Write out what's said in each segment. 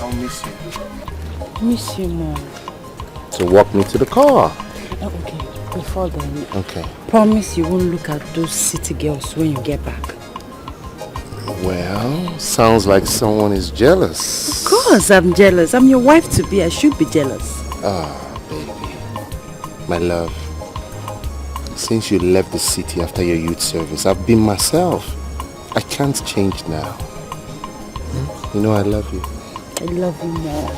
I'll miss you. Miss you more. So walk me to the car. Oh, okay, before then. Okay. Promise you won't look at those city girls when you get back. Well, sounds like someone is jealous. Of course I'm jealous. I'm your wife to be. I should be jealous. Ah, baby. My love. Since you left the city after your youth service, I've been myself. I can't change now. You know I love you. I love you more.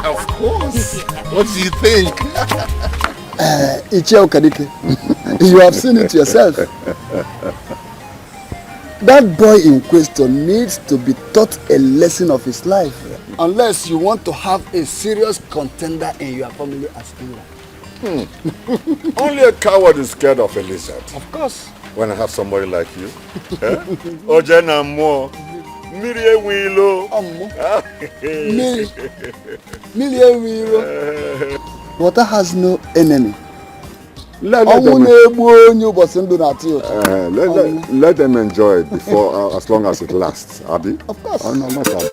Of course. What do you think? You have seen it yourself. That boy in question needs to be taught a lesson of his life. Unless you want to have a serious contender in your family as in-law. Only a coward is scared of a lizard. Of course. When I have somebody like you. Ojena mo. Mirie wilo. Mirie wilo. Water has no enemy. Let them enjoy it before, as long as it lasts, Abi. Of course. Oh, no problem.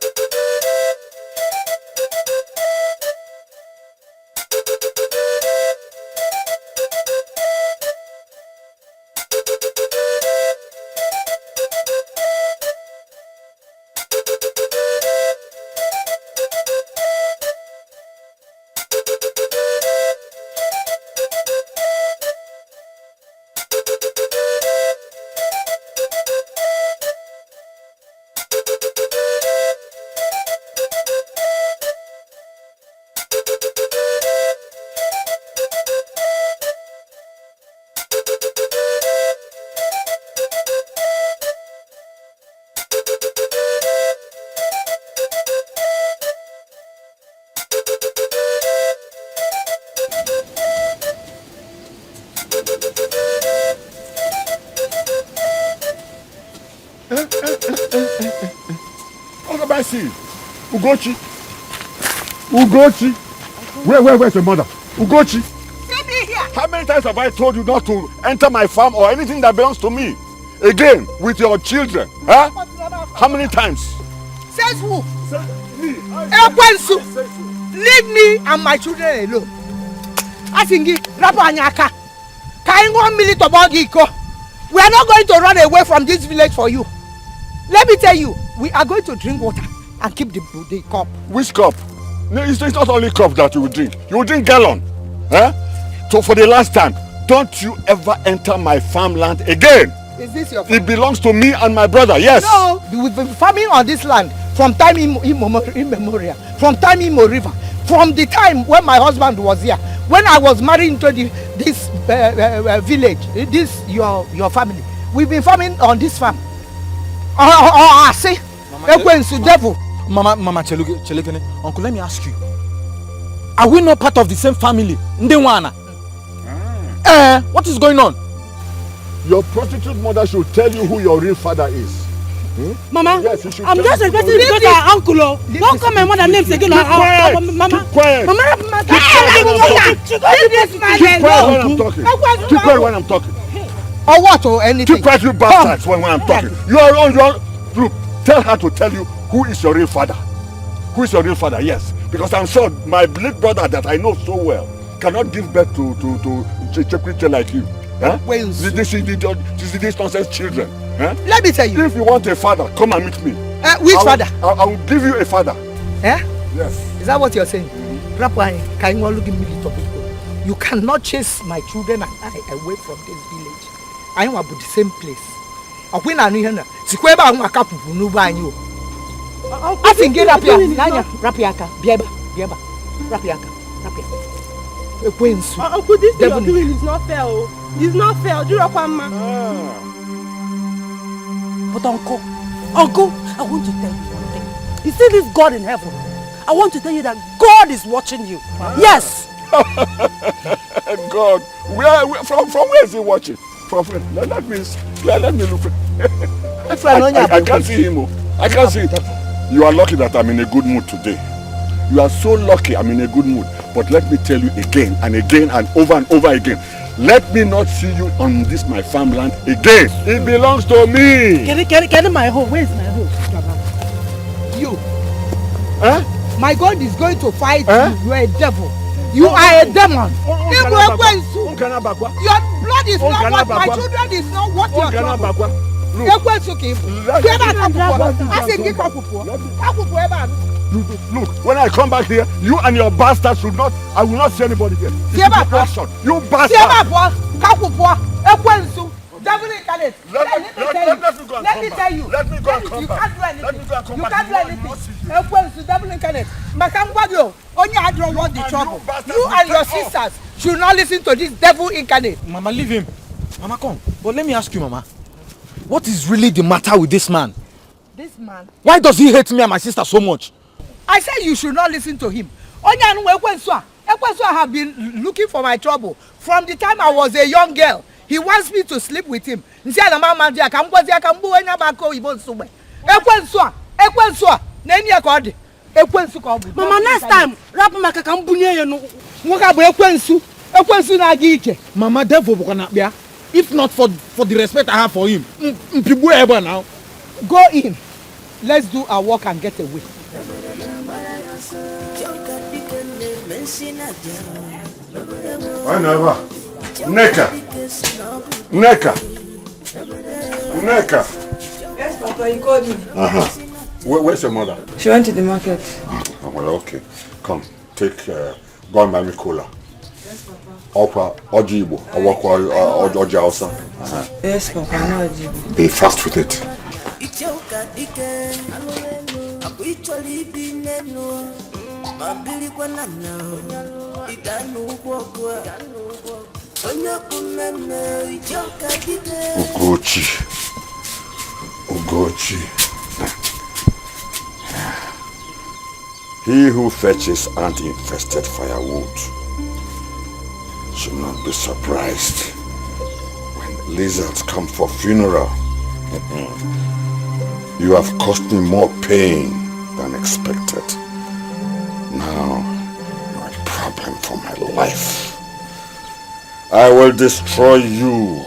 Ugochi. Where's your mother? Ugochi. See me here. How many times have I told you not to enter my farm or anything that belongs to me? Again, with your children. Huh? How many times? Says who? Me. Leave me and my children alone. Asingi, Rapo Anyaka. Kaingo Milito Bogiko. We are not going to run away from this village for you. Let me tell you, we are going to drink water and keep the cup. Which cup? No, it's not only cup that you will drink. You will drink gallon. Huh? So for the last time, don't you ever enter my farmland again. Is this your farm? It belongs to me and my brother, yes. No, we've been farming on this land from time immemorial, from time immemorial, from the time when my husband was here, when I was married into this village, this your family. We've been farming on this farm. I say, devil. Mama Chelekene, Uncle, let me ask you. Are we not part of the same family? Ndewana. What is going on? Your prostitute mother should tell you who your real father is. Mama, yes, I'm just expecting because our uncle. Don't call my mother names again. Mama, keep quiet. Mama, Keep quiet when I'm talking. Or what or anything? Keep quiet, you bastards, when I'm talking. You are on your... Look, tell her to tell you who is your real father. Who is your real father, yes. Because I'm sure my big brother that I know so well cannot give birth to Chekwite like you. Huh? These nonsense children. Huh? Let me tell you. If you want a father, come and meet me. Which father? I will give you a father. Eh? Yes. Is that what you're saying? You cannot chase my children and I away from this village. I am about the same place. When I know Sikweba Makapu no banyo. I think get up here. Rapiaka. Bieba. Rapiaka. Uncle, this thing you're doing is not fair. It's not fair. Do you know, But Uncle, I want to tell you one thing. You see this God in heaven? I want to tell you that God is watching you. Yes. God, from where is he watching? From where? Let me look. I can't see him. I can't see it. You are lucky that I'm in a good mood today. You are so lucky I'm in a good mood. But let me tell you again and again and over again. let me not see you on this my farmland again. It belongs to me. Can my home? Where is my home? You. Huh? My God is going to fight you. You are a devil. You are a demon. Your blood is not what my children is not what your trouble. Look, when I come back here, you and your bastards should not, I will not see anybody here. You bastard. Devil incarnate. Let me tell you. Let me go and come back. Let me go and come back. You can't do anything. Devil incarnate. Makangwadio, only I don't want the trouble. You and your sisters should not listen to this devil incarnate. Mama, leave him. Mama, come. But let me ask you, Mama. What is really the matter with this man? This man? Why does he hate me and my sister so much? I said you should not listen to him. Ekwensu have been looking for my trouble from the time I was a young girl. He wants me to sleep with him. Mama, next time, Mama, therefore, if not for the respect I have for him, now. Go in. Let's do our work and get away. Whenever. Neka. Yes, Papa, you called me. Where's your mother? She went to the market. Oh, well, okay. Come, take, go and buy me cola. Yes, Papa. Opa, Ojibo, Oji Hausa. Yes, Papa, no Ojibo. Be fast with it. Ugochi. He who fetches ant-infested firewood should not be surprised when lizards come for funeral. You have caused me more pain than expected. Now, you're a problem for my life. I will destroy you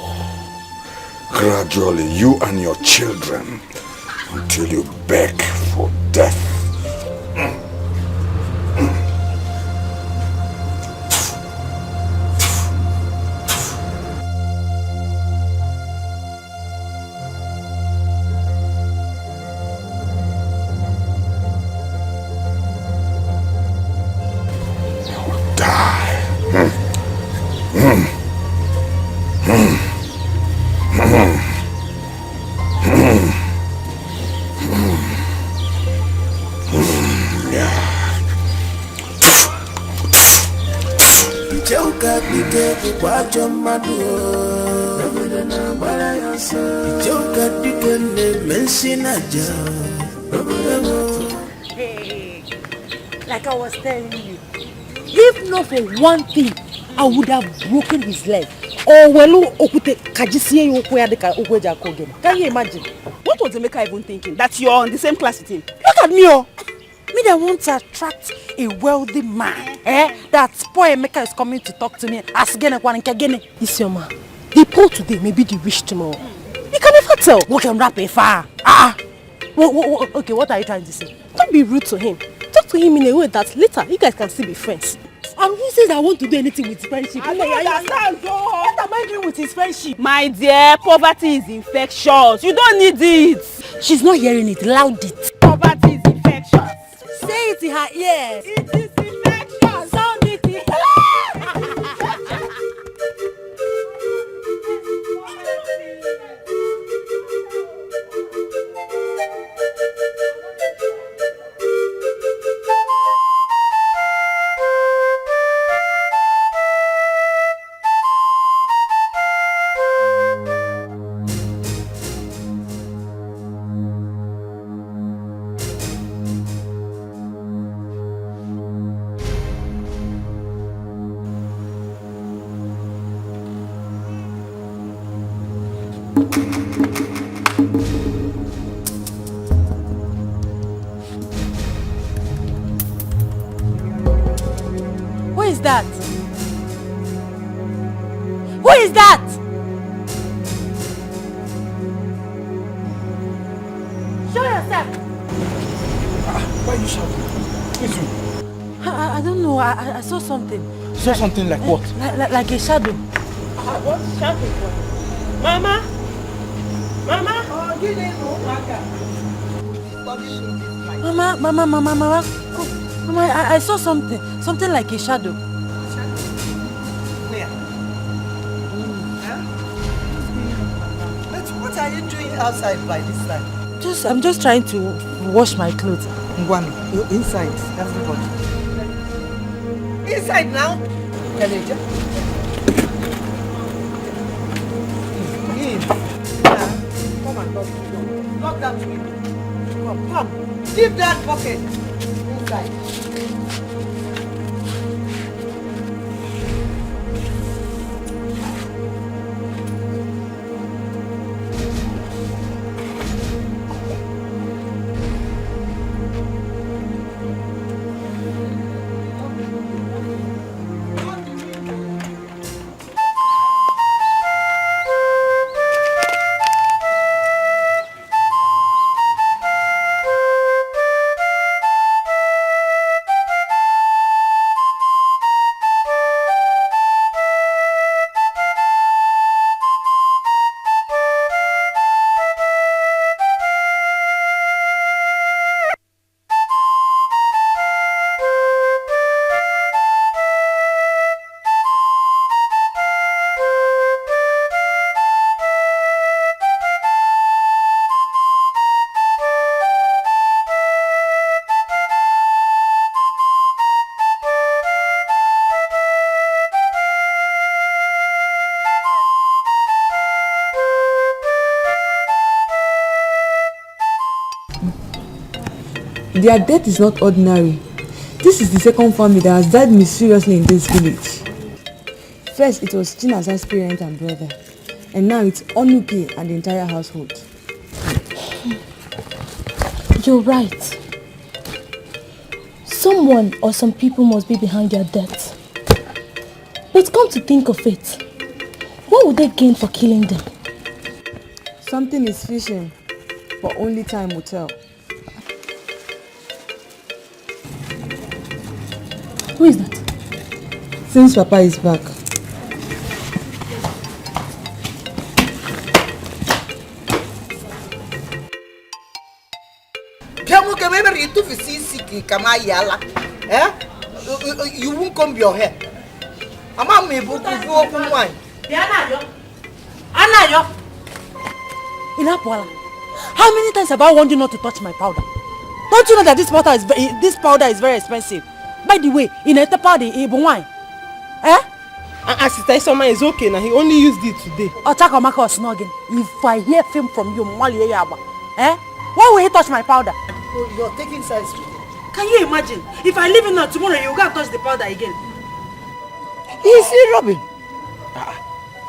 gradually, you and your children, until you beg for death. Hey, like I was telling you, if not for one thing, I would have broken his leg. Can you imagine? What was Emeka even thinking? That you're on the same class with him? Look at me, oh. Me that want to attract a wealthy man. That poor Emeka is coming to talk to me. Isioma, the poor today may be the rich tomorrow. You can never tell. What can rap far? Okay, what are you trying to say? Don't be rude to him. Talk to him in a way that later you guys can still be friends. And who says I want to do anything with his friendship? I don't understand. What am I doing with his friendship? My dear, poverty is infectious. You don't need it. She's not hearing it. Loud it. Poverty is infectious. Say it in her ears. It is infectious. Sound it in her. Who is that? Show yourself. Why are you shouting? Who's you? I don't know. I saw something. You saw something like what? Like a shadow. What's shouting for? Mama? Mama? Oh, give me Mama. Mama, I saw something. Something like a shadow. Where? But what are you doing outside by this time? I'm just trying to wash my clothes. Ngwanu, you're inside, everybody. Inside now? Naija. Come and lock that window. Come. Leave that bucket inside. Their death is not ordinary. This is the second family that has died mysteriously in this village. First, it was Chinaza's parent and brother. And now it's Onuke and the entire household. You're right. Someone or some people must be behind their death. But come to think of it, what would they gain for killing them? Something is fishing, but only time will tell. Who is that? Since Papa is back. You won't comb your hair. How many times have I warned you not to touch my powder? Don't you know that this powder is very expensive? By the way, in a powder, in wine. And Sister Isoma is okay now. He only used it today. Otakamaka or snogging. If I hear film from you, why will he touch my powder? Oh, you're taking sides today. Can you imagine? If I leave him now, tomorrow you can't touch the powder again. Is he Robin?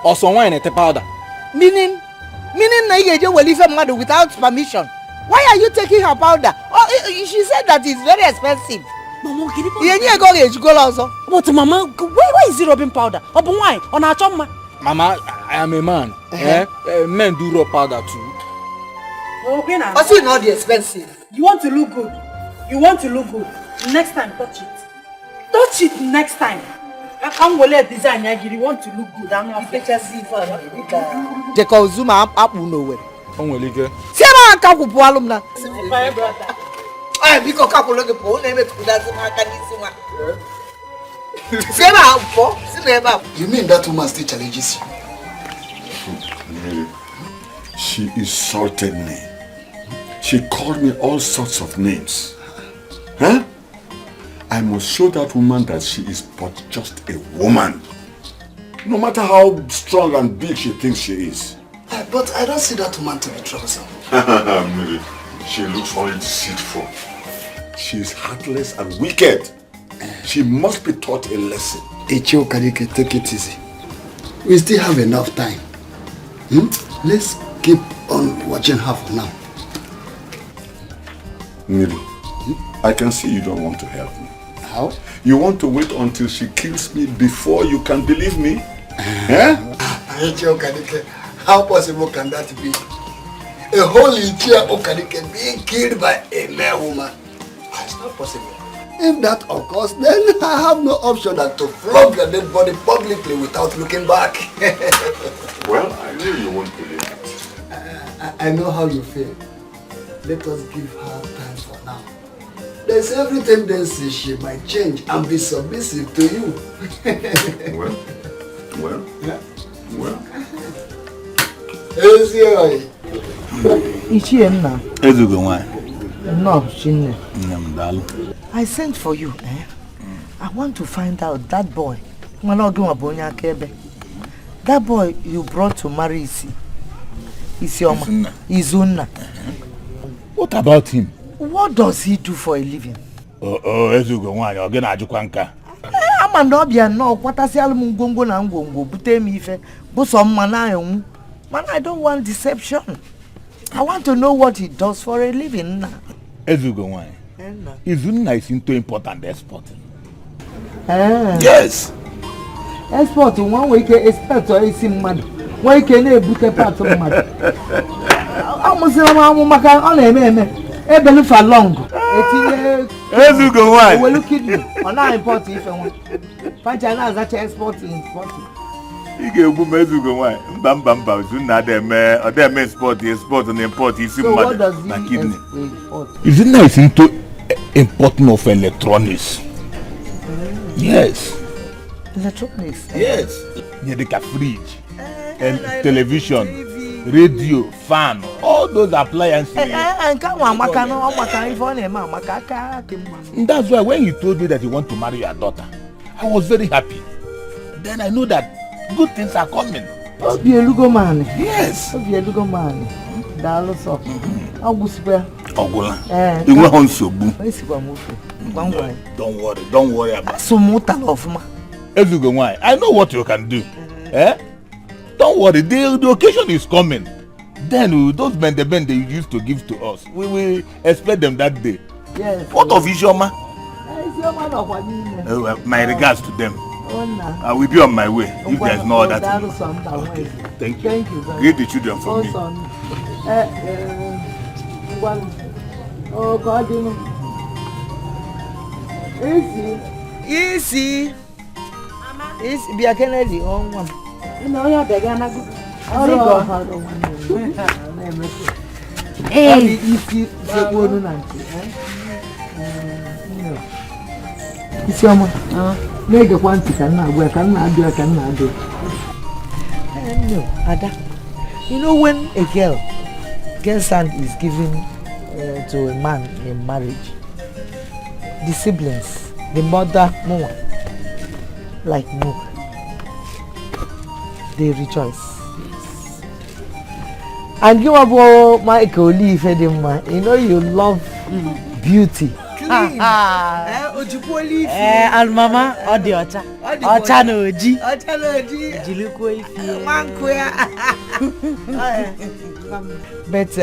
Or some wine at the powder. Meaning Naija will leave her mother without permission. Why are you taking her powder? Oh, she said that it's very expensive. Mama, can you go also? But Mama, why is he rubbing powder? Or wine? On our chum? Mama, I am a man. Men do rub powder too. Okay now. Also not the expensive. You want to look good. Next time, touch it. Touch it next time. I can't go let design. You want to look good. I'm not picture see for Jeko Zuma up nowhere. Onwelike. Sema kaku pualum na. My brother. Ay, biko kaku loge po na me tukuda zuma kanisima. Sema po, sema. You mean that woman still challenges you? She insulted me. She called me all sorts of names. Huh? I must show that woman that she is but just a woman. No matter how strong and big she thinks she is. But I don't see that woman to be troublesome. Mary, she looks only deceitful. She is heartless and wicked. She must be taught a lesson. Ichio Kadike, take it easy. We still have enough time. Let's keep on watching her for now. Mary, I can see you don't want to help me. How? You want to wait until she kills me before you can believe me? How possible can that be? A whole entire Okanike being killed by a mere woman? It's not possible. If that occurs, then I have no option than to flog your dead body publicly without looking back. Well, I knew you won't believe it. I know how you feel. Let us give her time for now. There's every tendency she might change and be submissive to you. Well. I sent for you. I want to find out that boy. That boy you brought to marry Izuna. What about him? What does he do for a living? I'm not no. What I say, man, I don't want deception. I want to know what he does for a living. Izuna is into important exporting. Yes. Exporting one week expect or is in money. Why can they book a part of money? I must say, I'm for long. We're looking on our importing if I want. Panchana is actually exporting. You get Mezugo wine. Bamba, them export and import. So what does he export? Isn't nice into importing of electronics? Yes. Electronics? Yes. Yeah, like a fridge, and television, radio, fan, all those appliances. And that's why when you told me that you want to marry your daughter, I was very happy. Then I know that good things are coming. Be a lugo man. Yes. Be a lugo man. Also. Ogula. You were on so boom. Don't worry about it. I know what you can do. Don't worry, the occasion is coming. Then those men they used to give to us, we will expect them that day. Yes. What of Ishoma? My regards to them. I will be on my way if there is no other thing. Okay. Thank you. Greet the children for me. Oh God, you know. Easy. Easy. Be a Kennedy on one. No, you're the Ghana. Hey, easy. It's your man. Make a one to cannot work, cannot do. No, Ada. You know when a girl's hand is given to a man in marriage, the siblings, the mother, more like more, they rejoice. And you about Michael Lee Fedema, you know you love beauty. Almama Odiocha. Ochanoji. But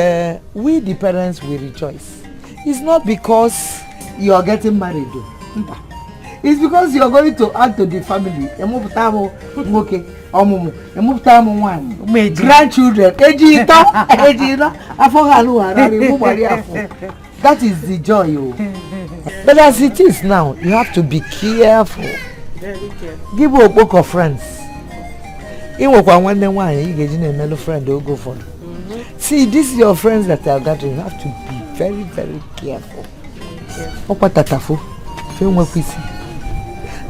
we the parents will rejoice. It's not because you are getting married. It's because you are going to add to the family. Grandchildren. That is the joy. But as it is now, you have to be careful. Very careful. Give a book of friends. You get a mellow friend, they'll go for. See, this is your friends that are gathering. You have to be very, very careful.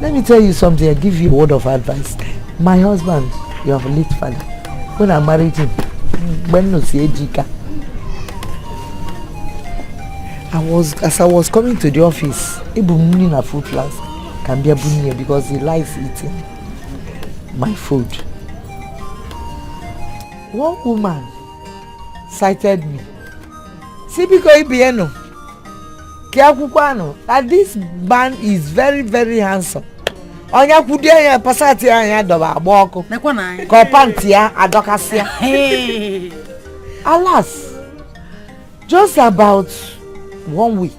Let me tell you something. I give you a word of advice. My husband, you have a late father. When I married him, as I was coming to the office, in a food flask can be a bunya because he likes eating my food. One woman cited me. See, because that this man is very, very handsome. Onya kudia ya pasati ya doba boko. Ko pantia adokasia. Alas, just about 1 week.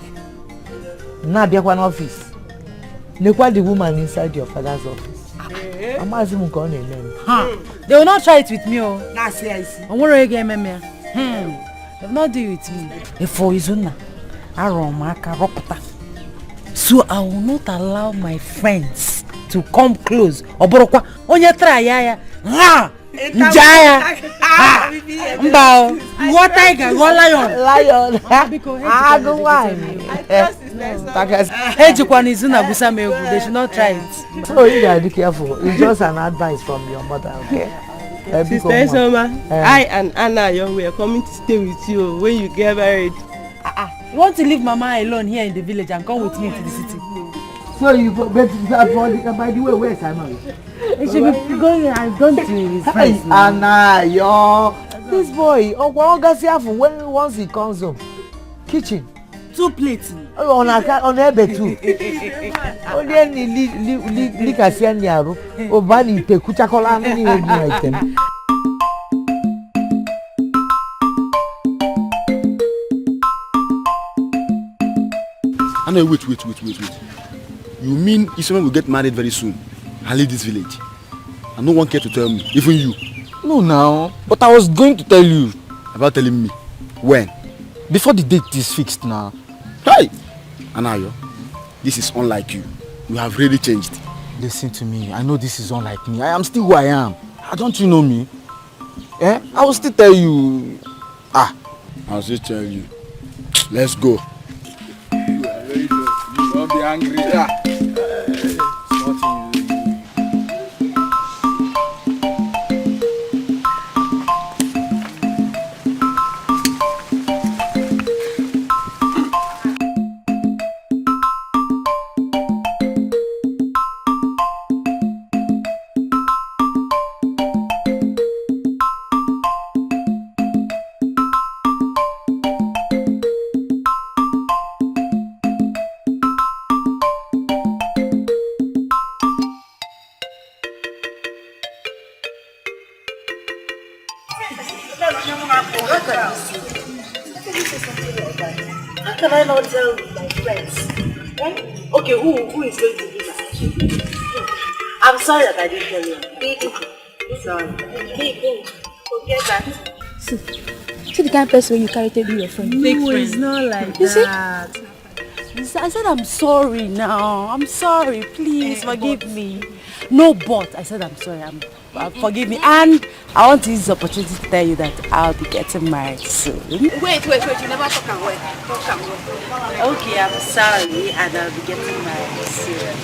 Na bia kwa office. Nekwa the woman inside your father's office. I'm asking him name. They will not try it with me, oh. That's I see. I'm worried again, me. They will not do it with me. If for Izuna, Aromaka Ropata. So I will not allow my friends to come close. Oborokwa, onye try ya. Njaya. Mbao. What tiger? What lion? Lion. I don't want. They should not try it. So you gotta be careful. It's just an advice from your mother, okay? Sister Soma, I and Anna Young we are coming to stay with you when you get married. You want to leave Mama alone here in the village and come with me to the city? So you by the way, where's Simon? He should be going. I'm going to his friends. Anna, this boy, when once he comes home, kitchen. 2 plates. On a bed too. Only any Likasian Yaro, or Bani Pekuchakola, any item. Anna, wait. You mean Isoma will get married very soon and leave this village? And no one cared to tell me, even you. No, now. But I was going to tell you. About telling me? When? Before the date is fixed now. Hey! Anayo, this is unlike you. You have really changed. Listen to me. I know this is unlike me. I am still who I am. Don't you know me? I will still tell you. I'll still tell you. Let's go. You don't be angry. How can I not tell my friends? Okay, who is going to be my? I'm sorry that I didn't tell you. Baby, sorry. Baby, forget that. See the kind of person you carry to be your friend. No, it's not like that. I said I'm sorry now. I'm sorry. Please forgive me. No, but I said I'm sorry. Forgive me. And I want to use this opportunity to tell you that I'll be getting married soon. Wait. You never talk and wait. Okay, I'm sorry. And I'll be getting married soon.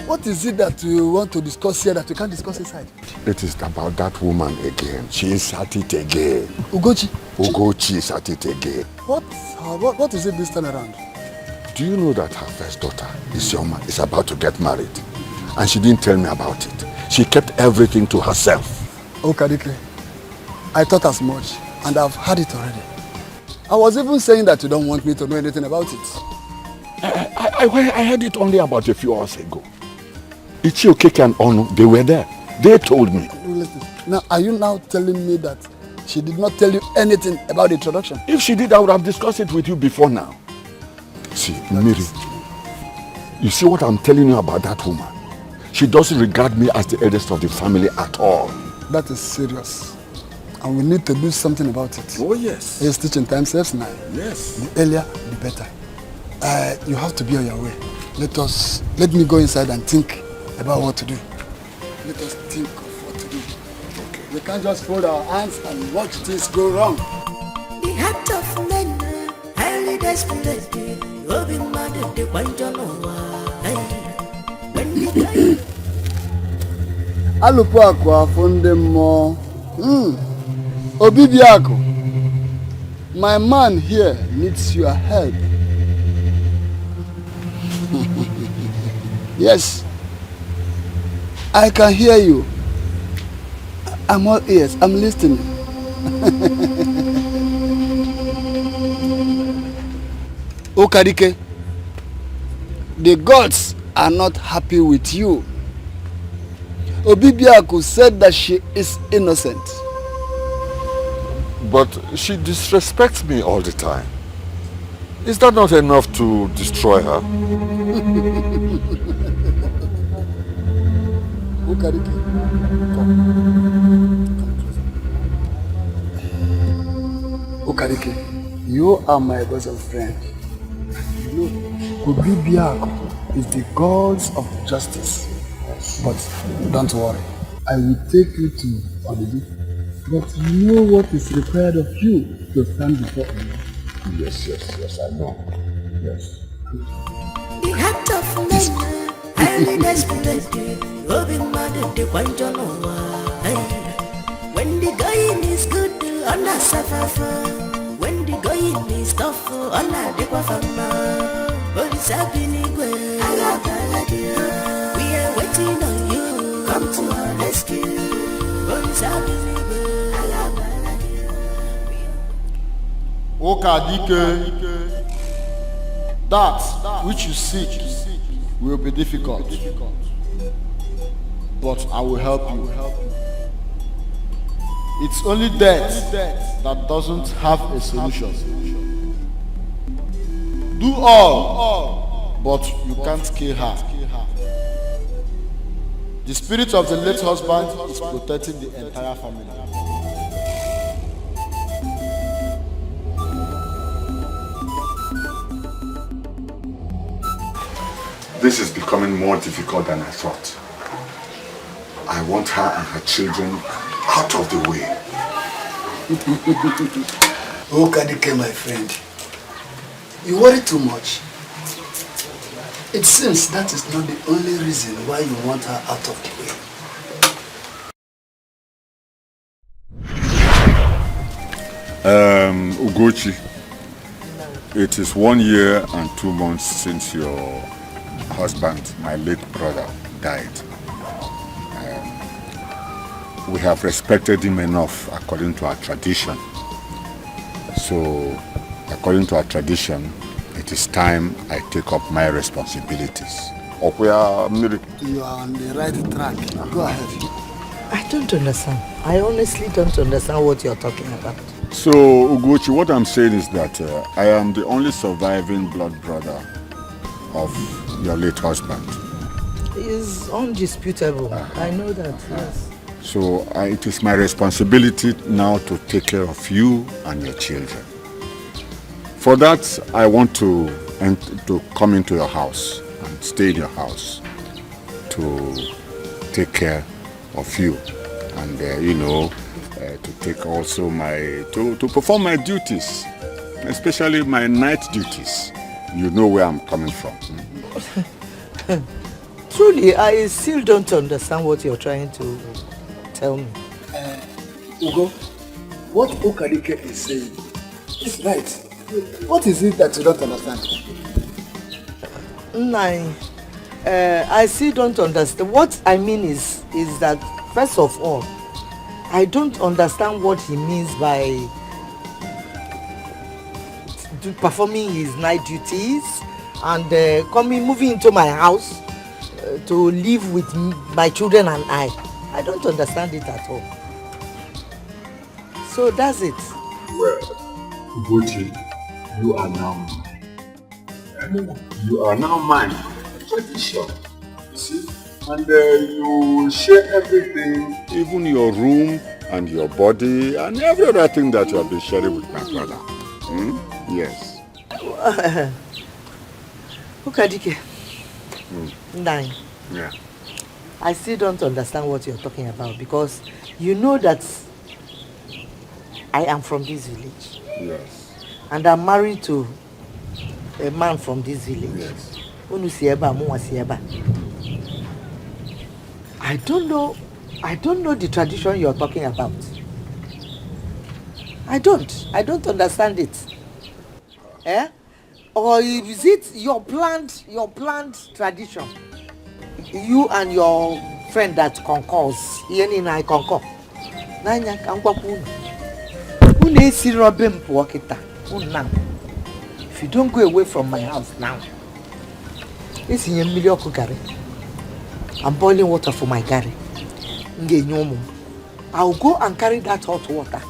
What is it that you want to discuss here that you can't discuss inside? It is about that woman again. She is at it again. Ugochi is at it again. What is it this time around? Do you know that her first daughter, Isioma, is about to get married? And she didn't tell me about it. She kept everything to herself. Dikeh, I thought as much and I've had it already. I was even saying that you don't want me to know anything about it. I heard it only about a few hours ago. Ichi Okeke and Onu, they were there. They told me. Now, are you now telling me that she did not tell you anything about the introduction? If she did, I would have discussed it with you before now. See, Miri, you see what I'm telling you about that woman? She doesn't regard me as the eldest of the family at all. That is serious. And we need to do something about it. Oh, yes. Yes, teaching time saves now. Yes. The earlier, the better. You have to be on your way. Let me go inside and think about what to do. Let us think of what to do. Okay. We can't just fold our hands and watch things go wrong. The heart of men, highly desperate, loving mother, the white on Alupo akwa funde mo. Obibiako. My man here needs your help. Yes, I can hear you. I'm all ears. I'm listening. Dikeh, the gods are not happy with you. Obibiaku said that she is innocent. But she disrespects me all the time. Is that not enough to destroy her? Okarike, come closer. Okarike, you are my bosom friend. You know, Obibiaku is the gods of justice. But don't worry, I will take you to Odidi. But you know what is required of you to stand before me? Yes, I know. Yes. The heart of men, highly desperate, rubbing mad at the point on when the going is good, Allah suffer. When the going is tough, Allah the Wafama. But it's happening well. We are waiting on you. Come to our rescue. But it's happening well. Dikeh, that which you seek will be difficult, but I will help you. It's only death that doesn't have a solution. Do all, but you can't kill her. The spirit of the late husband is protecting the entire family. This is becoming more difficult than I thought. I want her and her children out of the way. Oh, Dikeh, my friend. You worry too much. It seems that is not the only reason why you want her out of the way. Ugochi, it is 1 year and 2 months since your husband, my late brother, died. We have respected him enough according to our tradition. So, according to our tradition, it is time I take up my responsibilities. You are on the right track. Go ahead. I don't understand. I honestly don't understand what you're talking about. So, Ugochi, what I'm saying is that I am the only surviving blood brother of your late husband. It's undisputable. I know that, yes. So it is my responsibility now to take care of you and your children. For that, I want to come into your house and stay in your house to take care of you and, to take also to perform my duties, especially my night duties. You know where I'm coming from. Truly, I still don't understand what you're trying to tell me. Ugo, what Okarike is saying is right. What is it that you don't understand? I still don't understand. What I mean is that, first of all, I don't understand what he means by performing his night duties and moving into my house to live with my children and I don't understand it at all. So that's it. Well, Ugochi, you are now mine. You are now mine. Pretty sure. You see? And you share everything, even your room and your body and every other thing that you have been sharing with my brother. Yes. Dikeh. 9. Yeah. I still don't understand what you're talking about because you know that I am from this village. Yes. And I'm married to a man from this village. Yes. I don't know the tradition you're talking about. I don't understand it. Eh? Or is it your planned tradition? You and your friend that concurs. Yeni na I concur. Nanya kankwapu. Unu esi robe mpo kita. Unam. If you don't go away from my house now, esi nye mmiri oku gari. I'm boiling water for my gari. I'll go and carry that hot water.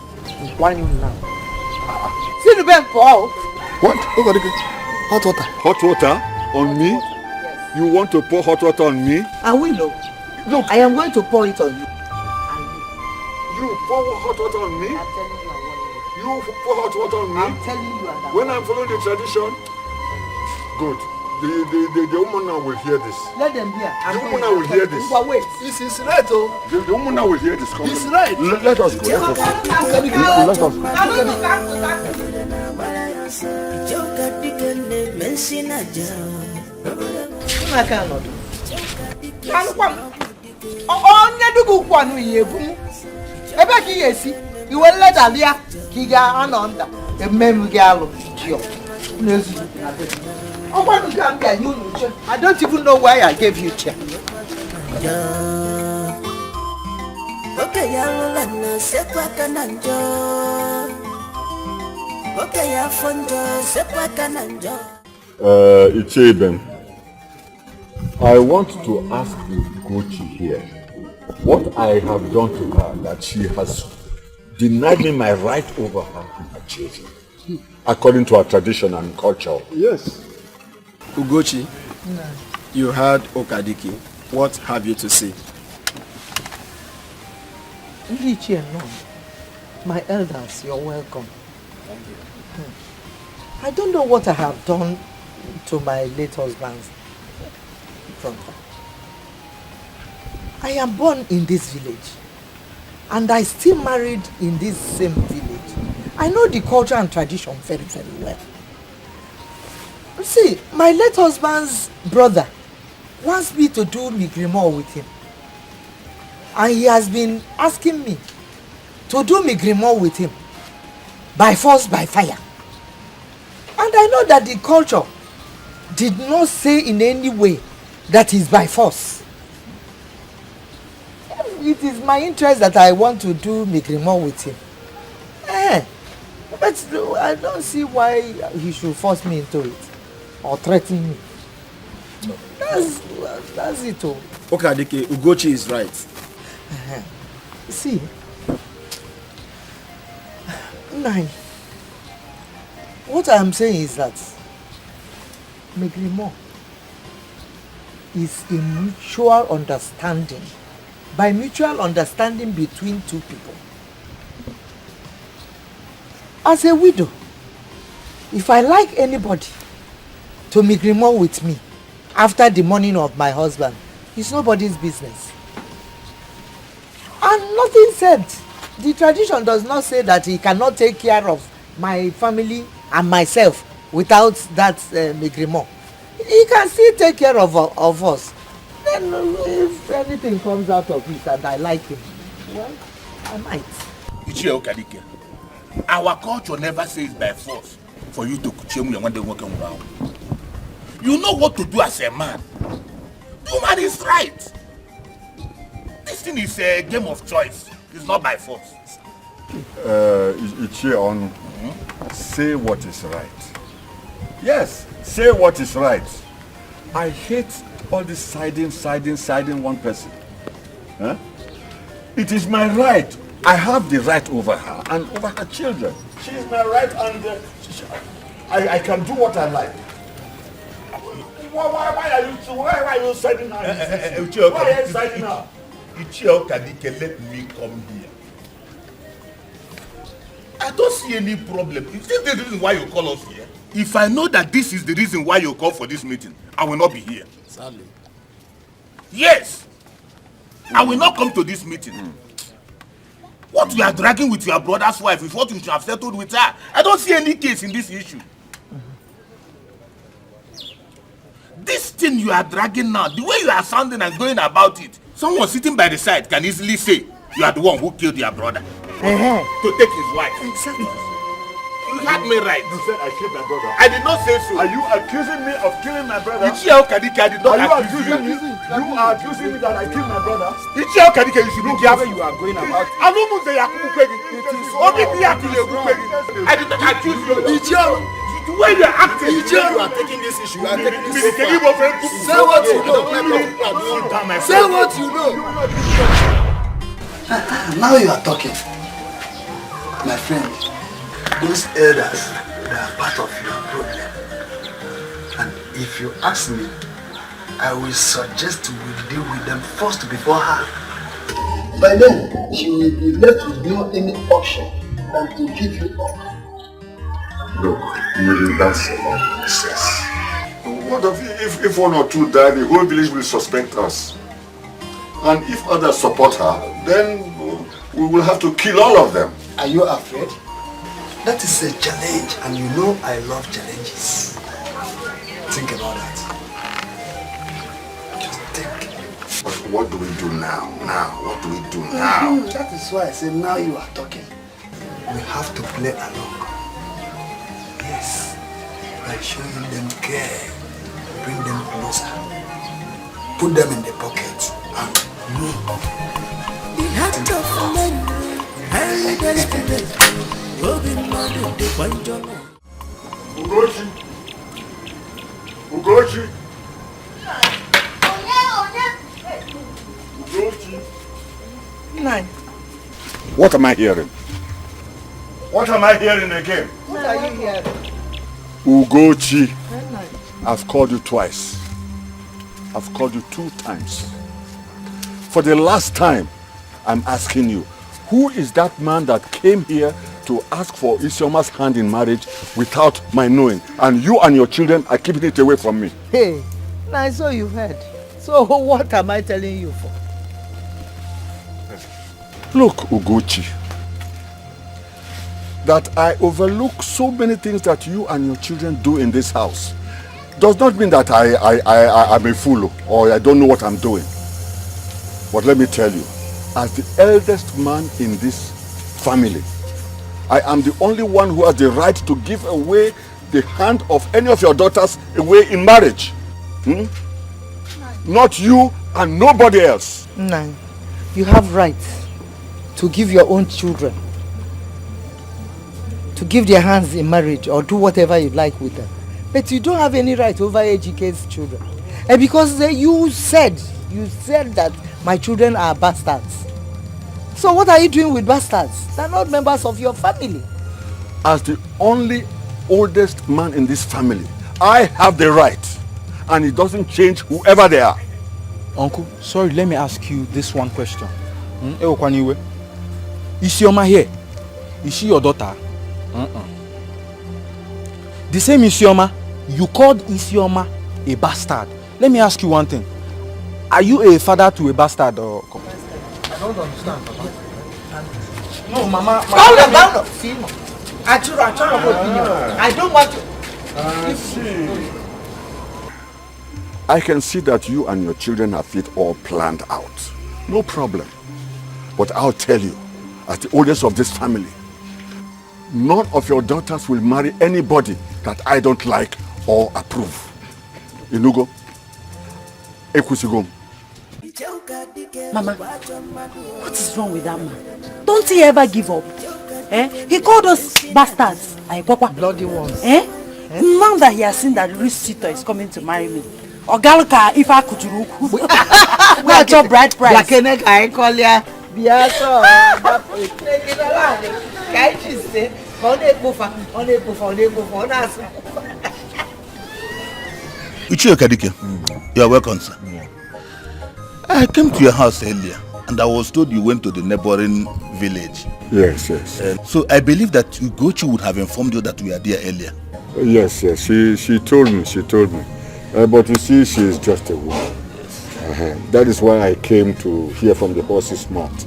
Why you now? See the bank, Paul. What? Hot water. Hot water on me? Yes. You want to pour hot water on me? I will. Look, I am going to pour it on you. You pour hot water on me? I'm telling you, you pour hot water on me? I'm telling you. When I'm following the tradition? Good. The woman now will hear this. Let them hear. The woman now will hear this. Wait. This is right, oh. The woman now will hear this. It's right. Let us go. Let us go. I don't even know why I gave you chair. Icheben, I want to ask the Gochi here what I have done to her that she has denied me my right over her and her children, according to our tradition and culture. Yes. Ugochi, you heard Okadiki. What have you to say? Alichi and None, my elders, you're welcome. Thank you. I don't know what I have done to my late husband's brother. I am born in this village and I still married in this same village. I know the culture and tradition very, very well. See, my late husband's brother wants me to do migrimo with him. And he has been asking me to do migrimo with him by force, by fire. And I know that the culture did not say in any way that is by force. It is my interest that I want to do migrimo with him. But I don't see why he should force me into it or threaten me. No. That's it all. Okay, Dikeh, Ugochi is right. See, Nine, what I am saying is that migrimo is a mutual understanding, by mutual understanding between two people. As a widow, if I like anybody to migrimo with me after the mourning of my husband, it's nobody's business. And nothing said. The tradition does not say that he cannot take care of my family and myself without that migrimo. He can still take care of us. Then if anything comes out of it and I like him, well, I might. Dikeh, our culture never says by force for you to kuchemu when they walking around. You know what to do as a man. The man is right. This thing is a game of choice. It's not by force. Say what is right. Yes, say what is right. I hate all this siding one person. Huh? It is my right. I have the right over her and over her children. She is my right and I can do what I like. Why are you siding her? Why are you siding her? Dikeh, let me come here. I don't see any problem. Is this the reason why you call us here? If I know that this is the reason why you call for this meeting, I will not be here. Sadly. Yes. I will not come to this meeting. What you are dragging with your brother's wife is what you should have settled with her. I don't see any case in this issue. This thing you are dragging now, the way you are sounding and going about it, someone sitting by the side can easily say you are the one who killed your brother. To take his wife. Exactly. You had me right. You said I killed my brother. I did not say so. Are you accusing me of killing my brother? Dikeh, I did not accuse you. You are accusing me that I killed my brother? Dikeh, you should be careful. You are going about. I did not accuse you. The way you are acting, you are taking this issue. You are taking this issue. Say what you know. Say what you know. Now you are talking. My friend, those elders, they are part of your problem. And if you ask me, I will suggest we deal with them first before her. By then, she will be left with no any option than to give you up. Look, maybe that's a long process. What if one or two die, the whole village will suspect us. And if others support her, then we will have to kill all of them. Are you afraid? That is a challenge, and you know I love challenges. Think about that. Just think. But what do we do now? What do we do now? That is why I say now you are talking. We have to play along. Yes, by showing them care, bring them closer, put them in the pocket, and The heart of men, I desperate. Robin Madu, the Panjolo. Ugochi! Ugochi! Ugochi! Nine. What am I hearing? What am I hearing again? What are you hearing? Ugochi, Nine. I've called you twice. I've called you 2 times. For the last time, I'm asking you, who is that man that came here to ask for Isioma's hand in marriage without my knowing? And you and your children are keeping it away from me. Hey, now so you heard. So what am I telling you for? Look, Ugochi, that I overlook so many things that you and your children do in this house does not mean that I'm a fool or I don't know what I'm doing. But let me tell you, as the eldest man in this family, I am the only one who has the right to give away the hand of any of your daughters away in marriage. Not you and nobody else. Nine. You have rights to give your own children, to give their hands in marriage or do whatever you like with them. But you don't have any right over Ejike's children. And because you said that my children are bastards. So what are you doing with bastards? They're not members of your family. As the only oldest man in this family, I have the right. And it doesn't change whoever they are. Uncle, sorry, let me ask you this one question. Isioma here, is she your daughter? The same Isioma, you called Isioma a bastard. Let me ask you one thing. Are you a father to a bastard or... I don't understand, Papa. No, Mama. Calm down. See, I don't want to... I can see that you and your children have it all planned out. No problem. But I'll tell you, as the oldest of this family, none of your daughters will marry anybody that I don't like or approve. Inugo, Ekusigom. Mama, what is wrong with that man? Don't he ever give up? He called us bastards. Bloody ones. Now that he has seen that the rich suitor is coming to marry me, Ogaluka, if I could do, what's your bride price? I call ya. Dikeh, you are welcome, sir. I came to your house earlier and I was told you went to the neighboring village. Yes. So I believe that Ugochi would have informed you that we are there earlier. Yes. She told me. But you see, she is just a woman. That is why I came to hear from the horse's mouth.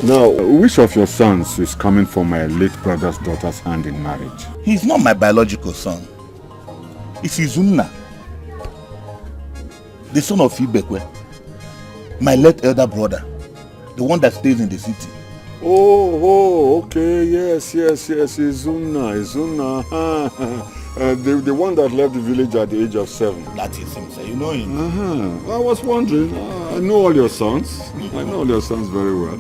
Now, which of your sons is coming for my late brother's daughter's hand in marriage? He's not my biological son. It's Izunna, the son of Ibekwe, my late elder brother, the one that stays in the city. Oh, okay, yes, Izunna. The one that left the village at the age of 7. That is him, sir. You know him. I was wondering. I know all your sons. I know all your sons very well.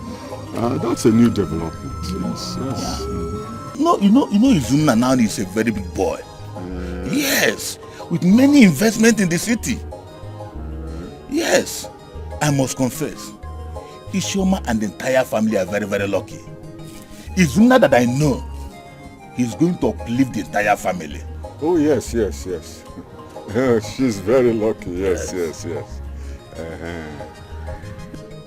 That's a new development. Yes. No, you know Izunna now is a very big boy. Yes, with many investments in the city. Yes, I must confess, Isioma and the entire family are very, very lucky. It's Zuna that I know. He's going to uplift the entire family. Oh, yes. She's very lucky. Yes.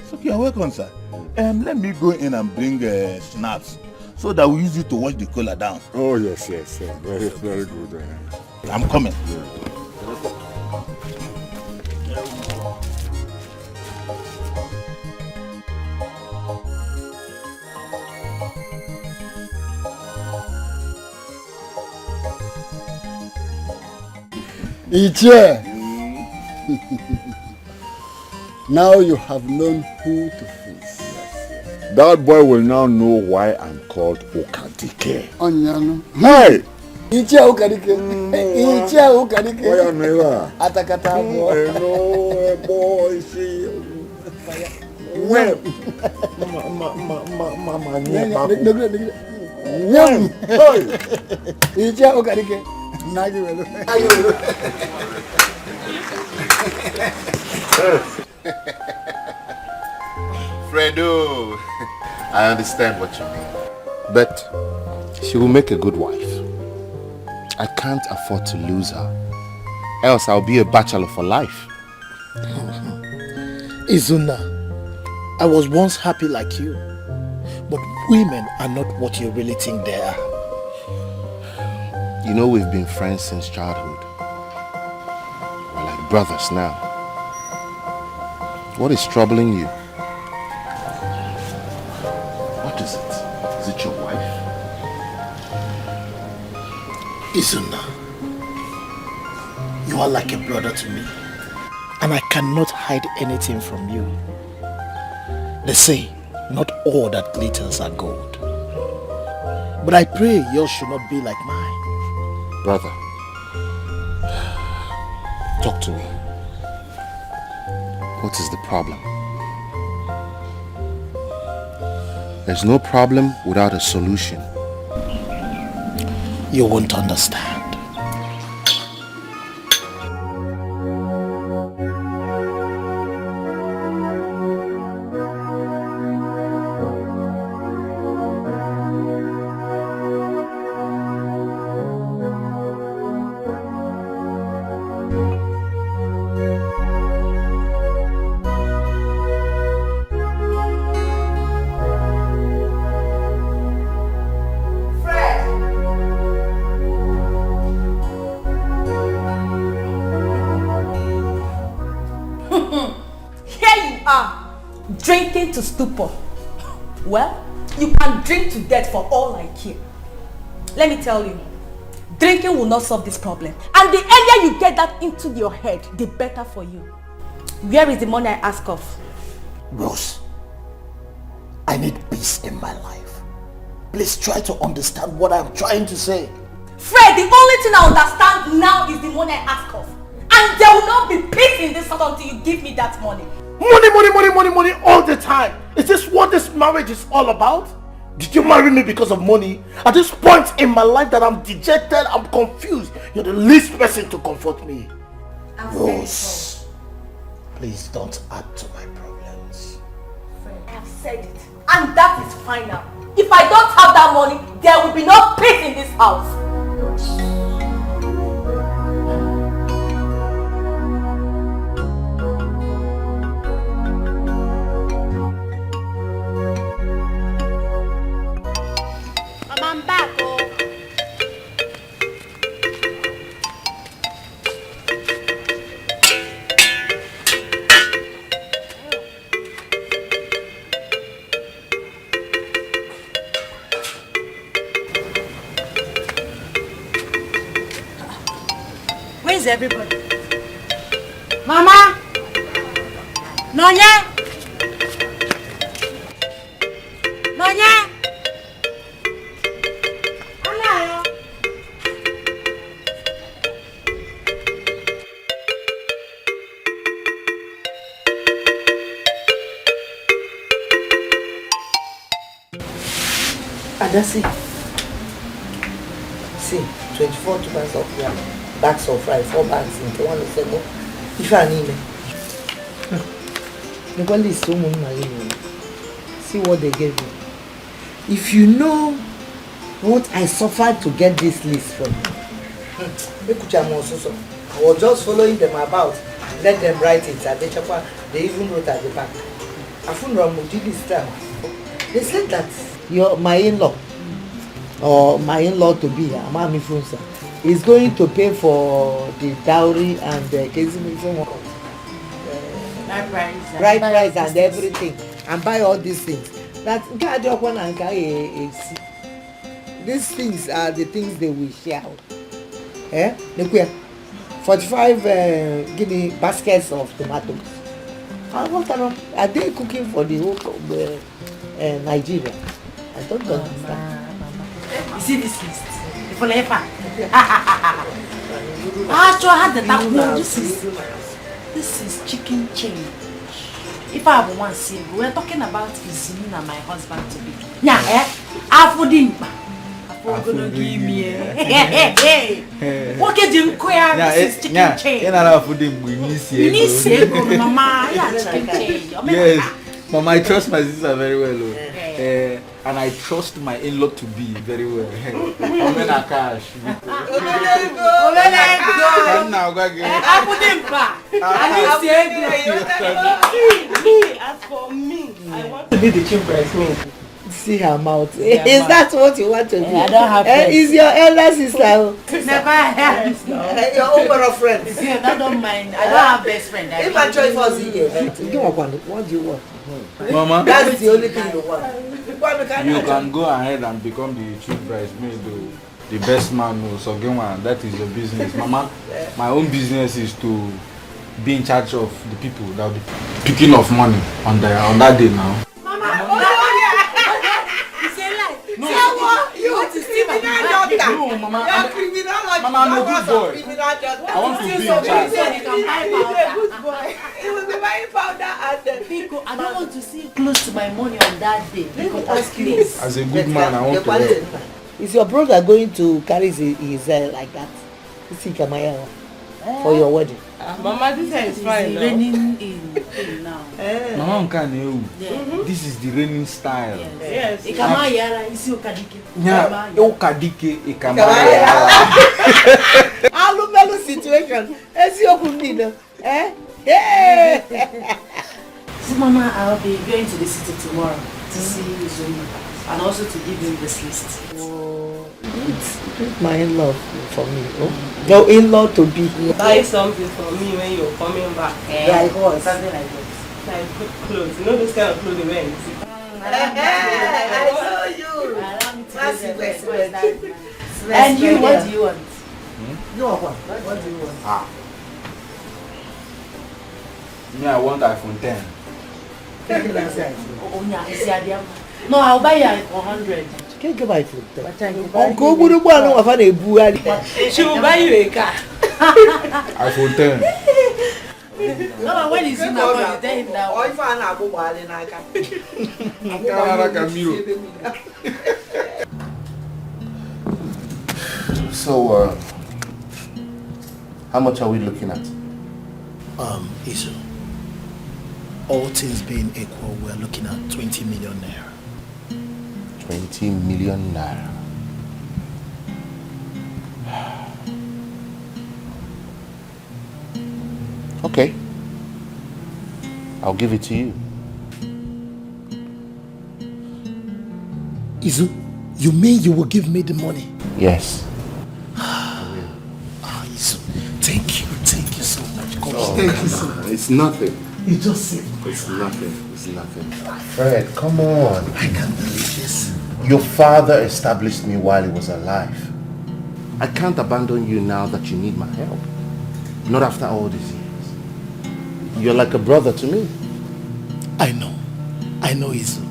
So you're welcome, sir. Let me go in and bring snaps so that we use it to wash the cola down. Oh, yes. Very, very good. I'm coming. Ichie. Now you have known who to face. That boy will now know why I'm called Okadike. Onyano. Hey! Ichie Okadike. Ichie Okadike. Why am I there? Atakata boy. I know, boy. See. When? Mama, Ichie Okadike. Nagi Fredo, I understand what you mean. But she will make a good wife. I can't afford to lose her. Else I'll be a bachelor for life. Izuna, I was once happy like you. But women are not what you really think they are. You know we've been friends since childhood. We're like brothers now. What is troubling you? What is it? Is it your wife? Izuna, you are like a brother to me. And I cannot hide anything from you. They say, not all that glitters are gold. But I pray yours should not be like mine. Brother, talk to me. What is the problem? There's no problem without a solution. You won't understand. Drinking to stupor. Well, you can drink to death for all I care. Let me tell you, drinking will not solve this problem. And the earlier you get that into your head, the better for you. Where is the money I ask of? Rose, I need peace in my life. Please try to understand what I'm trying to say. Fred, the only thing I understand now is the money I ask of. And there will not be peace in this house until you give me that money. Money all the time. Is this what this marriage is all about? Did you marry me because of money? At this point in my life that I'm dejected, I'm confused. You're the least person to comfort me. Rose, please don't add to my problems. Fred, I've said it. And that is final. If I don't have that money, there will be no peace in this house. I'm back, oh. Where's everybody? Mama! Nonya! Nonya! Adasi. See, 24 tubers of yam, bags of rice, 4 bags in one of them. If I need it. The one is so much. see what they gave me. If you know what I suffered to get this list from you, I was just following them about, let them write it. They even wrote at the back. They said that my in-law, or my in-law to be, Amami Funsa, is going to for the dowry and the bride price and everything, and buy all these things. That these things are the things they will share. 45 guinea baskets of tomatoes. Are they cooking for the whole Nigeria? I don't understand. You see this list? For Lepa. This is chicken change. If I have one single, we're talking about Izumi and my husband to be. Yeah, Afudimpa. Gonna give me what can you queer? This is chicken change. Mama, yes, Mama, I trust my sister very well. And I trust my in-law to be very well. I'm in a cash. As for me, I want to be the chief bridesmaid. See her mouth. Is that what you want to be? I don't have friends. Is your elder sister? Never had. Your overall friend. I don't mind. I don't have best friend. If I choice was here, what do you want? Mama, that's the only thing you want. You can go ahead and become the chief bridesmaid, the best man. So that is your business. Mama, my own business is to be in charge of the people that will be picking off money on that day now. No, you want to see my daughter? No, Mama. You're a criminal. Mama, I'm a good boy. I want to be in charge. Good boy. He will be buying powder and Pico, I don't want to see close to my money on that day. Pico, please. As a good man, I want to work. Is your brother going to carry his like that? For your wedding? Mama, this hair is fine now. Raining in now. Mama, this is the raining style. Yes. Ikamayara, isi Okadike. Yeah, Okadike, Ikamayara. Alumelu situation. So, Mama, I'll be going to the city tomorrow to see Zuma and also to give him this list. It's my in-law for me. Your in-law to be. Buy something for me when you're coming back. Like what? Something like that. Like good clothes. You know this kind of clothes they wear in the city. I saw you. And you, what do you want? No, what do you want? Me, I want iPhone 10. No, I'll buy you for 100. Can't go buy food. Uncle Buruba, I found a buari. She will buy you a car. iPhone 10. No, when he's in that, you tell him that. Or if I go buy an So, how much are we looking at? Isu, all things being equal, we're looking at 20 million naira. 20 million naira. Okay. I'll give it to you. Isu, you mean you will give me the money? Yes. Isu, thank you so much. God, thank you so much. It's nothing. You just saved me. It's nothing. It's nothing. Fred, come on. I can't believe this. Your father established me while he was alive. I can't abandon you now that you need my help. Not after all these years. You're like a brother to me. I know, Isu.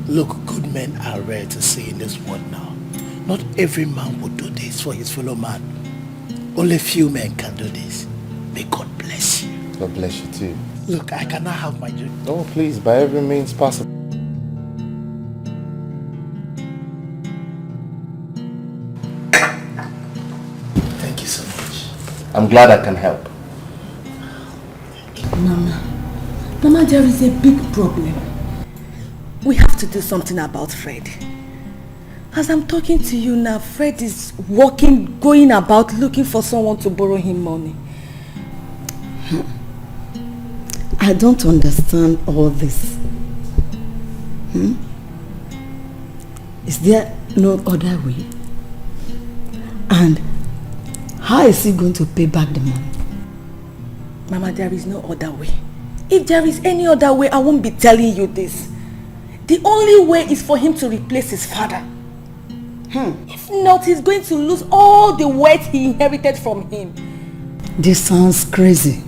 Look, good men are rare to see in this world now. Not every man would do this for his fellow man. Only few men can do this. May God bless you. God bless you too. Look, I cannot have my dream. Oh, please, by every means possible. Thank you so much. I'm glad I can help. Mama, there is a big problem. we have to do something about Fred. As I'm talking to you now, Fred is going about looking for someone to borrow him money. I don't understand all this. Is there no other way? And how is he going to pay back the money? Mama, there is no other way. If there is any other way, I won't be telling you this. The only way is for him to replace his father. If not, he's going to lose all the wealth he inherited from him. This sounds crazy.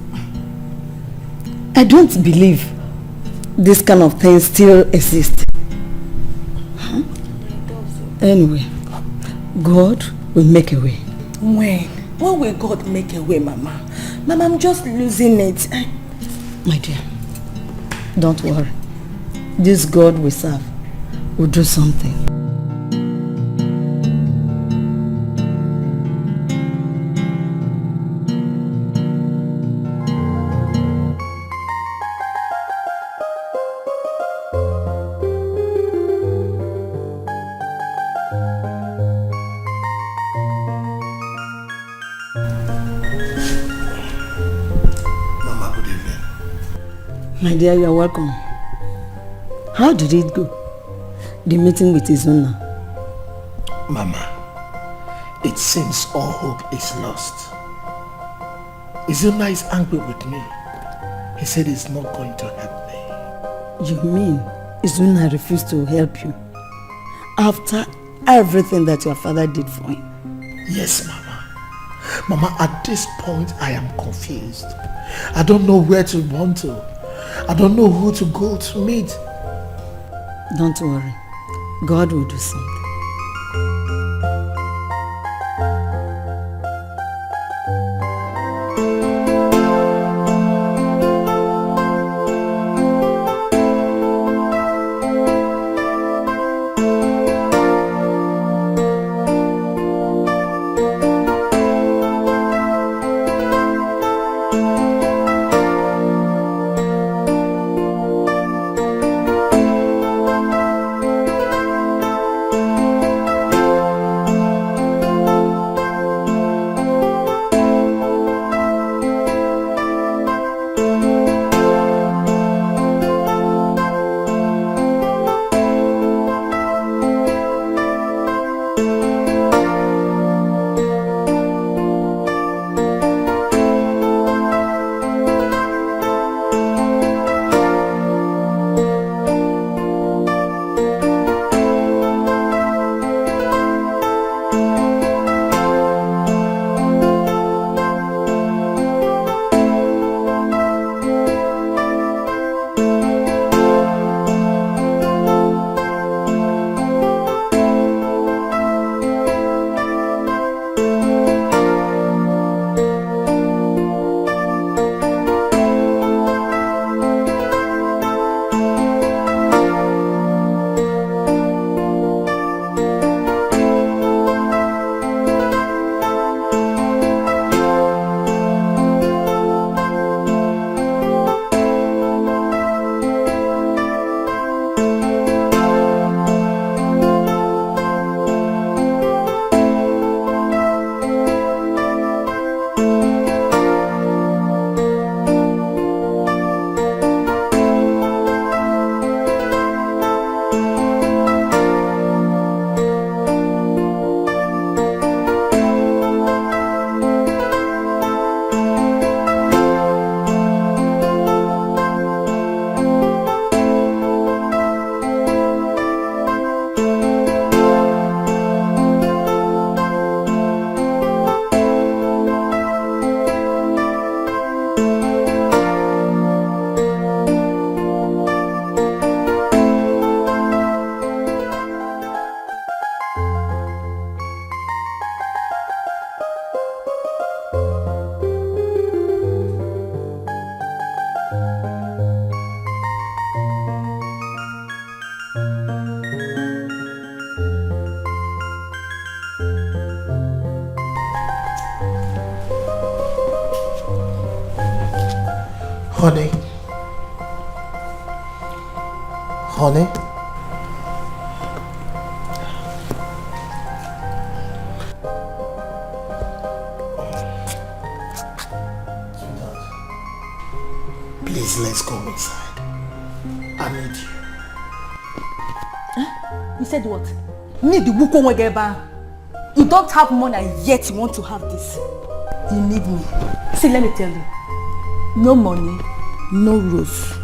I don't believe this kind of thing still exists. Anyway, God will make a way. When? When will God make a way, Mama? Mama, I'm just losing it. My dear, don't worry. This God we serve will do something. My dear, you are welcome. How did it go? The meeting with Izuna? Mama, it seems all hope is lost. Izuna is angry with me. He said he's not going to help me. You mean Izuna refused to help you? After everything that your father did for him? Yes, Mama. Mama, at this point I am confused. I don't know where to run to. I don't know who to go to meet. Don't worry. God will do something. Honey. Honey? Please, let's go inside. I need you. Huh? You said what? Need the Wuko Wegeba. You don't have money and yet you want to have this. You need me. See, let me tell you. No money, no roof.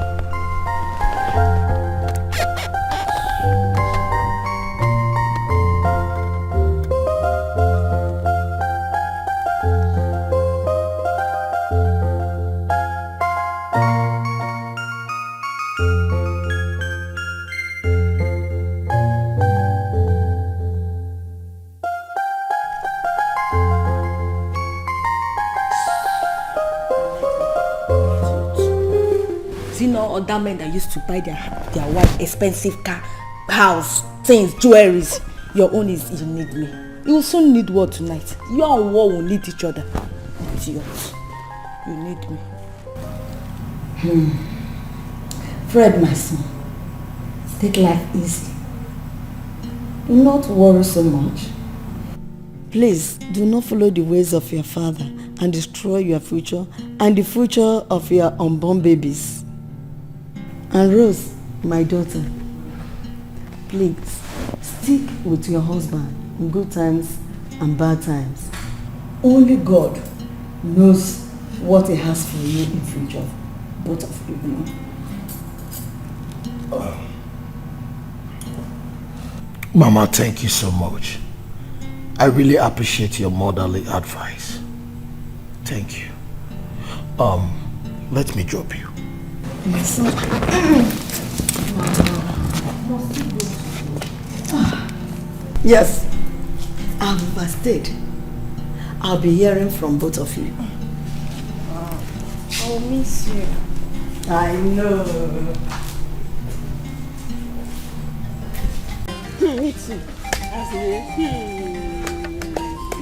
Other men that used to buy their wife expensive car, house, things, jewelries. Your own is you need me. You will soon need war tonight. You and war will need each other. It's yours. You need me. Fred, my son, take life easy. Do not worry so much. Please, do not follow the ways of your father and destroy your future and the future of your unborn babies. And Rose, my daughter, please stick with your husband in good times and bad times. Only God knows what He has for you in future, both of you, Mama, thank you so much. I really appreciate your motherly advice. Thank you. Let me drop you. My son. Yes, I've overstayed. I'll be hearing from both of you. I'll miss you. I know. Me too. You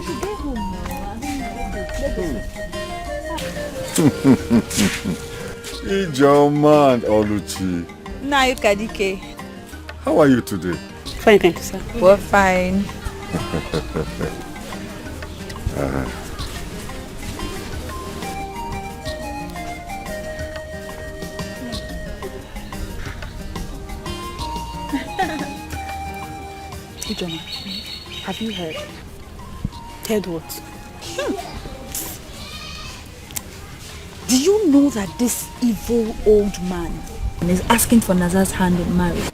should get home now. It's your man, Alichi. Naija Dikeh. How are you today? Fine, thank you, sir. We're fine. Ijoma, have you heard? Heard what? Do you know that this evil old man is asking for Naza's hand in marriage?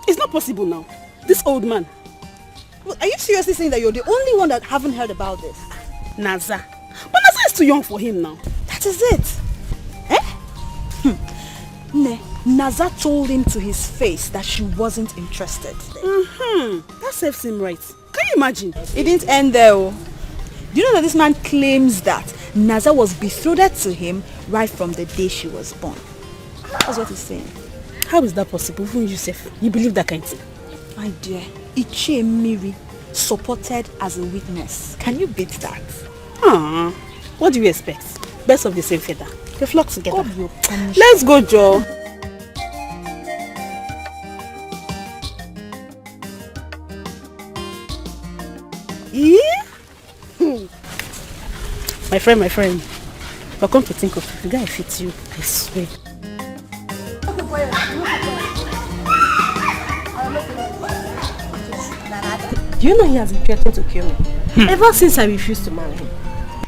It's not possible now. This old man. Well, are you seriously saying that you're the only one that haven't heard about this? Naza. But Naza is too young for him now. That is it. Naza told him to his face that she wasn't interested. That serves him right. Can you imagine? It didn't end there. Do you know that this man claims that Naza was betrothed to him right from the day she was born? That's what he's saying. How is that possible? Even Yusuf, you believe that kind of thing? My dear, Ichie Miri supported as a witness. Can you beat that? What do you expect? Best of the same feather. They flock together. Let's go, Joe. Yeah? My friend. But come to think of it, the guy fits you, I swear. Do you know he has been threatening to kill me? Ever since I refused to marry him.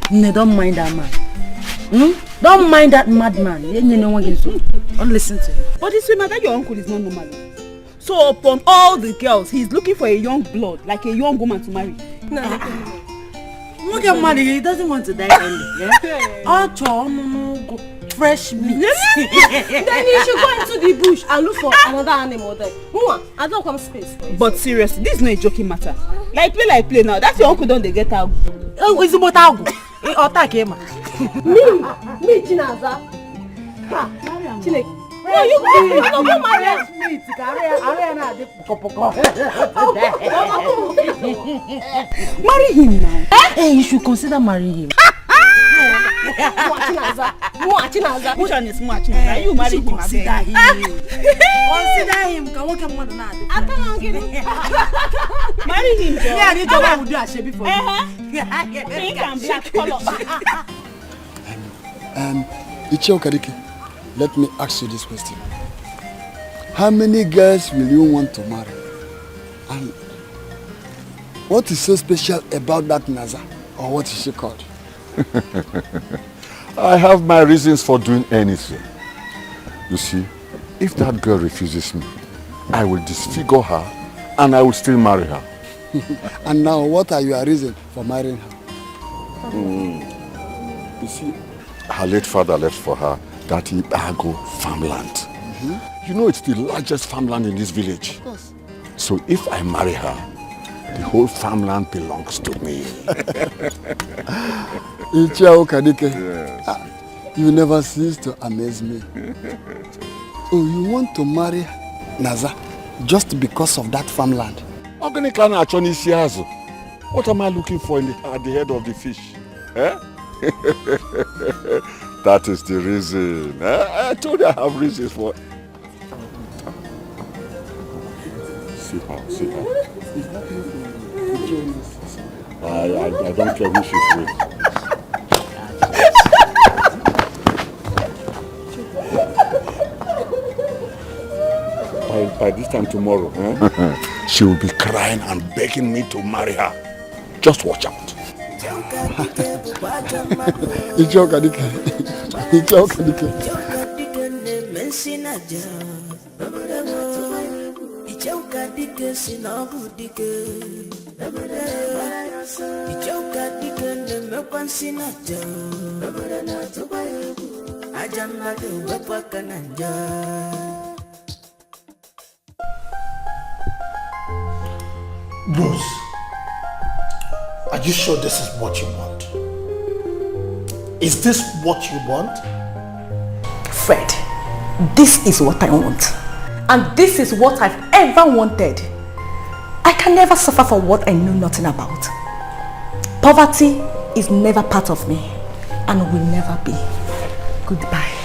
No, don't mind that man. Don't mind that madman. Don't listen to him. But this woman, that your uncle is not normal. So upon all the girls, he's looking for a young blood, like a young woman to marry. Look at money, he doesn't want to die early. Fresh meat. Then you should go into the bush and look for another animal there. I don't come space. But seriously, this is not a joking matter. Like play now. That's your uncle don't they get out. Oh, it's about out. Attack him. Me, Chinaza. Chile. No, you go marry meat. Marry him now. Hey, you should consider marrying him. Which one is Mwachinaza? You marry him. Consider him. Consider him. Marry him, Joe. Yeah, you know what would do a shape for you. Pink and black color. Ichie Okadike, let me ask you this question. How many girls will you want to marry? And what is so special about that Naza? Or what is she called? I have my reasons for doing anything. You see, if that girl refuses me, I will disfigure her and I will still marry her. And now, what are your reasons for marrying her? You see, her late father left for her that Ibago farmland. You know it's the largest farmland in this village. Of course. So if I marry her, the whole farmland belongs to me. Yes. You never cease to amaze me. Oh, you want to marry Naza just because of that farmland? What am I looking for at the head of the fish? Eh? That is the reason. I told you I have reasons for it. See her. I don't care who she's with. By this time tomorrow, she will be crying and begging me to marry her. Just watch out. Bruce, are you sure this is what you want? Is this what you want? Fred, this is what I want. And this is what I've ever wanted. I can never suffer for what I know nothing about. Poverty is never part of me and will never be. Goodbye.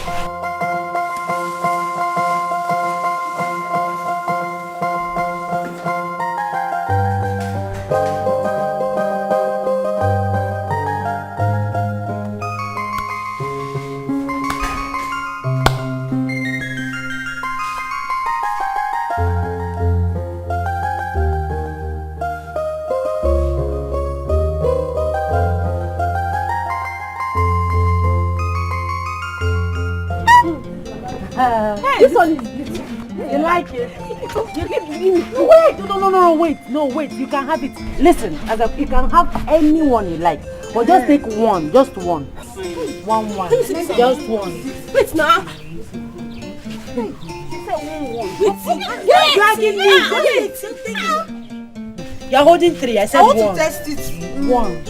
This one is beautiful. You like it? You keep wait. No, wait. You can have it. Listen, you can have anyone you like, but just take one, just one. One. Just one. Wait now. You're dragging me. You're holding three. I said one. I want to test it. One.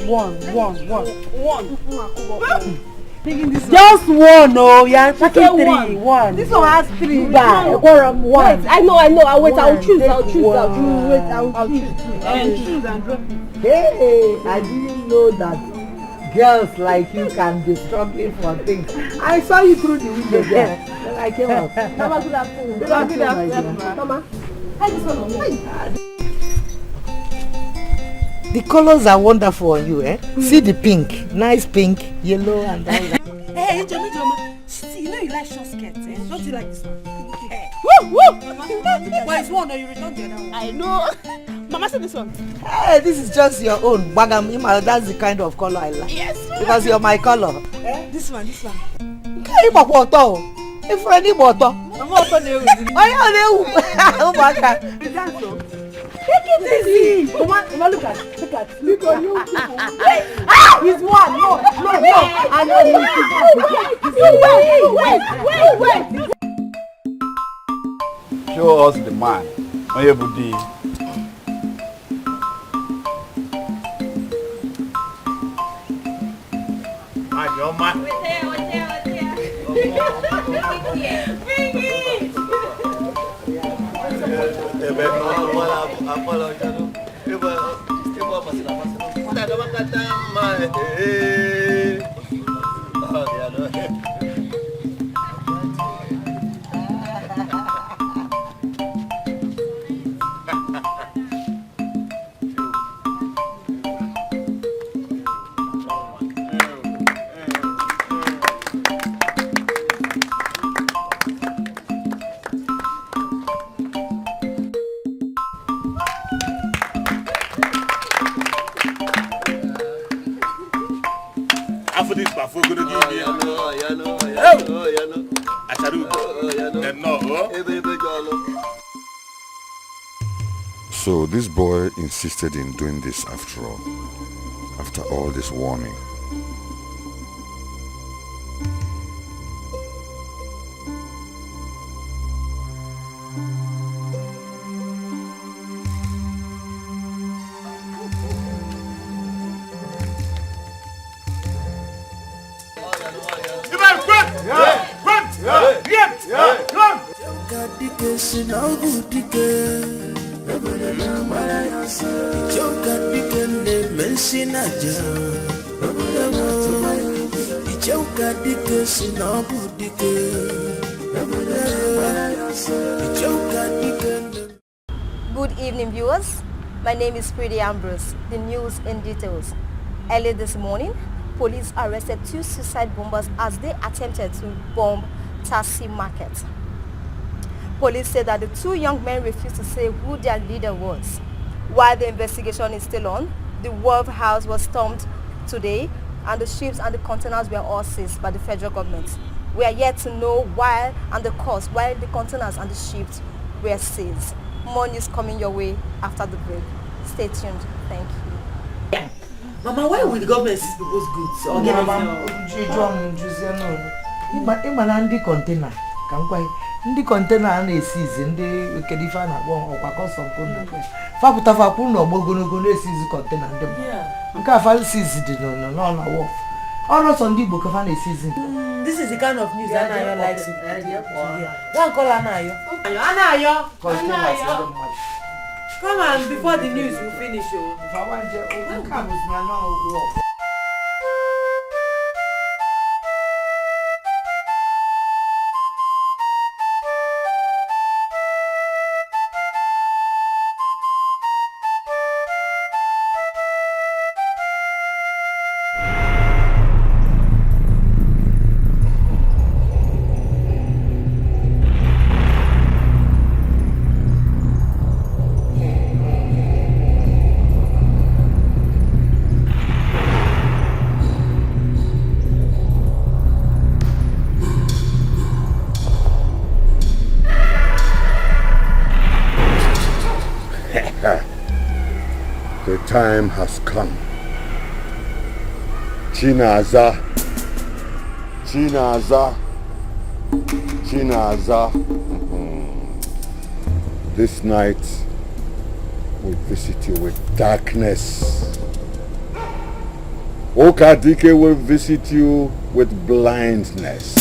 Just one, oh, you're taking three. One. This one has three. One. Wait, I know. I'll choose. I'll choose and drop it. Hey, I didn't know that girls like you can be struggling for things. I saw you through the window there. Then I came out. Mama, good afternoon. Good afternoon. Mama. Hi, this one. The colors are wonderful on you, eh? See the pink, nice pink, yellow and all that. Hey, Joma, you know you like short skirts, eh? Don't you like this one? Hey. Woo! Well, it's one, or you return the other one. I know. Mama said this one. Hey, this is just your own. Bagam, that's the kind of color I like. Yes. Because you're my color. Eh? This one. Hey, Papa, if any bottle. Mama, open the Oh my God. Is that so? Take it easy. Come on, look at you. Wait. It's one. No. I know. Wait. Show us the man. Oyebudi. Man, your man. So this boy insisted in doing this after all this warning. Good evening, viewers. My name is Pretty Ambrose. The news in details. Early this morning, police arrested 2 suicide bombers as they attempted to bomb Tassi Market. Police said that the 2 young men refused to say who their leader was. While the investigation is still on, the Wolf House was stormed today and the ships and the containers were all seized by the federal government. We are yet to know why and the cause why the containers and the ships were seized. More news coming your way after the break. Stay tuned. Thank you. Mama, why would the government seize people's goods? Container. Ndị container na-esizi ndị kedifa na ọkwa custom kwunu fapụta fapụnụ ogbogonogo na-esizi container ndị nke afa sizi dị no na wharf ọnọsọ ndị Igbo kafa na-esizi. This is the kind of news that Anayo likes to hear. One call Anayo. Anayo. Come on before the news will finish. If I want to come with me now. The time has come. Chinaza. This night will visit you with darkness. Dikeh will visit you with blindness.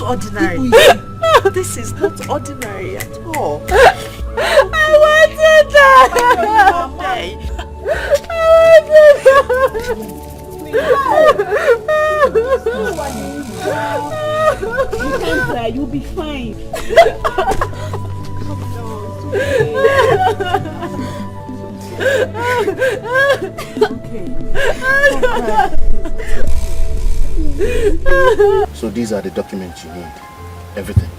Ordinary. This is not ordinary at all. I want to die. You can't cry, you'll be fine. So these are the documents you need. Everything.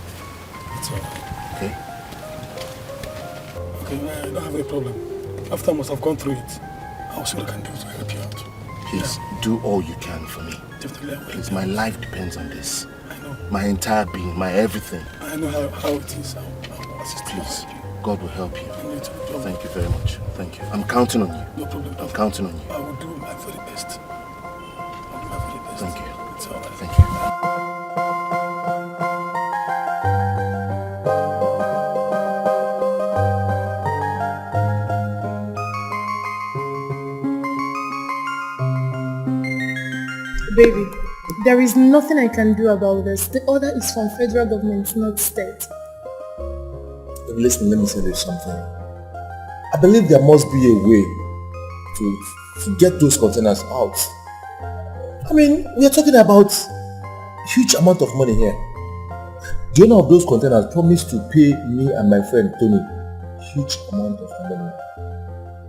Okay? Okay, I don't have any problem. After I must have gone through it, I'll see what I can do to help you out. Please, do all you can for me. Definitely I will. Please, my life depends on this. I know. My entire being, my everything. I know how it is. I'll assist you. Please, God will help you. I need to. Thank you very much. Thank you. I'm counting on you. No problem. I'm counting on you. I will do my very best. I'll do my very best. Thank you. It's all right. Thank you. Baby, there is nothing I can do about this. The order is from federal government, not state. Listen, let me say this something. I believe there must be a way to get those containers out. I mean, we are talking about huge amount of money here. The owner of those containers promised to pay me and my friend Tony huge amount of money.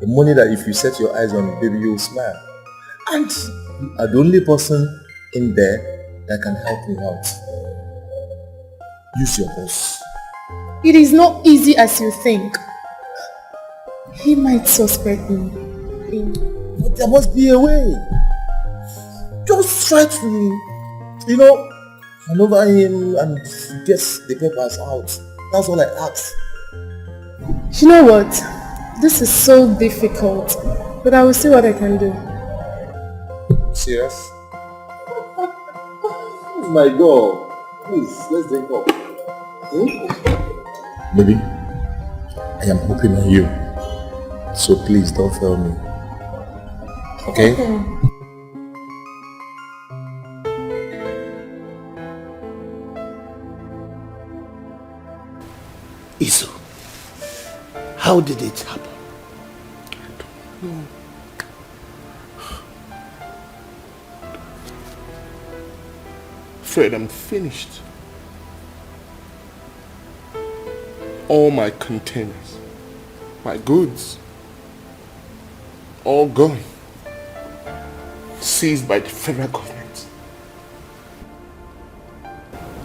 The money that if you set your eyes on, baby, you will smile. And you are the only person in there that can help me out. Use your boss. It is not easy as you think. He might suspect me. But there must be a way. Just try to, maneuver him and get the papers out. That's all I ask. You know what? This is so difficult, but I will see what I can do. Serious? Oh my God. Please, let's drink up. Baby, I am hoping on you. So please don't fail me. Okay? Isu, how did it happen? I don't know. Fred, I'm finished. All my containers, my goods, all gone. Seized by the federal government.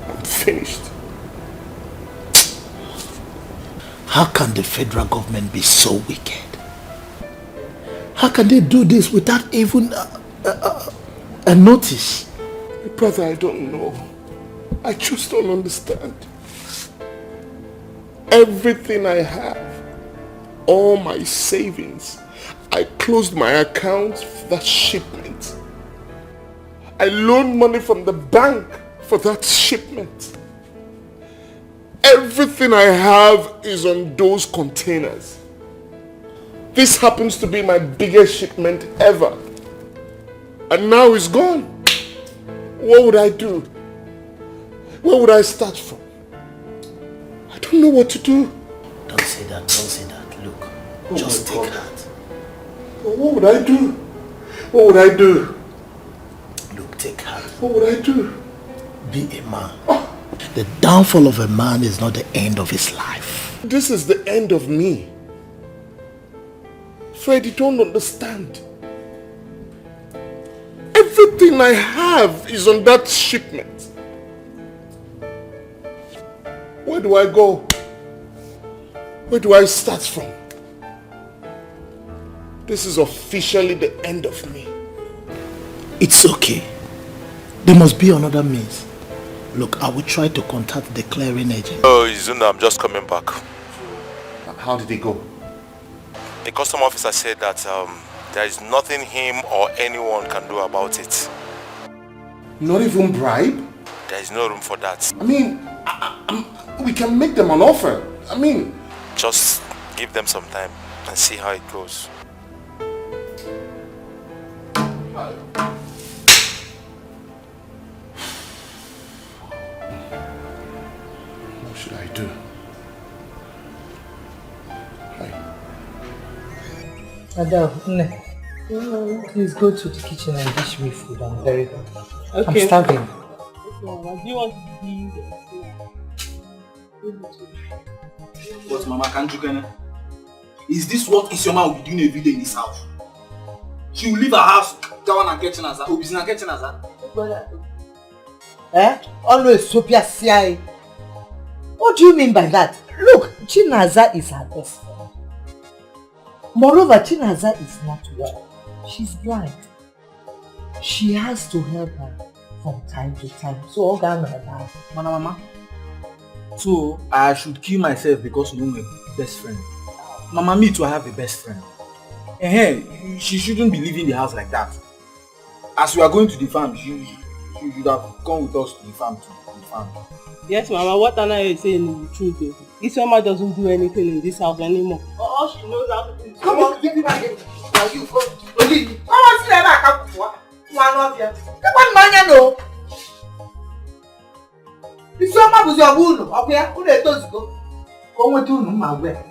I'm finished. How can the federal government be so wicked? How can they do this without even a notice? Brother, I don't know. I just don't understand. Everything I have, all my savings, I closed my account for that shipment. I loaned money from the bank for that shipment. Everything I have is on those containers. This happens to be my biggest shipment ever. And now it's gone. What would I do? Where would I start from? I don't know what to do. Don't say that, don't say that. Look, just take heart. What would I do? What would I do? Look, take heart. What would I do? Be a man. The downfall of a man is not the end of his life. This is the end of me. Fred, you don't understand. Everything I have is on that shipment. Where do I go? Where do I start from? This is officially the end of me. It's okay. There must be another means. Look, I will try to contact the clearing agent. Oh, Izuna, I'm just coming back. How did it go? The custom officer said that there is nothing him or anyone can do about it. Not even bribe? There is no room for that. I mean, we can make them an offer. I mean... Just give them some time and see how it goes. What should I do? Adele, Please go to the kitchen and dish me food. I'm very hungry. Okay. I'm starving. Okay, Mama. Do you want to be But Mama, can't you get? Is this what Isioma will be doing every day in this house? She will leave her house, go on and get in as that. Obviously, get in as that. Always Sophia Siai. What do you mean by that? Look, Chinaza is her best friend. Moreover, Chinaza is not well. She's blind. She has to help her from time to time. So, Ogana, Mama. So, I should kill myself because you know my best friend. Mama, me too, I have a best friend. She shouldn't be leaving the house like that. As we are going to the farm, she should have come with us to the farm Yes, Mama, what Anna is saying is the truth. Isioma doesn't do anything in this house anymore. All she knows how to do is... Come on, give me back here. Now you go. Leave me. Come on, sit back. One of you. Come on, man, you know. Isioma was your wound. Okay, who let us go? Come on, do no my way.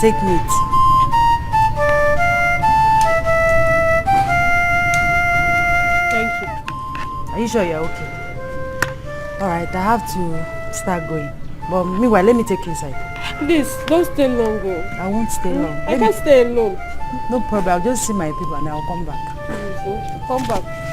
Take meat. Thank you. Are you sure you're okay? Alright, I have to start going. But meanwhile, let me take you inside. Please, don't stay long. I won't stay long. I can't stay alone. No problem, I'll just see my people and I'll come back. Come back.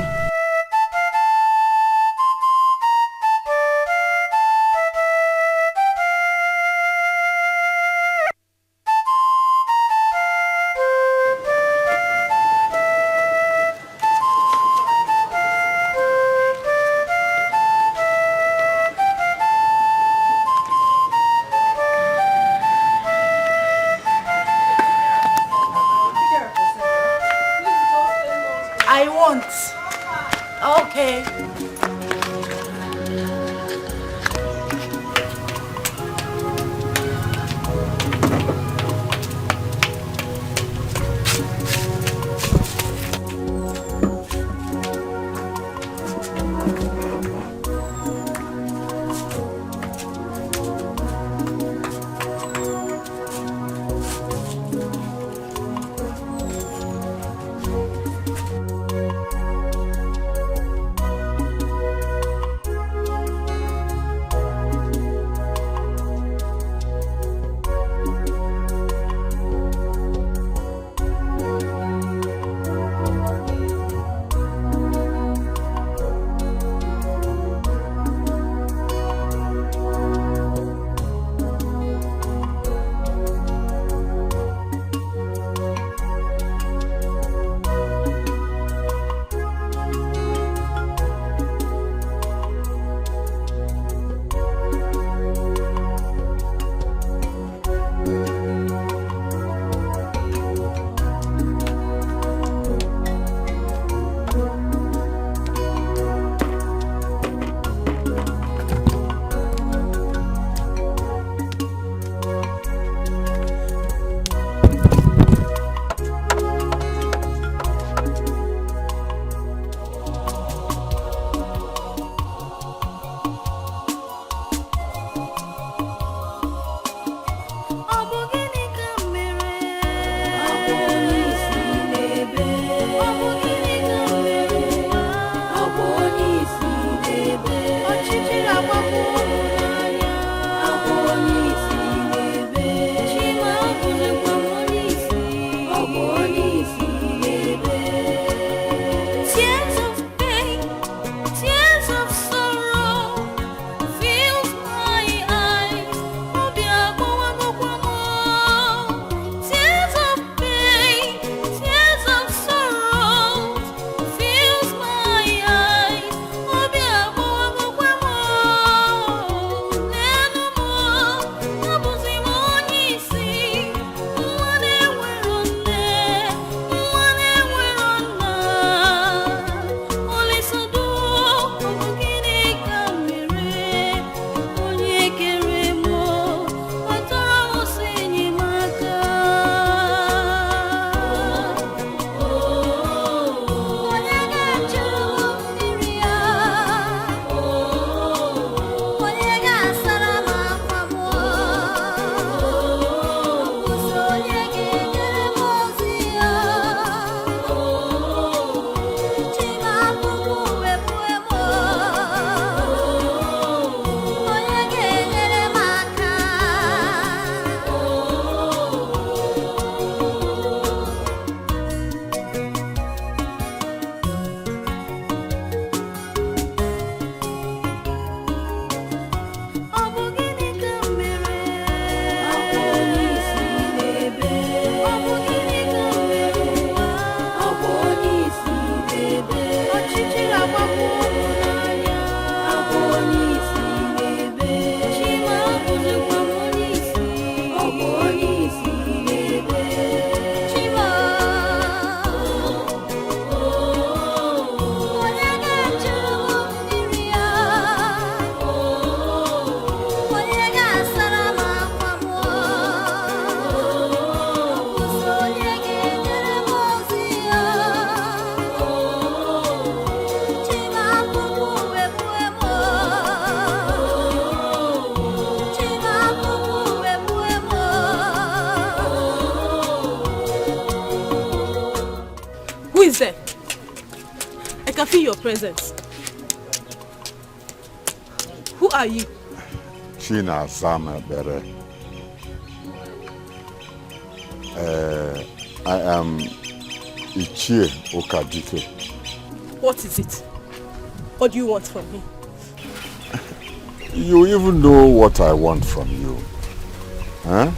I can feel your presence. Who are you? China Zama Bere. I am Ichie Okadike. What is it? What do you want from me? You even know what I want from you. Huh?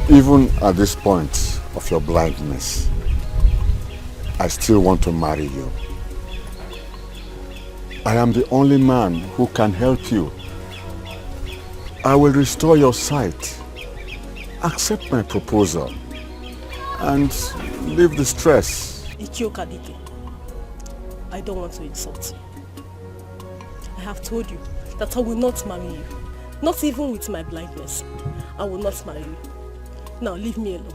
Even at this point of your blindness, I still want to marry you. I am the only man who can help you. I will restore your sight. Accept my proposal and leave the stress. Ichie Okadike, I don't want to insult you. I have told you that I will not marry you. Not even with my blindness. I will not marry you. Now leave me alone.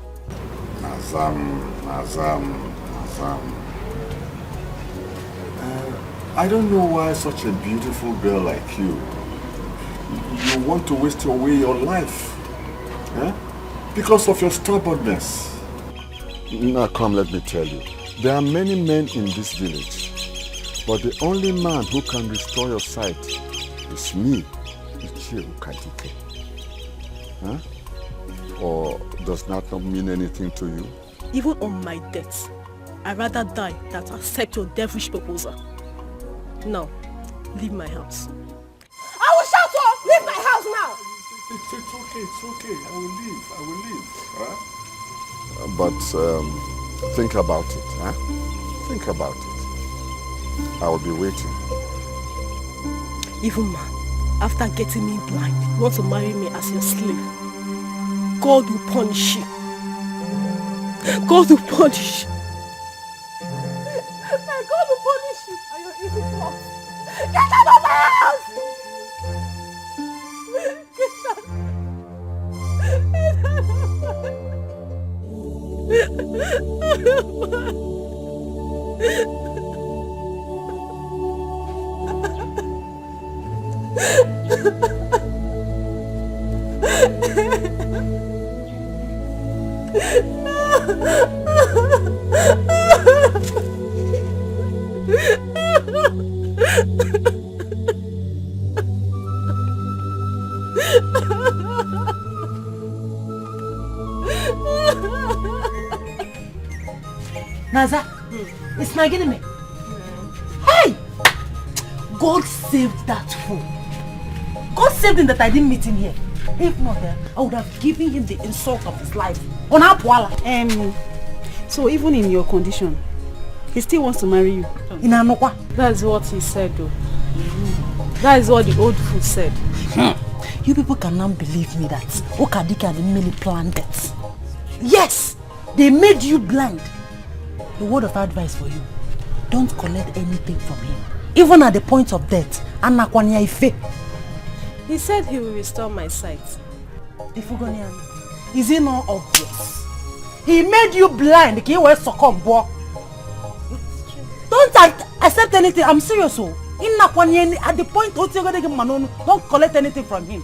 Azam. I don't know why such a beautiful girl like you want to waste away your life. Eh? Because of your stubbornness. Now come, let me tell you. There are many men in this village. But the only man who can restore your sight is me, Ichie Okadike. Huh? Or does that not mean anything to you? Even on my death, I'd rather die than accept your devilish proposal. Now, leave my house. I will shout off! Leave my house now! It's okay. I will leave. Huh? But think about it. Huh? Think about it. I will be waiting. Even man, after getting me blind, you want to marry me as your slave. God will punish you. God will punish you. My God will punish you and your evil plot. Get out of my house! Naza, it's my enemy. Hey! God saved that fool. God saved him that I didn't meet him here. If not, I would have given him the insult of his life. On Apwala. So even in your condition, he still wants to marry you? In Anokwa. That's what he said though. That is what the old fool said. You people cannot believe me that Okadike and Emily planned it. Yes! They made you blind. A word of advice for you. Don't collect anything from him. Even at the point of death. He said he will restore my sight. Is it not obvious? He made you blind. Don't accept anything. I'm serious. At the point, don't collect anything from him.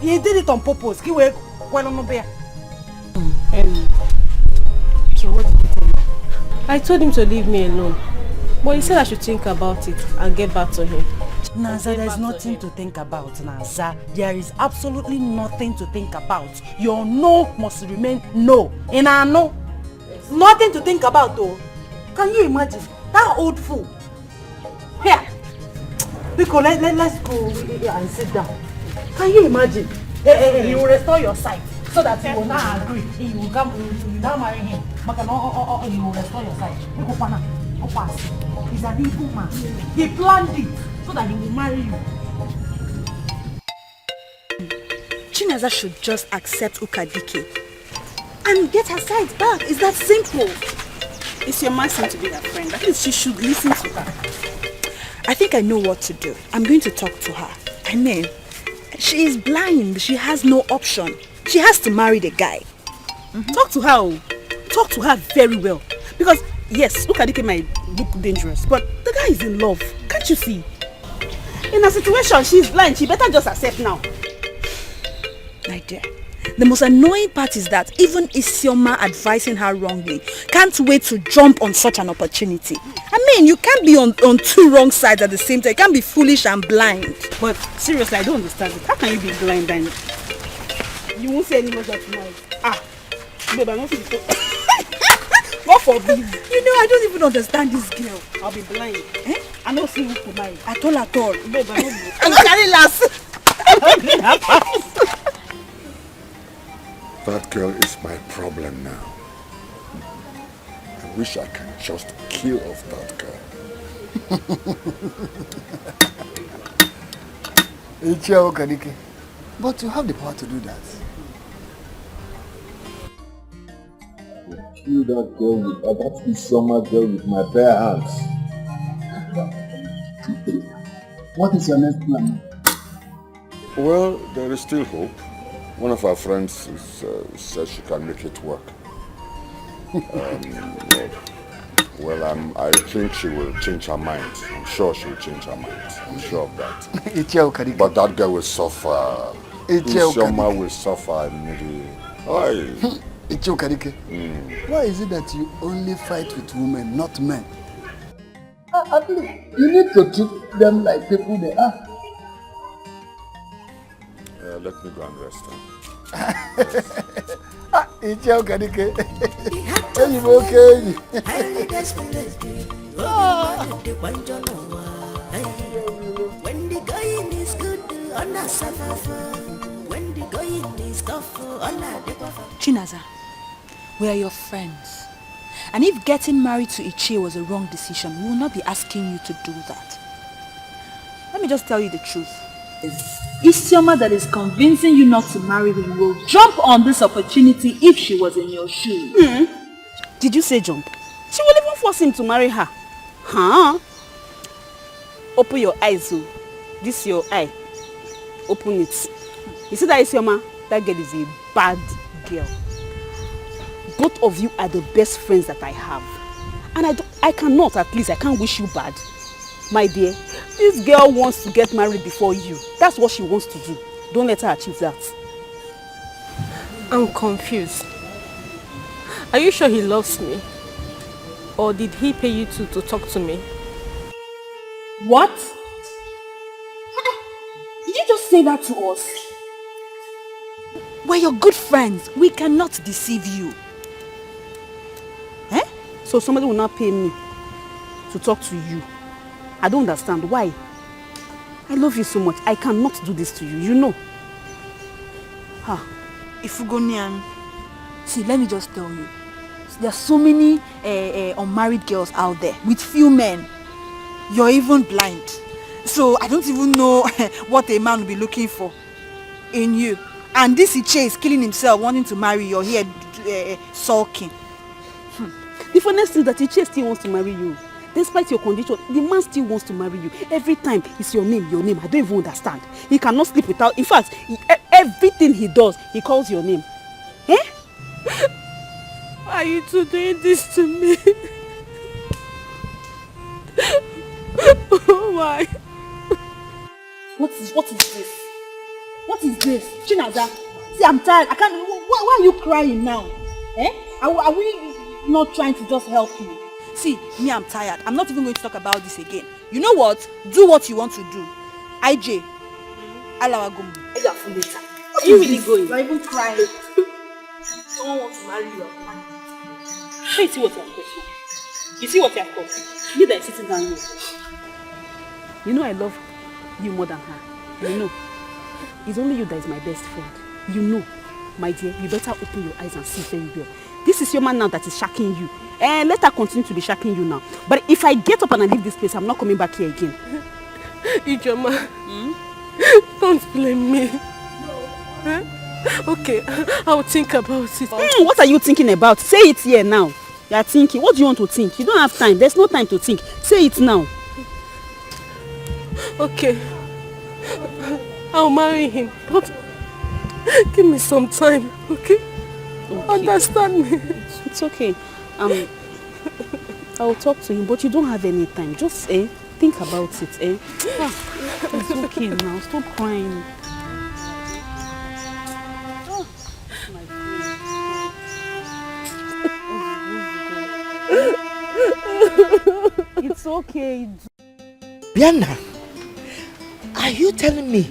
He did it on purpose. So what did you tell him? I told him to leave me alone. But he said I should think about it and get back to him. Naza, there's nothing to think about, Naza. There is absolutely nothing to think about. Your no must remain no. In our no. Nothing to think about though. Can you imagine? That old fool. Here. Because let's go and sit down. Can you imagine? He will restore your sight so that you will not agree. You will come, you will not marry him. But you will restore your sight. He's an evil man. He planned it so that he will marry you. Chinaza should just accept Okadike and get her sight back. It's that simple. It's your man seem to be her friend. At least she should listen to her. I think I know what to do. I'm going to talk to her. I mean, she is blind. She has no option. She has to marry the guy. Talk to her. Talk to her very well. Because, yes, Okadike might look dangerous, but the guy is in love. Can't you see? In a situation, she's blind. She better just accept now. My dear, The most annoying part is that even Isioma advising her wrongly can't wait to jump on such an opportunity. I mean, you can't be on two wrong sides at the same time. You can't be foolish and blind. But seriously, I don't understand it. How can you be blind and you won't say any more that tonight? Babe, I'm not so... What for me? You know, I don't even understand this girl. I'll be blind. Eh? I don't see who for mine. At all. Babe, I don't I'm carrying last. That girl is my problem now. I wish I can just kill off that girl. But you have the power to do that. Kill that girl with that Isioma girl with my bare hands. What is your next plan? Well, there is still hope. One of our friends says she can make it work. I think she will change her mind. I'm sure she will change her mind. I'm sure of that. But that girl will suffer. Isioma will suffer immediately. Why is it that you only fight with women, not men? At least you need to treat them like people they are. Let me go and rest. It's okay. Okay. When the going is good, when the going is tough, Chinaza, we are your friends. And if getting married to Ichie was a wrong decision, we will not be asking you to do that. Let me just tell you the truth. Isioma that is convincing you not to marry him will jump on this opportunity if she was in your shoes. Did you say jump? She will even force him to marry her. Huh? Open your eyes, oh. This your eye. Open it. You see that Isioma? That girl is a bad girl. Both of you are the best friends that I have. And I can't wish you bad. My dear, this girl wants to get married before you. That's what she wants to do. Don't let her achieve that. I'm confused. Are you sure he loves me? Or did he pay you to talk to me? What? Did you just say that to us? We're your good friends. We cannot deceive you. Eh? So somebody will not pay me to talk to you. I don't understand. Why? I love you so much. I cannot do this to you. You know. Ifugonian. See, let me just tell you. There are so many unmarried girls out there with few men. You're even blind. So I don't even know what a man will be looking for in you. And this Ichie is killing himself, wanting to marry you. You're here sulking. The funniest thing is that Ichie still wants to marry you. Despite your condition, the man still wants to marry you. Every time it's your name. I don't even understand. He cannot sleep without... In fact, everything he does, he calls your name. Eh? Why are you two doing this to me? Why? What is this? What is this? Chinaza, see, I'm tired. I can't... Why are you crying now? Eh? Are we not trying to just help you? See, me, I'm tired. I'm not even going to talk about this again. You know what? Do what you want to do. IJ, Alawagum. Are you really going? You're even crying. Someone wants to marry you. Hey, see what you have got. You see what you have got. You that is sitting down here. You know I love you more than her. You know. It's only you that is my best friend. You know. My dear, you better open your eyes and see very well. This is your man now that is shacking you. And let her continue to be shacking you now. But if I get up and I leave this place, I'm not coming back here again. Ijoma, don't blame me. Huh? Okay, I'll think about it. What are you thinking about? Say it here now. You are thinking. What do you want to think? You don't have time. There's no time to think. Say it now. Okay. I'll marry him. But give me some time, okay? Understand me. It's okay. I'll talk to him, but you don't have any time. Just think about it. It's okay now. Stop crying. okay. Bianna, are you telling me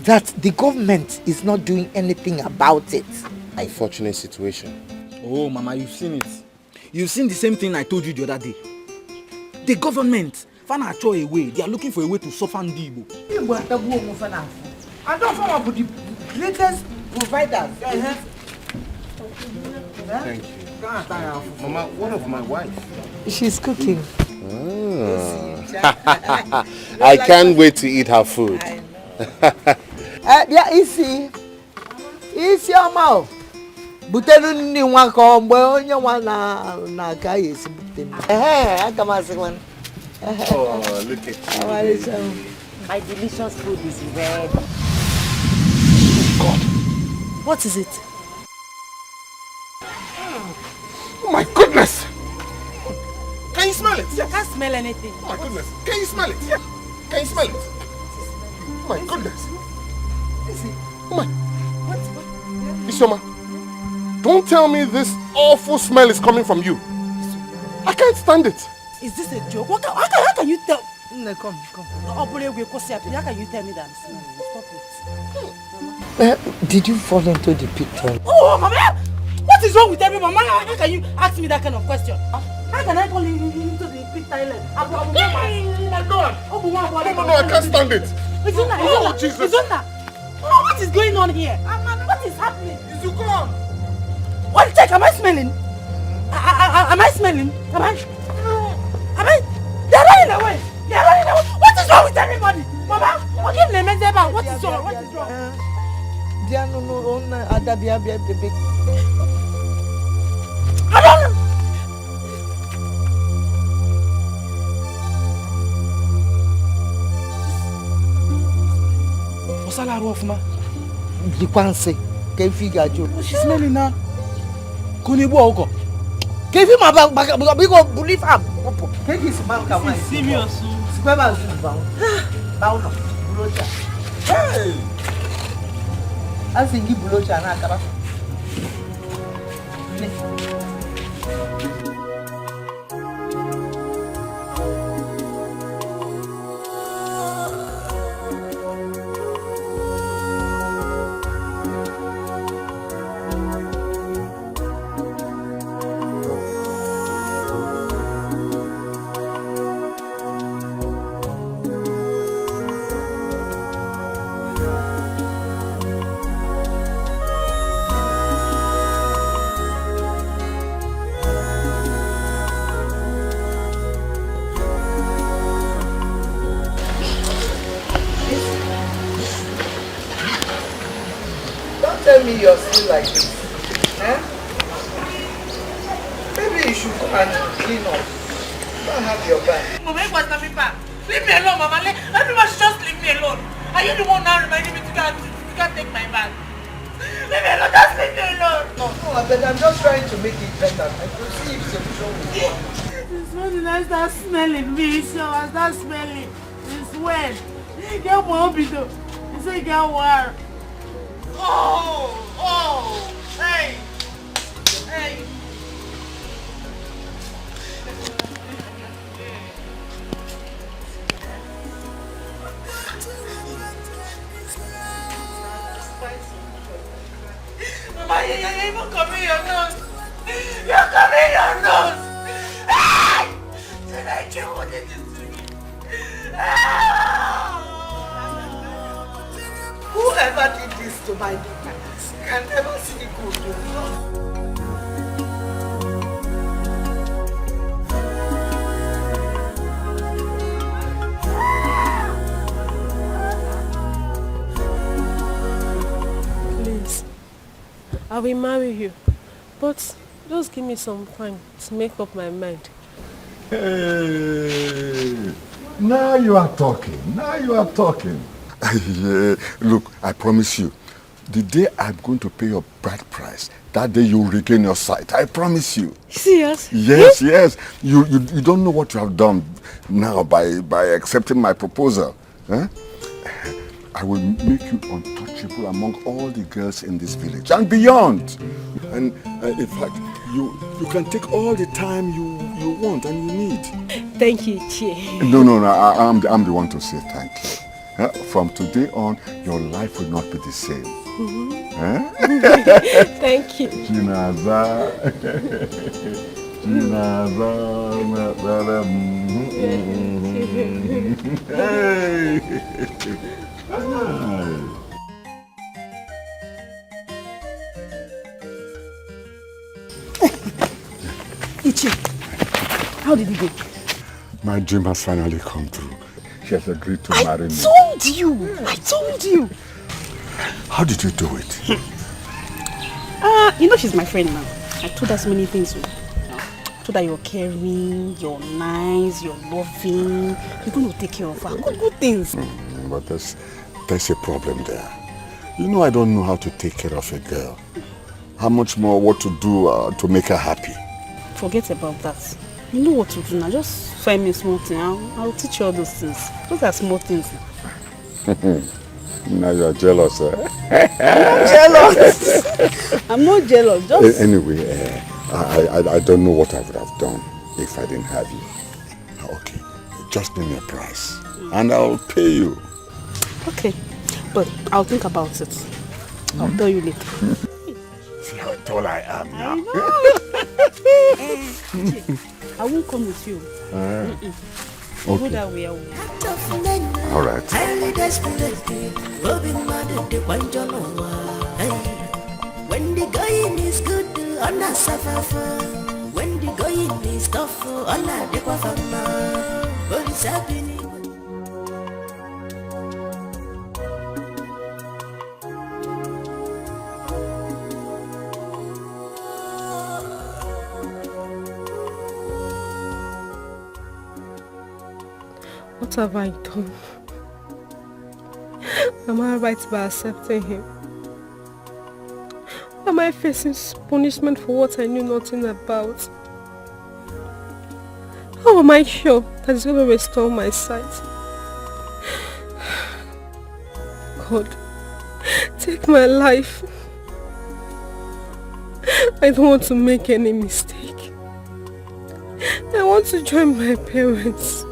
that the government is not doing anything about it? Unfortunate situation. Oh, Mama, you've seen it. You've seen the same thing I told you the other day. The government, Fana throw away. They are looking for a way to soften the Igbo. And don't forget the greatest providers. Thank you. Mama, what of my wife? She's cooking. I can't wait to eat her food. Yeah, easy your mouth. Butelu ni wako mwe onye na kai esi butelu. One. Oh, look at you. My delicious food is ready. God. What is it? Oh my goodness! Can you smell it? I can't smell anything. Oh my goodness! Can you smell it? Can you smell it? Oh my goodness! Oh my! Isioma, don't tell me this awful smell is coming from you. I can't stand it. Is this a joke? How can you tell? No, come. How can you tell me that I'm smelling? Stop it. Did you fall into the picture? Oh, Mama! What is wrong with everyone? Mama, how can you ask me that kind of question? How can I fall into the pit toilet? Oh my God! No, I can't stand it. Oh, Jesus! What is going on here? What is happening? You come. What check? Am I smelling? Am I smelling? Am I? They're running away. What is wrong with everybody? Mama, what is wrong? What is wrong? I don't know. What's that of ma? You can't say. Can figure you? She's smelling now. Kunibu oko. Can you believe her? Can you smell come on? Serious. Square bound. Bound. Bulocha. Hey. I think you bulocha na kaba. Tell me you're still like this. Huh? Maybe you should come and clean up. Don't have your back. Mama, it was coming back. Leave me alone, Mama. Everyone should just leave me alone. Are you the one now reminding me to go take my bag? Leave me alone. Just leave me alone. No, but I'm just trying to make it better. I can see if solution will work. It's when I start smelling me, so I start smelling. It's when. Get one video. You say get one. Oh, hey. Mama, you're even covering your nose. You're covering your nose. Hey! Tonight you wanted this to me. Whoever did this to my daughter can never see good. Please, I will marry you, but just give me some time to make up my mind. Hey, now you are talking. Look, I promise you, the day I'm going to pay your bride price, that day you will regain your sight. I promise you. Serious? Yes. You don't know what you have done now by accepting my proposal. Huh? I will make you untouchable among all the girls in this village and beyond. And in fact, you can take all the time you want and you need. Thank you, Ichie. No, I'm the one to say thank you. From today on, your life will not be the same. Thank you. Chinaza. Hey. Ichie, how did it go? My dream has finally come true. She has agreed to marry me. I told you. How did you do it? You know she's my friend now. I told her so many things. I told her you're caring, you're nice, you're loving. You're going to take care of her. Good things. But there's a problem there. You know I don't know how to take care of a girl. How much more what to do to make her happy? Forget about that. You know what to do now. Just find me a small thing. I'll teach you all those things. Those are small things. Now you're jealous, eh? I'm not jealous. I'm not jealous. Just... Anyway, I don't know what I would have done if I didn't have you. Okay, just give me a price and I'll pay you. Okay, but I'll think about it. I'll tell you later. See how tall I am now. I won't come with you. Okay. Go that way. All right. When the going is good, on a suffer. When the going is tough, on a dequafama. What is happening? What have I done? Am I right by accepting him? Am I facing punishment for what I knew nothing about? How am I sure that he's going to restore my sight? God, take my life. I don't want to make any mistake. I want to join my parents.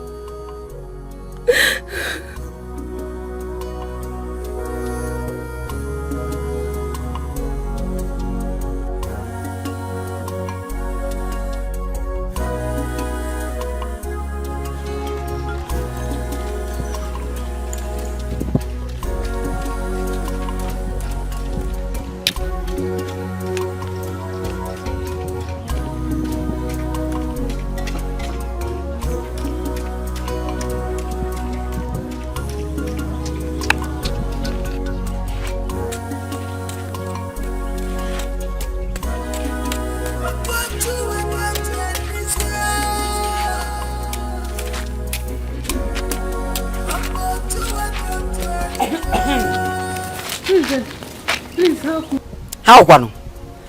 Please help me. How, Kwano?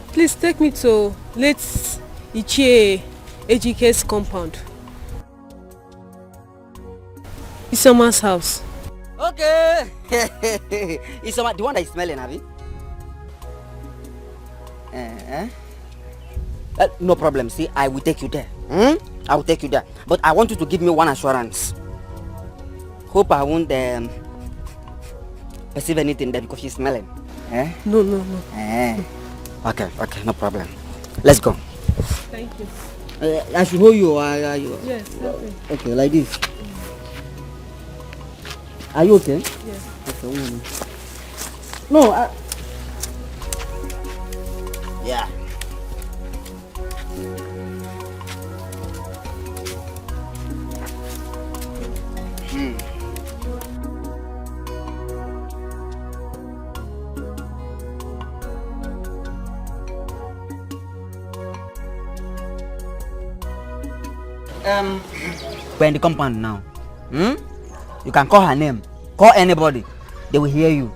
Please take me to late Ichie Ejike's compound. Isoma's house. Okay. Isoma, the one that is smelling, have you? No problem. See, I will take you there. I will take you there. But I want you to give me one assurance. Hope I won't perceive anything there because she's smelling. No. Okay, no problem. Let's go. Thank you. I should hold you. Yes, okay, like this. Are you okay? Yes. Okay, no, yeah. We're in the compound now. You can call her name. Call anybody. They will hear you.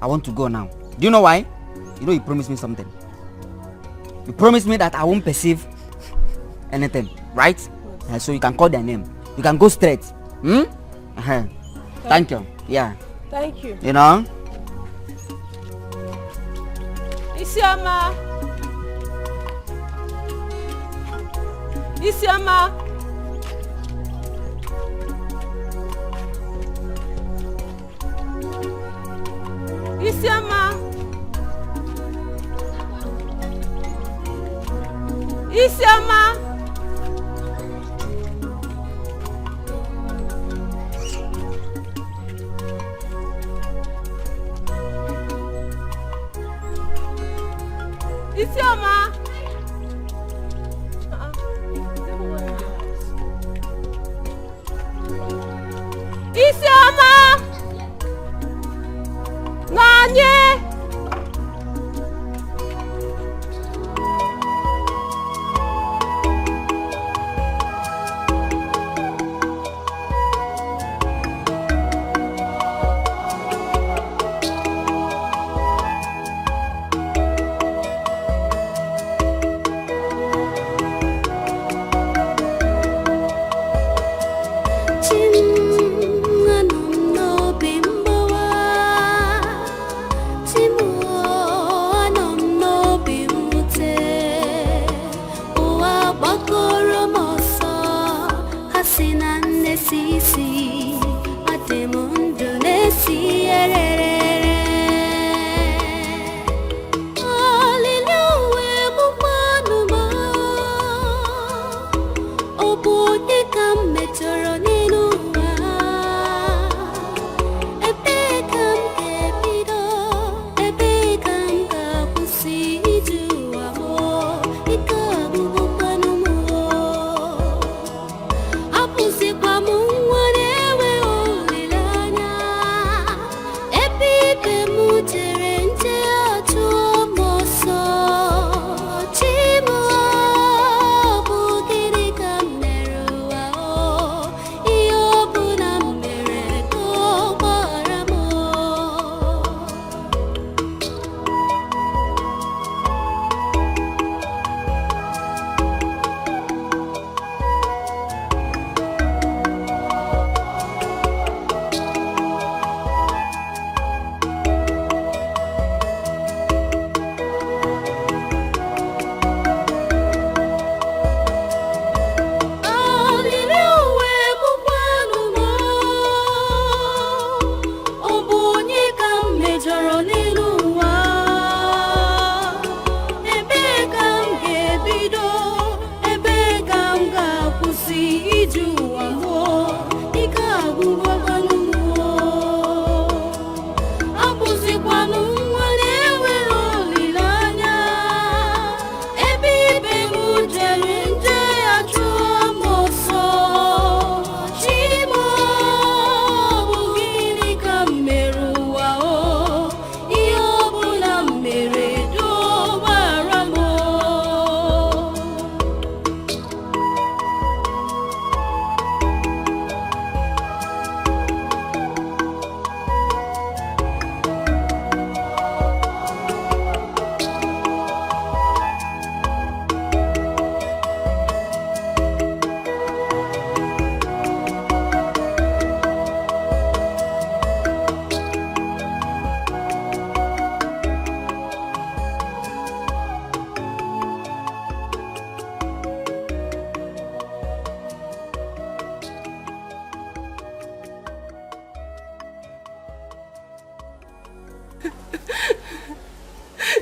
I want to go now. Do you know why? You know you promised me something. You promised me that I won't perceive anything, right? So you can call their name. You can go straight. Thank you. Yeah. Thank you. You know? Isioma. Isioma. Isioma! Isioma! Nanye!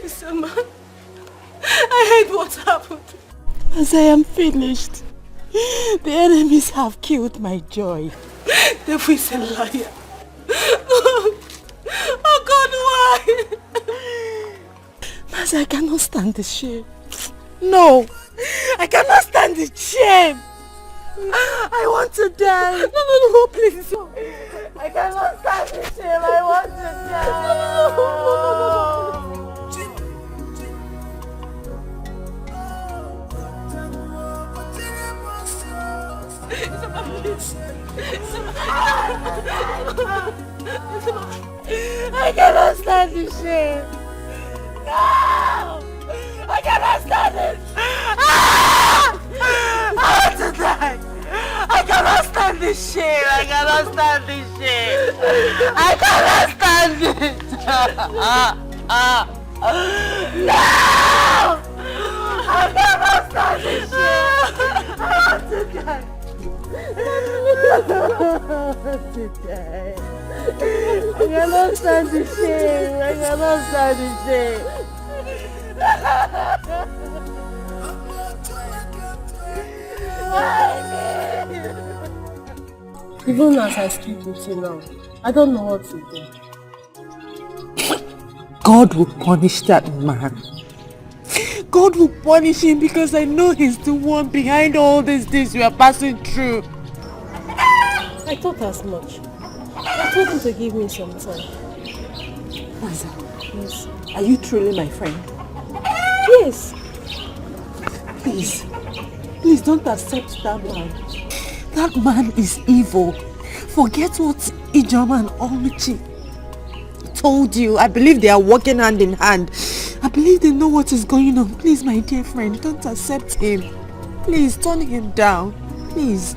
Isoma, I hate what happened. As I am finished, the enemies have killed my joy. Devil is a liar. Oh God, why? Mas, I cannot stand the shame. No, I cannot stand the shame. I want to die. No, please. I cannot stand the shame. I want to die. No. I cannot stand the shame. No! I cannot stand it. I want to die. I cannot stand this shame. I cannot stand this shame. I cannot stand it. No! I cannot stand this shame. I want to die. I cannot stand the shame. I cannot stand the shame. Even as I speak with you now, I don't know what to do. God will punish that man. God will punish him because I know he's the one behind all these things we are passing through. I thought as much. I told him to give me some time. Maza, yes. Are you truly my friend? Yes. Please, please don't accept that man. That man is evil. Forget what Ijoma and Alichi told you. I believe they are working hand in hand. I believe they know what is going on. Please, my dear friend, don't accept him. Please, turn him down. Please.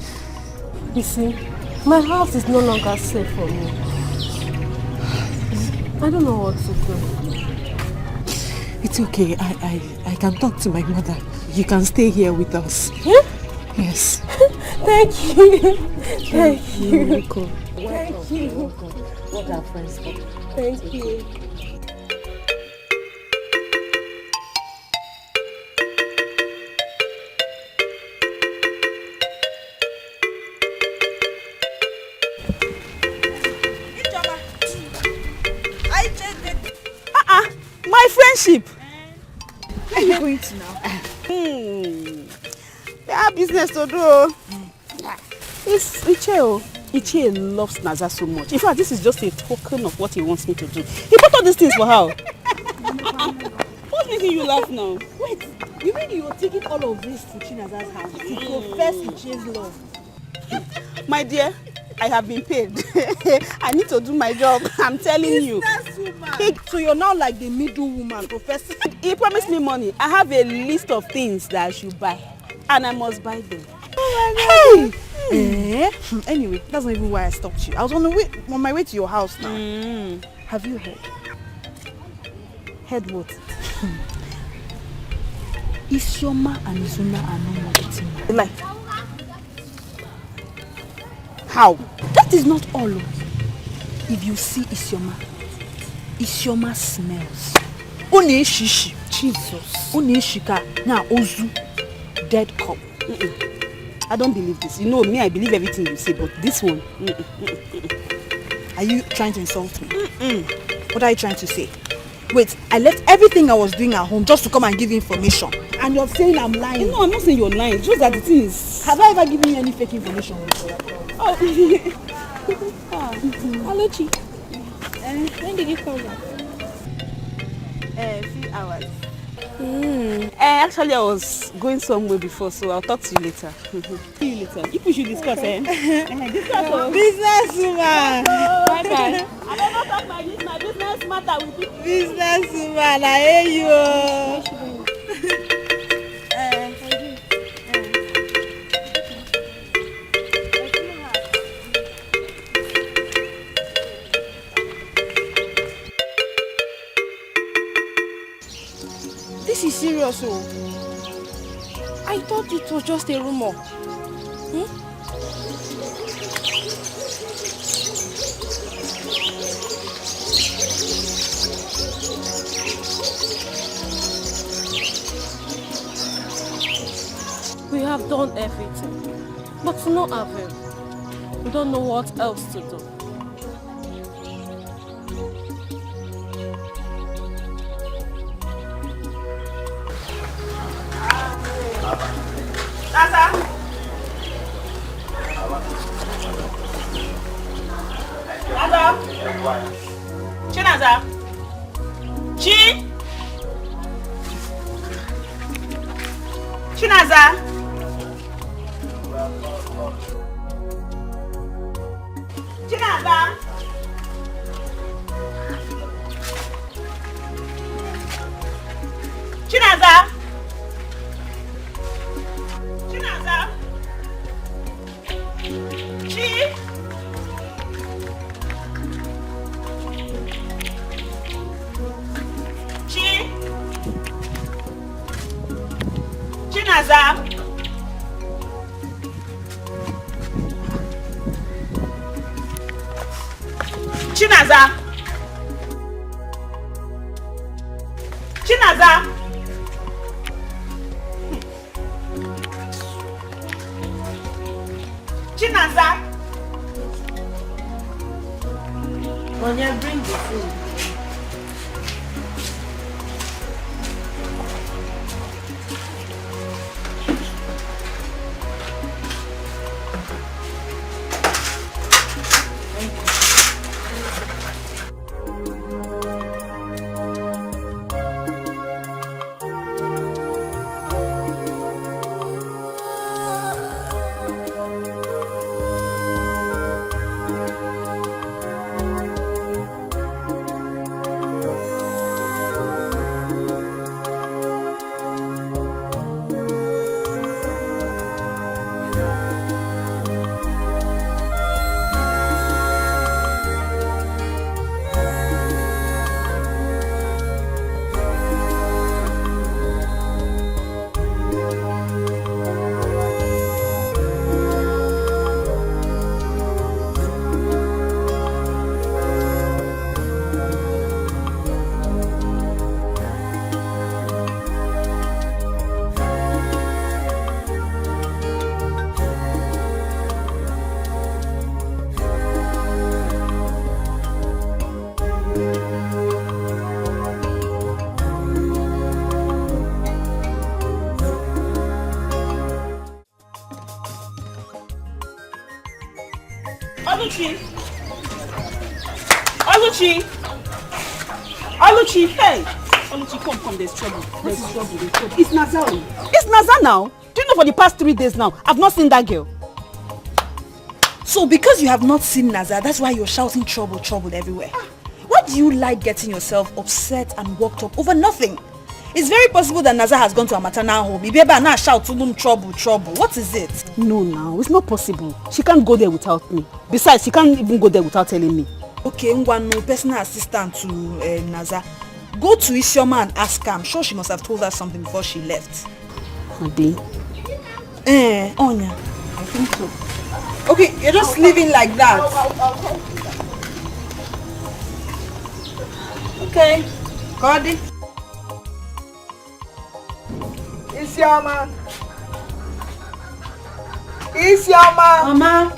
You see, my house is no longer safe for me. I don't know what to do. It's okay. I can talk to my mother. You can stay here with us. Yeah? Yes. Thank you. Thank you. Welcome. Thank you. Welcome. What our friends for. Thank you. My friendship. Where are you going to now? They have business to do. It's Iche. Iche loves Naija so much. In fact, this is just a token of what he wants me to do. He bought all these things for her. What's making you laugh now? Wait, you mean you were taking all of this to Chinaza's house to profess Iche's love? My dear, I have been paid. I need to do my job. I'm telling you. So you're now like the middle woman professing. He promised me money. I have a list of things that I should buy, and I must buy them. Oh my God. Hey! Anyway, that's not even why I stopped you. I was on my way to your house now. Have you heard? Heard what? Isioma and Izuna are no more dating. Like, how? That is not all. If you see Isioma smells. One shishi. Jesus. One shika. Na ozu. Dead cop. I don't believe this. You know me, I believe everything you say, but this one. Are you trying to insult me? What are you trying to say? Wait, I left everything I was doing at home just to come and give you information. And you're saying I'm lying? No, I'm not saying you're lying. It's just that the thing is... Have I ever given you any fake information? Oh. Alichi. When did you come back? A few hours. Actually, I was going somewhere before, so I'll talk to you later. See you later. If we should discuss, discuss. Businesswoman. Bye-bye. I don't know talk my business matter with you. Businesswoman, I hear you. This is serious, oh. I thought it was just a rumor. We have done everything, but to no avail. We don't know what else to do. Tata. Tata. Chinaza. Chi. Chinaza. Chinaza. Chinaza. Chinaza. Chi. Chi. Chinaza. Chinaza. Chinaza. Chinaza. Onya, bring the food. Alichi, hey! Alichi, come, there's trouble. There's trouble. It's Naza. It's Naza now? Do you know for the past 3 days now, I've not seen that girl. So because you have not seen Naza, that's why you're shouting trouble everywhere. Why do you like getting yourself upset and worked up over nothing? It's very possible that Naza has gone to a maternal home. If ever now shout to them trouble. What is it? No, now it's not possible. She can't go there without me. Besides, she can't even go there without telling me. Okay, no personal assistant to Naza. Go to Isioma and ask her. I'm sure she must have told her something before she left. Adi? Onya. I think so. Okay, you're just leaving like that. Okay. Cody. Isioma. Mama.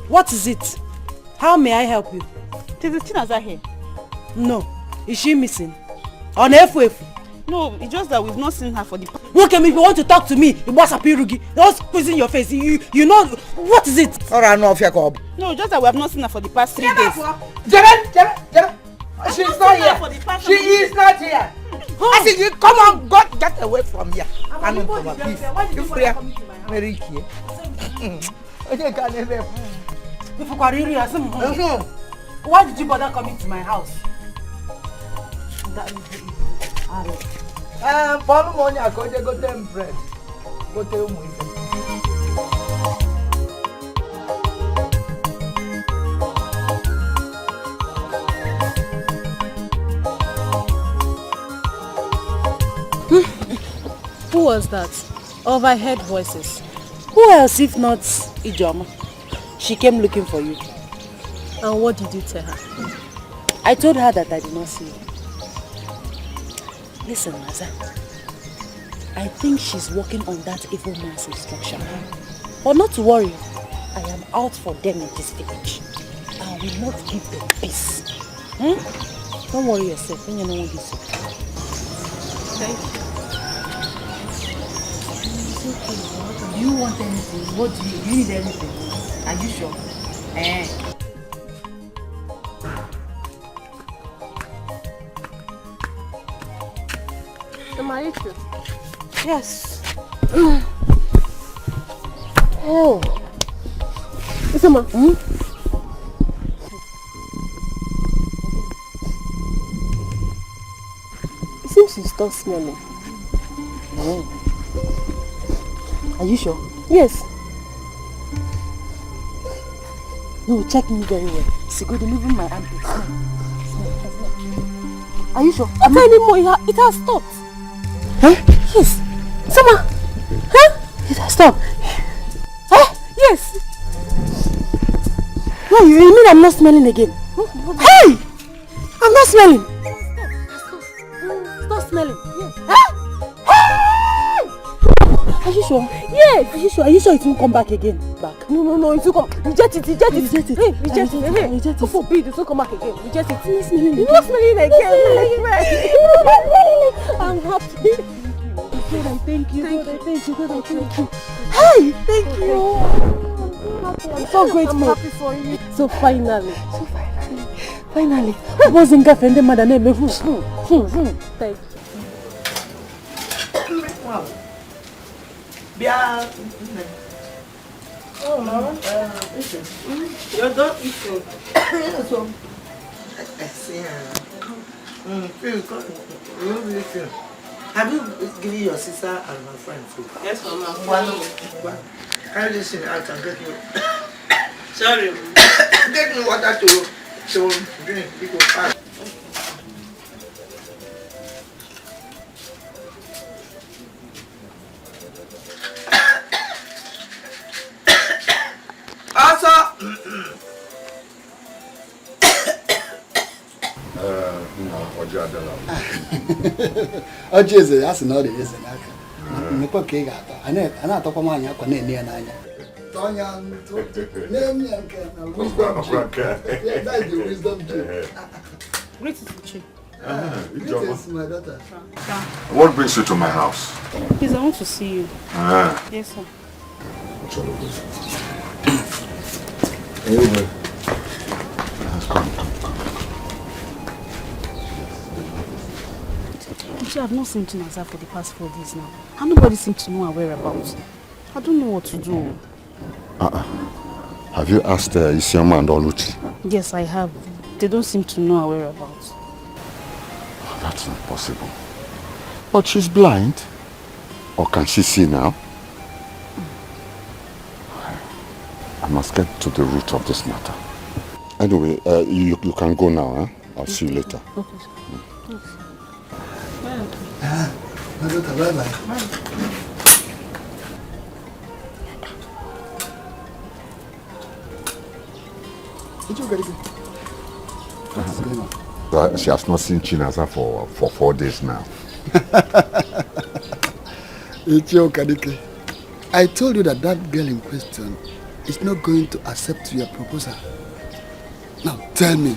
What is it? How may I help you? There's a Naza here. No. Is she missing? On F-Wave? No, it's just that we've not seen her for the... Look at me, if you want to talk to me, you must appear rugi. Don't squeeze in your face. You know, what is it? No, just that we have not seen her for the past 3 days. She's not here. She is not here. I said, you come on, God, get away from here. I'm in for peace. You free? Mary here. Why did you bother coming to my house? Paul money, I go them bread. Go tell me. Who was that? Or have I heard voices? Who else if not Ijoma? She came looking for you. And what did you tell her? I told her that I did not see you. Listen, Naza. I think she's working on that evil man's instruction. But not to worry. I am out for them in this village. I will not give them peace. Don't worry yourself. When you know this. Thank you. Do you want anything? What do you need anything? Are you sure? Am I sure? Yes. Oh. Isama. It seems you stopped smelling. Are you sure? Yes. No, check me very well. See, go delivering my armpit. Smell. Are you sure? Not anymore. It has stopped. Huh? Yes. Sama. Huh? It has stopped. Huh? Yes. No, you mean I'm not smelling again? Hey! I'm not smelling. Stop smelling. Yes. Huh? Are you sure? Yes. Are you sure it won't come back again? Back? No, it will come. Reject it. Reject it. Hey, reject it. Hey, reject it. Forbid it will come back again. Reject it. You're not smelling You're not smelling again. I'm happy. I thank you. Thank you. Hey, thank you. I'm so grateful. I'm happy for you. So finally. Finally. I wasn't girlfriend, mother name. Thank you. Wow. Bia. Oh, Mama. You're done eating. I see her. Feel. Have you given your sister and her friend food? Yes, Mama. One. Carry this thing out and get me. Sorry. Get me water to drink. People fast. Also, Ojeze, that's not it, isn't it? Nepo ke gata. Ana to kwa manya kwa nene n'anya. Tonya name yanke wisdom. Yeah, that's the wisdom tree. Greetings, Uche. Greetings, my daughter. What brings you to my house? Please, I want to see you. Yes, sir. Anyway. Uche, I've not seen Naija for the past 4 days now. And nobody seems to know our whereabouts. I don't know what to do. Have you asked Isioma and Oluchi? Yes, I have. They don't seem to know our whereabouts. Oh, that's not possible. But she's blind. Or can she see now? I must get to the root of this matter. Anyway, you can go now. Huh? I'll see you later. Okay. My daughter, bye-bye. She has not seen Chinaza for 4 days now. I told you that girl in question is not going to accept your proposal. Now tell me,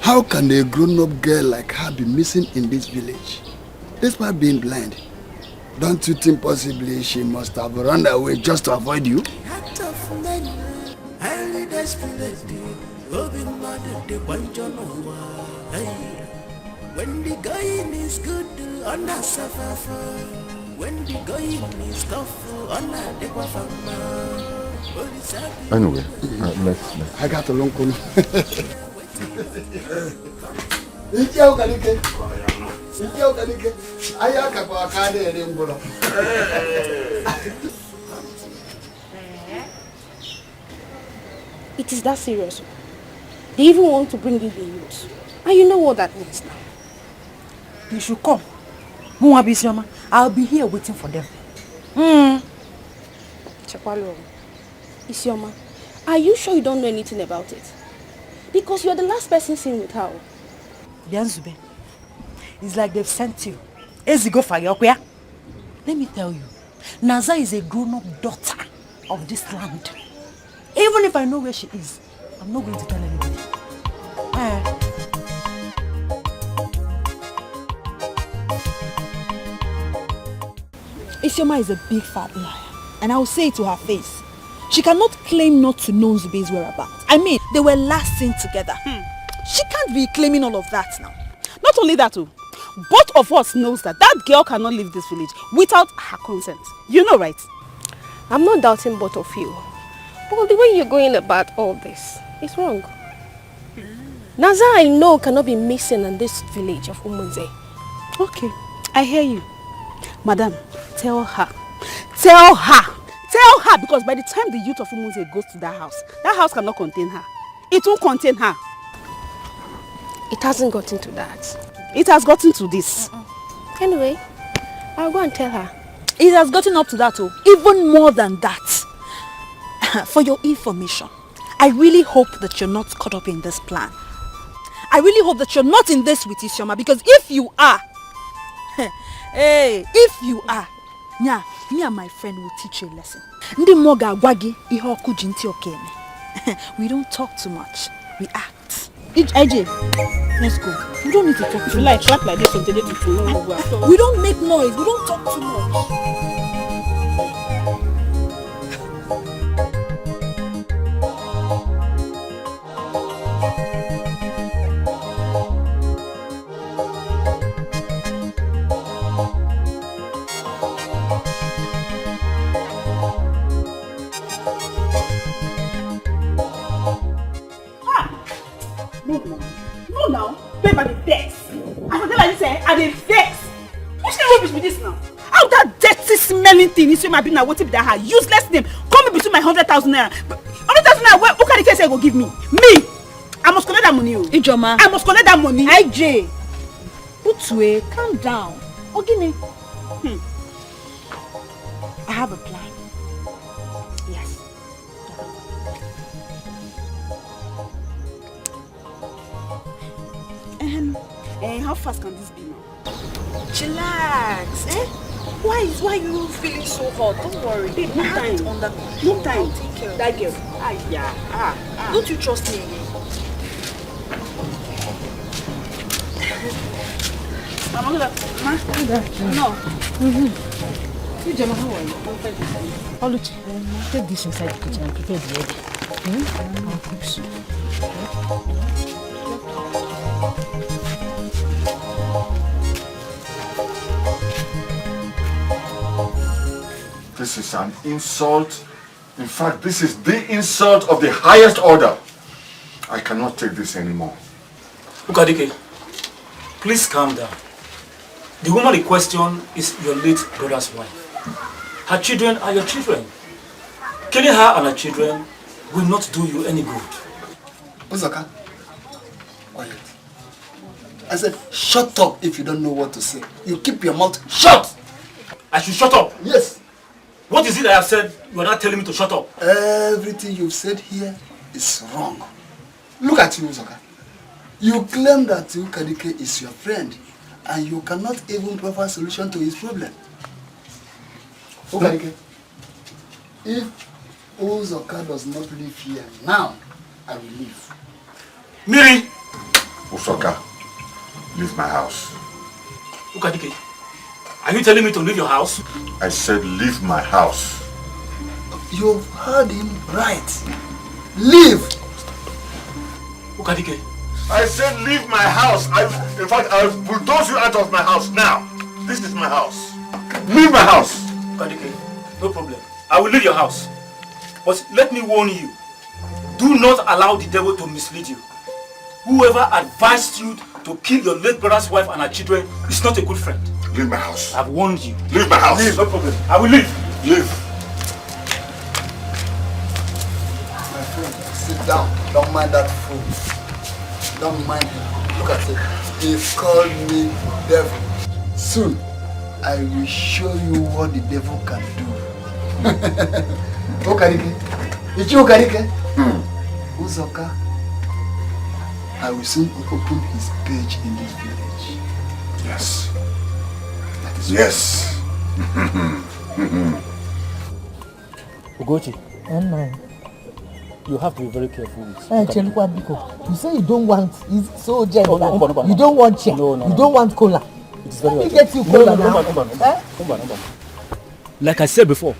how can a grown-up girl like her be missing in this village, despite being blind? Don't you think possibly she must have run away just to avoid you? When the going is good, on a suffer. When the going is tough, on a Anyway, let's. I got a long call. It is that serious. They even want to bring in the youth. And you know what that means now. You should come. I'll be here waiting for them. Chakwalo, Isioma, are you sure you don't know anything about it? Because you're the last person seen with her. Bianzube, it's like they've sent you. Ezigo Fayokwe. Let me tell you, Naza is a grown-up daughter of this land. Even if I know where she is, I'm not going to tell anybody. Isioma is a big fat liar, and I will say it to her face. She cannot claim not to know Zube's whereabouts. I mean, they were last seen together. She can't be claiming all of that now. Not only that, both of us knows that girl cannot leave this village without her consent. You know, right? I'm not doubting both of you. But the way you're going about all this is wrong. Naza, I know, cannot be missing in this village of Umunze. Okay, I hear you. Madam, tell her. Tell her! Tell her, because by the time the youth of Umunze goes to that house cannot contain her. It won't contain her. It hasn't gotten to that. It has gotten to this. Anyway, I'll go and tell her. It has gotten up to that, even more than that. For your information, I really hope that you're not caught up in this plan. I really hope that you're not in this with Isioma, because if you are, if you are, me and my friend will teach you a lesson. We don't talk too much, we act. AJ, let's go. We don't need to talk too much. Like clap like this until they do. We don't make noise. We don't talk too much. No now. Babe, I dey vex. I go tell her this, I dey vex. Which kind of rubbish be this now? How that dirty smelling thing is my na wetin be that her useless name come in between my 100,000 naira. 100,000 naira where Ukadike say go give me? Me! I must collect that money. Ijoma. I must collect that money. IJ. Utwe, calm down. Ogini. I have a plan. Yes. How fast can this be now? Chillax, eh? Why you feeling so hot? Don't worry. Babe, no time. No time. Take care of that girl. Don't you trust me again? Mama, no. You Gemma, how are you? Alichi, take this inside the kitchen and prepare the egg. I'll cook soup. This is an insult. In fact, this is the insult of the highest order. I cannot take this anymore. Ukadike, please calm down. The woman in question is your late brother's wife. Her children are your children. Killing her and her children will not do you any good. Uzaka, quiet. I said, shut up if you don't know what to say. You keep your mouth shut! I should shut up? Yes. What is it I have said you are not telling me to shut up? Everything you've said here is wrong. Look at you, Uzaka. You claim that Ukadike is your friend and you cannot even provide a solution to his problem. Ukadike, if Uzaka does not live here now, I will leave. Miri! Uzaka, leave my house. Ukadike, are you telling me to leave your house? I said leave my house. You've heard him right. Leave! Ukadike. I said leave my house. In fact, I'll bulldoze you out of my house now. This is my house. Leave my house. Ukadike, no problem. I will leave your house. But let me warn you. Do not allow the devil to mislead you. Whoever advised you to kill your late brother's wife and her children is not a good friend. Leave my house. I've warned you. Leave my house. Leave, no problem. I will leave. Leave. My friend, sit down. Don't mind that fool. Don't mind him. Look at it. He called me devil. Soon, I will show you what the devil can do. Ukadike. It's you, Ukadike. Uzoka. I will soon open his page in this village. Yes. That is yes. Ugochi. You have to be very careful with You say you don't want, it's so gentle. No. You don't want chair. No. You don't want cola. It is very Let me get you cola now. Like I said before,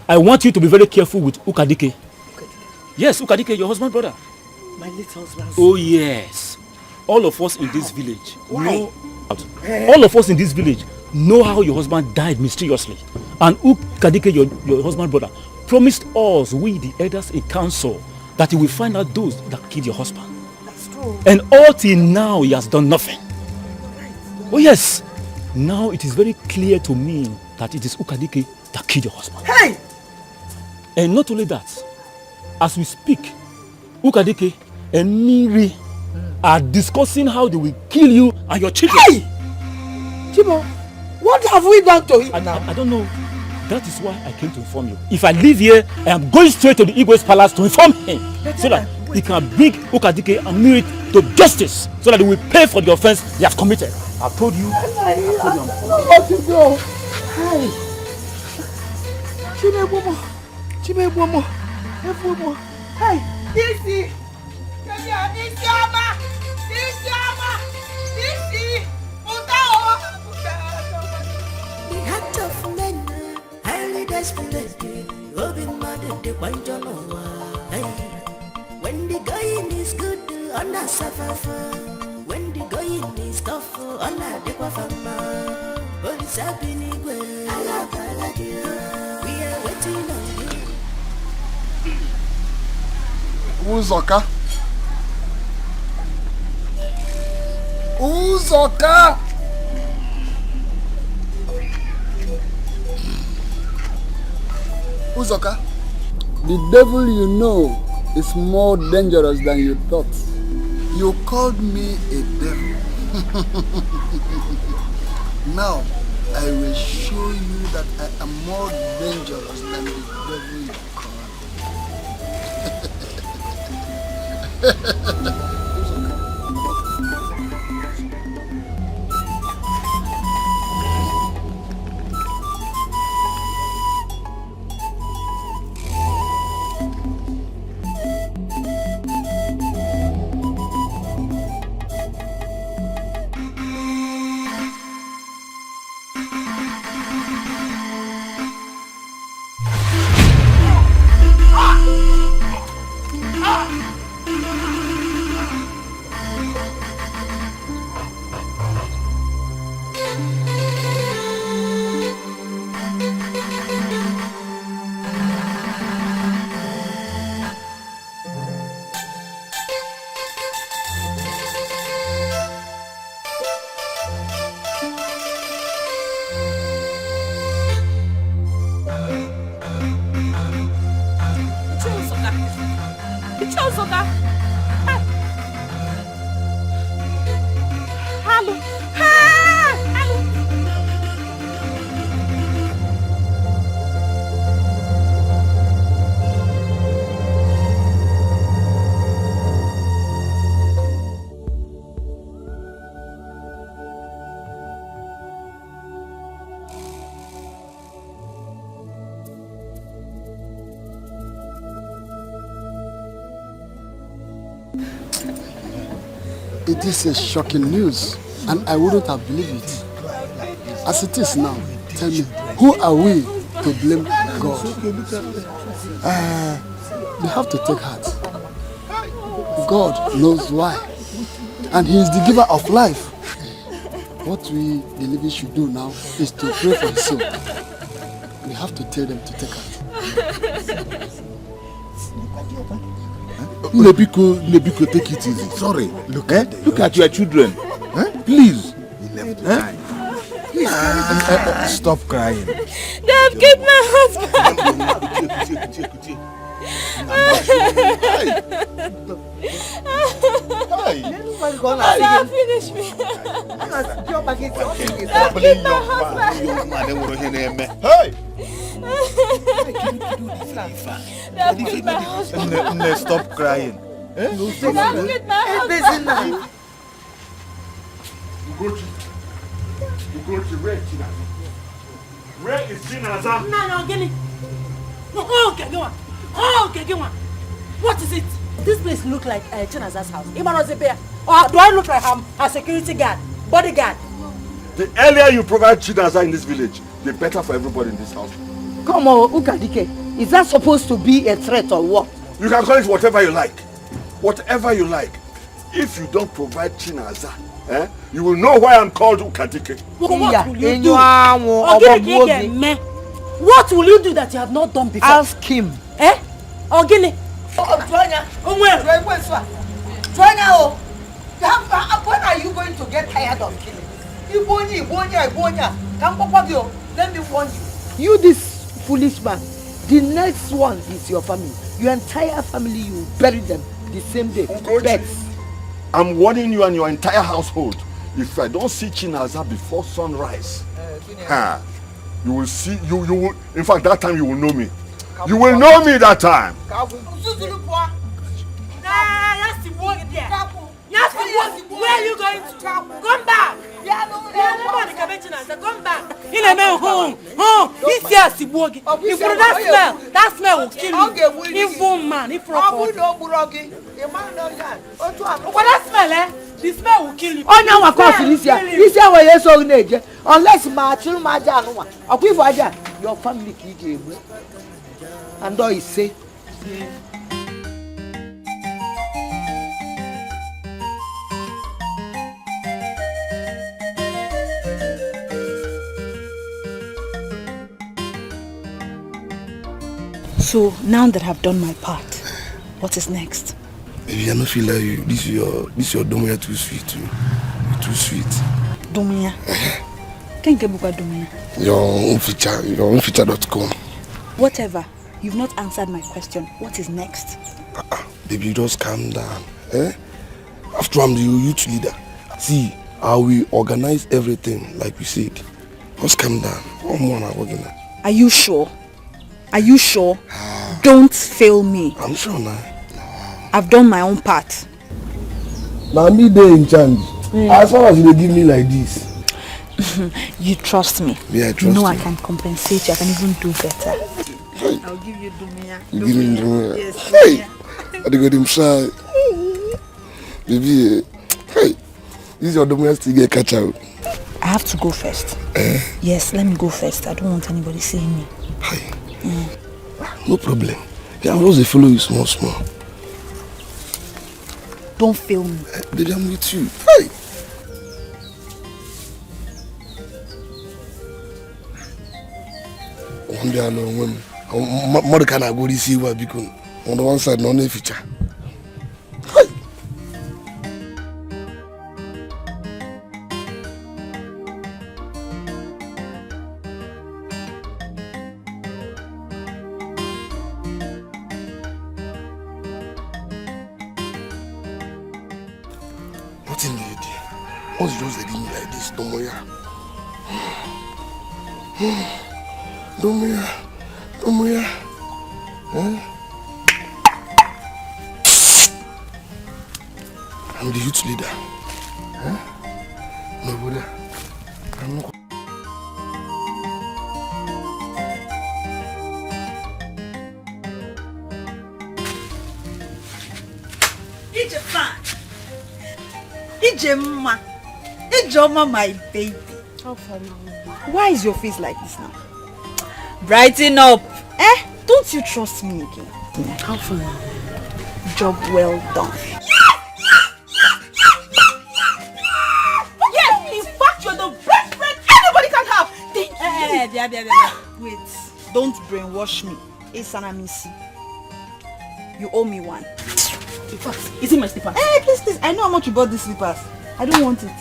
I want you to be very careful with Ukadike. Yes, Ukadike, your husband brother. My little husband. Oh yes. All of us in this village Why? All of us in this village know how your husband died mysteriously. And Ukadike, your husband brother, promised us, we the elders in council, that he will find out those that killed your husband. That's true. And all till now he has done nothing. Oh yes. Now it is very clear to me that it is Ukadike that killed your husband. Hey! And not only that, as we speak, Ukadike and Miri are discussing how they will kill you and your children. Hey! Chibo, what have we done to him now? I don't know. That is why I came to inform you. If I leave here, I am going straight to the Igwe's palace to inform him so that he can bring Ukadike and Miri to justice so that they will pay for the offense they have committed. I've told you. I don't know what to do. Hey! Chimebomo. Hey! Easy! The heart of men, highly desperate, loving mother, the point of when the going is good, on a suffer. When the going is tough, on a dequafama. What is happening? We are waiting on you. Uzoka. Uzoka. Uzoka. The devil you know is more dangerous than you thought. You called me a devil. Now, I will show you that I am more dangerous than the devil you called. It is a shocking news, and I wouldn't have believed it. As it is now, tell me, who are we to blame God? We have to take heart. God knows why, and He is the giver of life. What we believers should do now is to pray for His soul. We have to tell them to take heart. Nebiko, take it easy. Sorry. Look at your children. Please. Stop crying. They have killed my husband. They have finished me. They have killed my husband. They have killed my husband. Stop crying. They have killed my husband. Where is Chinaza? No, get it. Okay, go on. Okay, go on. What is it? This place look like Chinaza's house. Or do I look like I'm a security guard, bodyguard? The earlier you provide Chinaza in this village, the better for everybody in this house. Come on, Dikeh. Is that supposed to be a threat or what? You can call it whatever you like. Whatever you like. If you don't provide Chinaza, you will know why I'm called Dikeh. What will you do? What will you do that you have not done before? Ask him. Ogini. When are you going to get tired of killing? Let me warn you. You, this foolish man, the next one is your family. Your entire family, you bury them the same day. I'm warning you and your entire household. If I don't see Chinaza before sunrise, you will see, you will, in fact, that time you will know me. You will know me that time. Where are you going to? Come back. Come back. This year Sibuogi. That smell will kill you. Evil man. What that smell, eh? The smell will kill you. Oh, now I call Felicia. This is where you're so nature. Unless my children, my dad, your family key and all is safe. So now that I've done my part, what is next? Baby, I don't feel like you. This is your Domia too sweet too. You're too sweet. Domia? Can't get book Domia. Your own feature.com. Whatever. You've not answered my question. What is next? Baby, just calm down. After I'm the youth leader. See, I will organize everything like we said. Just calm down. Are you sure? Are you sure? Don't fail me. I'm sure now. I've done my own part. Now me there in charge. As far as you give me like this. You trust me. Yeah, I trust you. Know you. I can compensate you. I can even do better. Hey. I'll give you Dumia. You give me Dumia. Yes, Hey! I got him shy. Baby, hey! This is your Dumia still get catch out. I have to go first. Yes, let me go first. I don't want anybody seeing me. Hey. No problem. Yeah, I'm just follow you small. Don't fail me. Baby, I'm with you. Hey! One day I know when mother can go to see what because on the one side, no feature. Hey! Nothing there. Once you just let me like this, Domoya. Domoya. I'm the youth leader. No, brother. I'm not. Ijema. Ijoma, my baby. Why is your face like this now? Brighten up. Don't you trust me again? How far? Job well done. Yes, in fact, you're the best friend anybody can have. Thank you. Wait, don't brainwash me. Misi. You owe me one. Slippers. Is it my slippers? Please. I know how much you bought these slippers. I don't want it.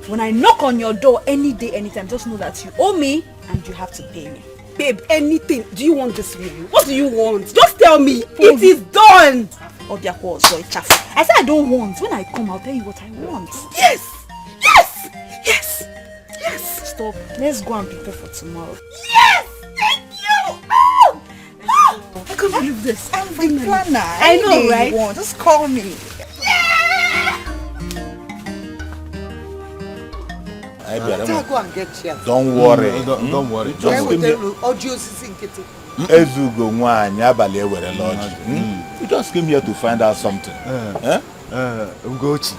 When I knock on your door any day, anytime, just know that you owe me and you have to pay me. Babe, anything. Do you want this ring? What do you want? Just tell me. It is done. I said I don't want. When I come, I'll tell you what I want. Yes. Stop. Let's go and prepare for tomorrow. Yes. Thank you. Oh. I can't believe this. I'm the planner. I know, right? Want. Just call me. Go and get here. Don't worry. Don't worry. Just give me Ezugo nwanyị abalị ewere lodge. You just came here to find out something. Ugochi.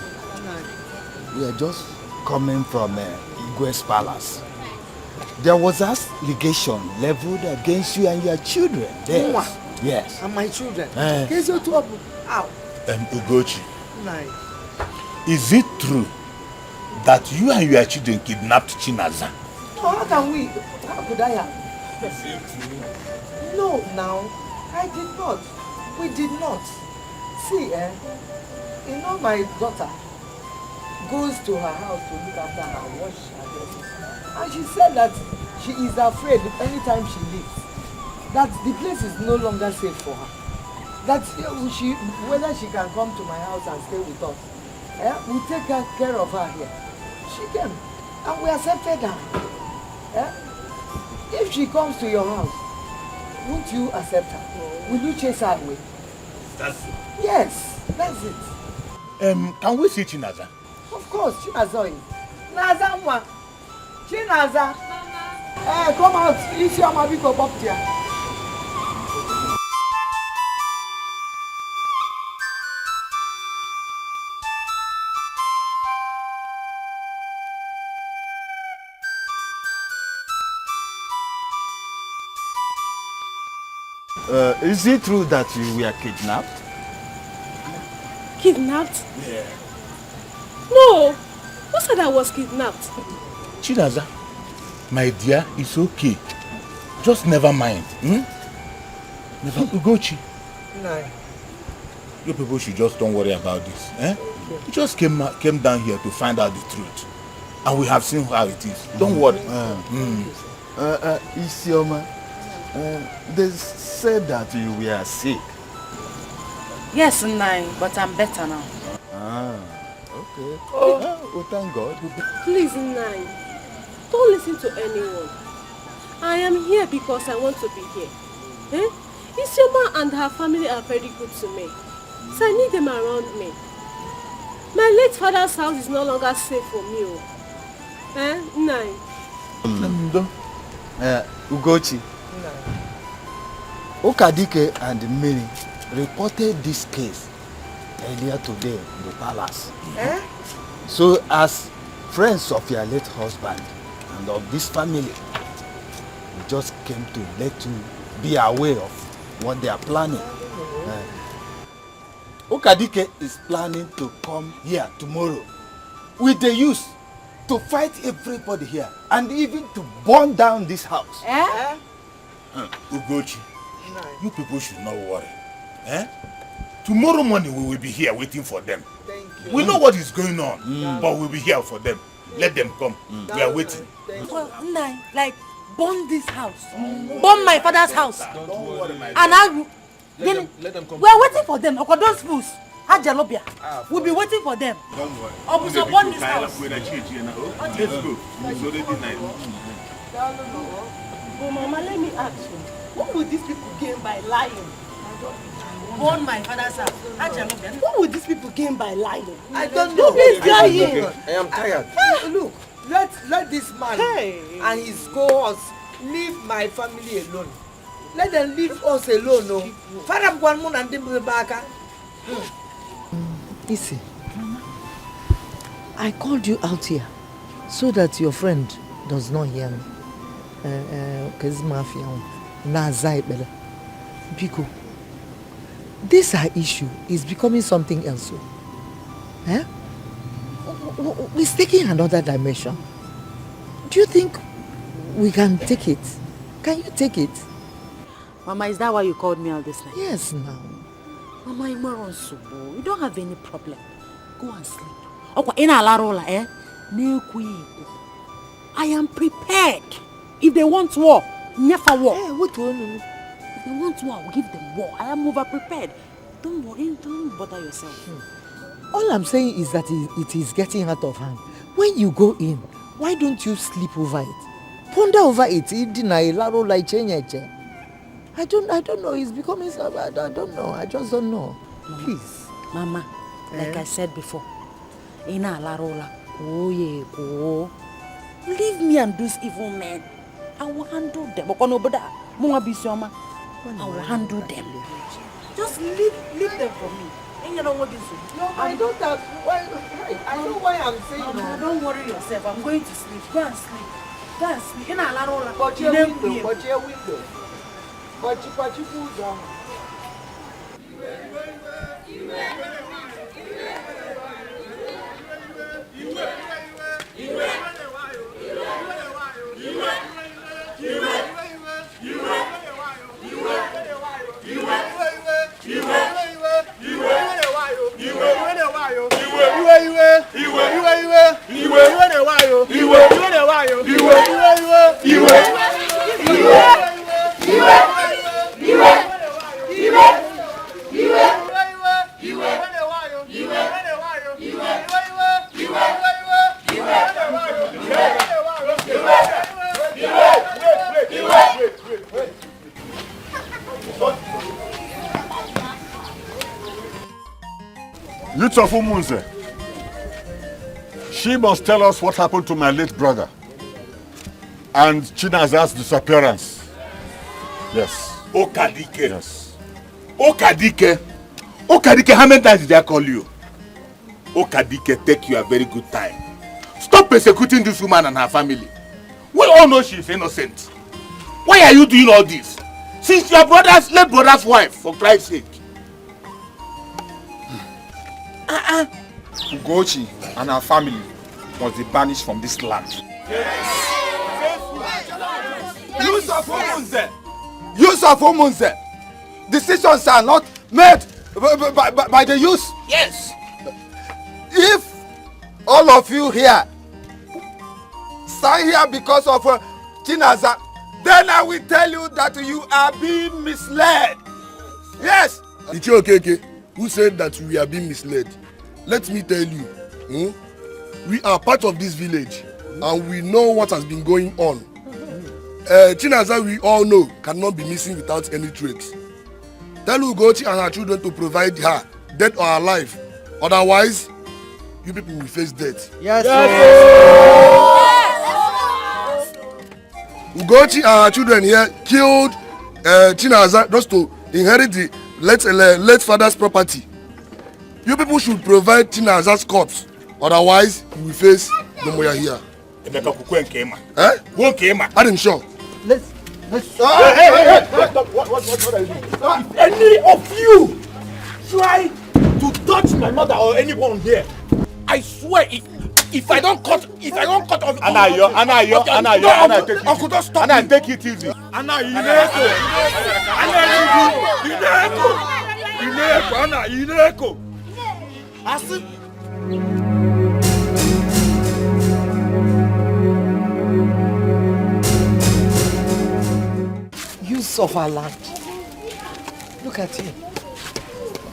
We are just coming from Igwe's palace. There was an allegation leveled against you and your children. Yes. And my children. Ugochi. Is it true that you and your children kidnapped Chinaza? No, how can we? How could I have? No, now. I did not. We did not. See, you know my daughter goes to her house to look after her, wash her dresses. And she said that she is afraid anytime she leaves, that the place is no longer safe for her. That whether she can come to my house and stay with us, we'll take care of her here. She came and we accepted her. If she comes to your house, won't you accept her? Will you chase her away? That's it. Yes, that's it. Can we see Chinaza? Of course, Chinaza is. Naza, Chinaza. Come out. It's your mommy go up there. Is it true that you were kidnapped? Kidnapped? Yeah. No. Who said I was kidnapped? Chinaza, my dear, it's okay. Just never mind. Never Ugochi. No. You people should just don't worry about this. We just came down here to find out the truth. And we have seen how it is. Don't worry. Isioma, they said that you were sick. Yes, Nai, but I'm better now. Okay. Oh, thank God. Please, Nai, don't listen to anyone. I am here because I want to be here. Isioma and her family are very good to me. So I need them around me. My late father's house is no longer safe for me. Nai. Ugochi. Dikeh and Miri reported this case earlier today in the palace. So as friends of your late husband and of this family, we just came to let you be aware of what they are planning. Dikeh is planning to come here tomorrow with the youth to fight everybody here and even to burn down this house. Ugochi, you people should not worry. Tomorrow morning we will be here waiting for them. We know what is going on, but we'll be here for them. Let them come. We are waiting. Well, Nai, like, burn this house. Burn my father's house. Don't worry, my And I will... Let them come. We are waiting for them. Okay, those fools. Hajalobia. We'll be waiting for them. Don't worry. Obuso, burn this house. Let's go. It's already night. But Mama, let me ask you, what would these people gain by lying? Burn my father's house. Hajalobia. What would these people gain by lying? I don't know. Nobody's lying. I am tired. Look, let this man and his cohorts leave my family alone. Let them leave us alone, no. Father Gwanmun and Dimbaka. Listen, I called you out here so that your friend does not hear me. Because this issue is becoming something else. It's taking another dimension. Do you think we can take it? Can you take it? Mama, is that why you called me out this night? Yes, now. Mama, you don't have any problem. Go and sleep. Okay, in Alarola, I am prepared. If they want war, never war. What war? If they want war, I'll give them war. I am over prepared. Don't worry, don't bother yourself. All I'm saying is that it is getting out of hand. When you go in, why don't you sleep over it? Ponder over it. I don't know. It's becoming so bad. I don't know. I just don't know. Please. Mama, like I said before, Ina Larola, go. Leave me and those evil men. I will handle them. I will handle them. Just leave them for me. And you know what this is? No, I don't have. I know why I'm saying no. Don't worry yourself. I'm going to sleep. Go and sleep. Go and sleep. Ina Larola. But your window. But you pull down. Youth of Umunze, she must tell us what happened to my late brother and Chinaza's disappearance. Yes. Dikeh. Yes. Dikeh, how many times did I call you? Dikeh, take you a very good time. Stop persecuting this woman and her family. We all know she is innocent. Why are you doing all this? She's your late brother's wife, for Christ's sake. Ugochi and her family must be banished from this land. Use of Omunze. Decisions are not made by the youth. Yes. If all of you here stand here because of Chinaza, then I will tell you that you are being misled. Yes. It's okay. Who said that we are being misled? Let me tell you, we are part of this village and we know what has been going on. Chinaza, we all know, cannot be missing without any tricks. Tell Ugochi and her children to provide her, dead or alive. Otherwise, you people will face death. Yes. Ugochi and her children here killed Chinaza just to inherit the late father's property. You people should provide Chinaza's corpse. Otherwise, you will face the Moya here. I didn't sure. Let's hey, what are you doing? If any of you try to touch my mother or anyone here, I swear if I don't cut off Anayo, Uncle, don't stop me. take it easy. Ineko. Use of our land. Look at you.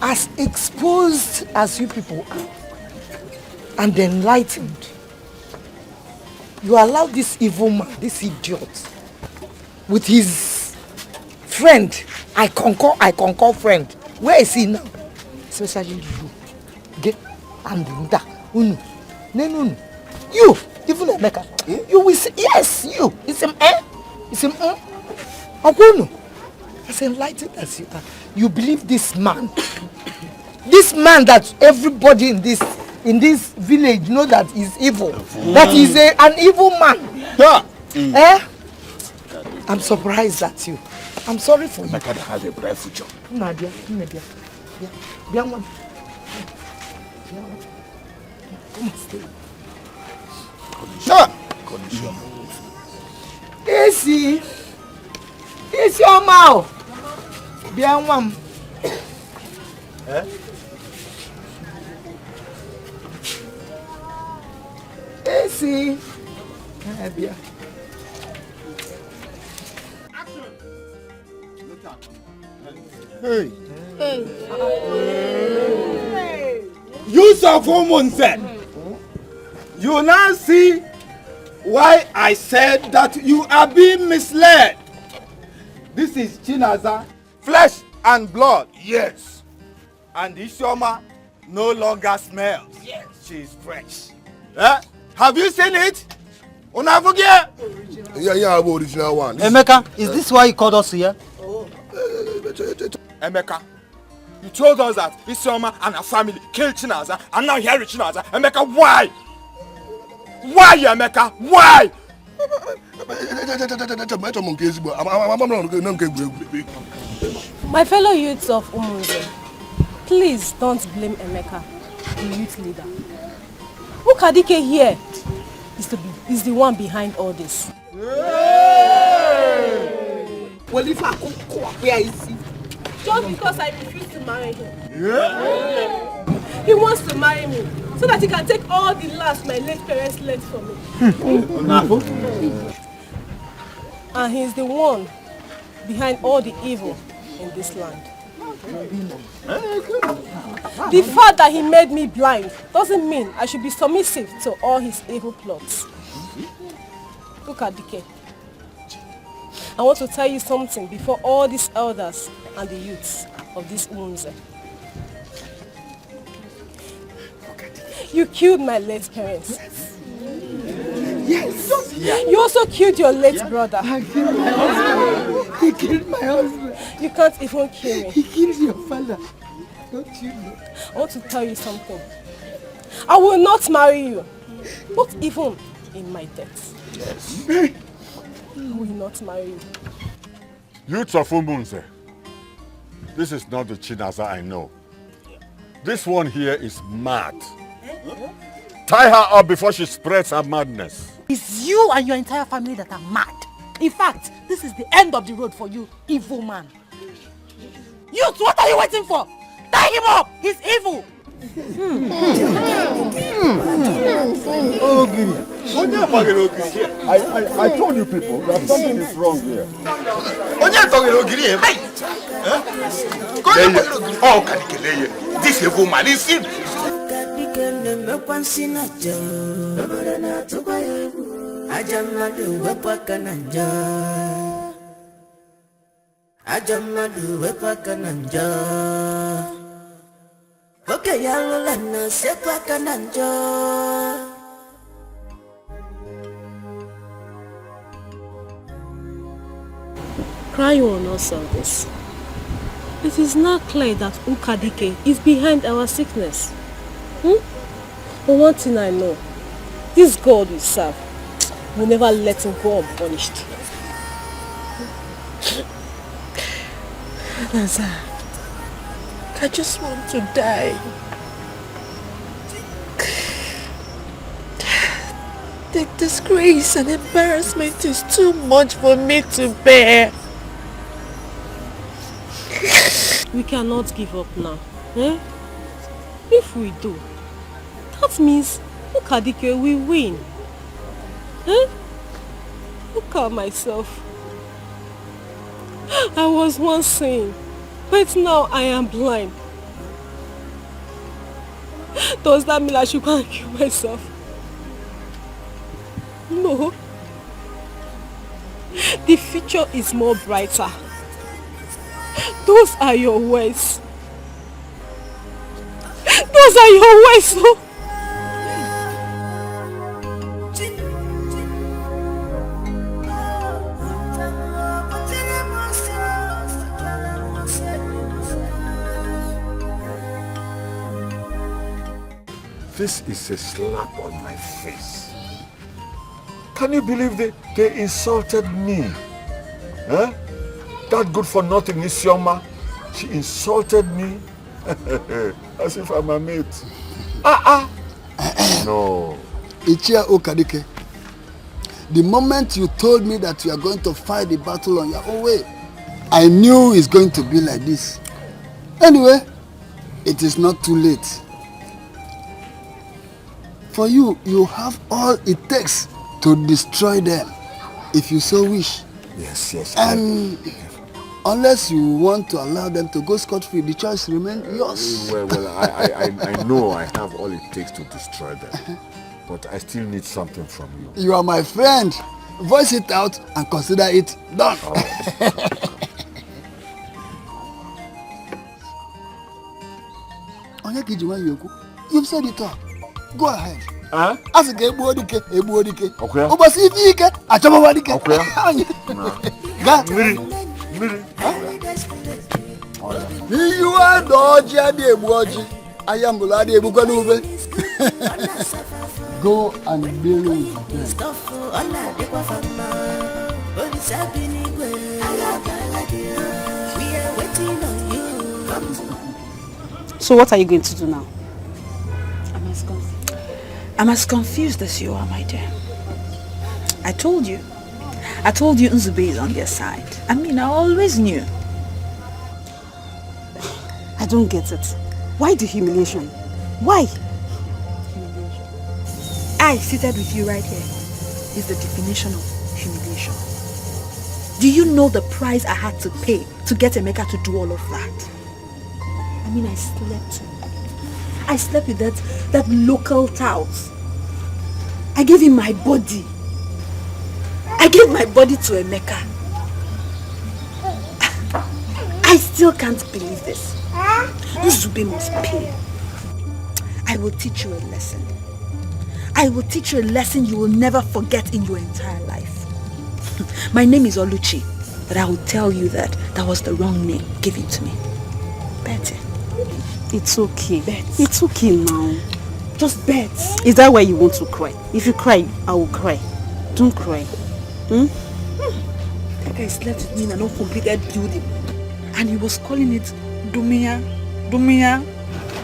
As exposed as you people are, and enlightened, you allow this evil man, this idiot, with his friend, I concur friend. Where is he now? Especially you. Get and that. You, even Emeka, you will say, yes, you. It's him, It's him, as enlightened as you are, you believe this man that everybody in this village know that is evil, that is an evil man. I'm surprised at you. I'm sorry for you. Emeka has a bright future. Nadia. Come and stay. Sure. It's your mouth. Bianwam. Esi. Hey. Use of woman said. You now see why I said that you are being misled. This is Chinaza, flesh and blood. Yes. And Isioma no longer smells. Yes. She is fresh. Have you seen it? Yeah, original one. Emeka, is this why you called us here? Emeka, you told us that Isioma and her family killed Chinaza, and now here is Chinaza. Emeka, why? Why, Emeka? Why? My fellow youths of Umunze, please don't blame Emeka, the youth leader. Dikeh here is the one behind all this. Well, if I could where is he? Just because I refuse to marry him. He wants to marry me so that he can take all the lands my late parents left for me. And he's the one behind all the evil in this land. The fact that he made me blind doesn't mean I should be submissive to all his evil plots. Look at Dikeh. I want to tell you something before all these elders and the youths of this Umunze. You killed my late parents. Yes. You also killed your late brother. I killed my husband. He killed my husband. You can't even kill me. He killed your father. Don't you know? I want to tell you something. I will not marry you. Not even in my death. Yes. I will not marry you. Youths of Umunze, this is not the Chinaza I know. This one here is mad. Tie her up before she spreads her madness. It's you and your entire family that are mad. In fact, this is the end of the road for you, evil man. Youth, what are you waiting for? Tie him up! He's evil! I told you people that something is wrong here. This evil man is evil. Okay, yalulana sepa kananjo. Crying will not solve this. It is now clear that Dikeh is behind our sickness. But one thing I know, this God we serve will never let him go unpunished. Naza, I just want to die. The disgrace and embarrassment is too much for me to bear. We cannot give up now. If we do, that means Dikeh will win. Look at myself. I was once seeing, but now I am blind. Does that mean I should go and kill myself? No. The future is more brighter. Those are your words. Those are your words. Oh. This is a slap on my face. Can you believe they insulted me? Huh? That good for nothing Isioma, she insulted me as if I'm a mate. No. Ichia Okadike, the moment you told me that you are going to fight the battle on your own way, I knew it's going to be like this. Anyway, it is not too late. For you, you have all it takes to destroy them, if you so wish. Yes. And unless you want to allow them to go scot-free, the choice remains yours. Well, I know I have all it takes to destroy them. But I still need something from you. You are my friend. Voice it out and consider it done. You've said it all. Go ahead. Ask again, Dikeh. Okay. You are Dodgy and Ebuoji. I am Buladi Ebukanube. Go and deal with them. So what are you going to do now? I'm as confused as you are, my dear. I told you Nzube is on their side. I mean, I always knew. I don't get it. Why the humiliation? Why? I, seated with you right here, is the definition of humiliation. Do you know the price I had to pay to get Emeka to do all of that? I mean, I slept with that local tout. I gave him my body. I gave my body to Emeka. I still can't believe this. This Zube must pay. I will teach you a lesson. I will teach you a lesson you will never forget in your entire life. My name is Alichi, but I will tell you that was the wrong name given to me. Betty. It's okay. Bet. It's okay now. Just bet. Is that why you want to cry? If you cry, I will cry. Don't cry. guy slept with me in an uncompleted building. And he was calling it Dumia. Dumia.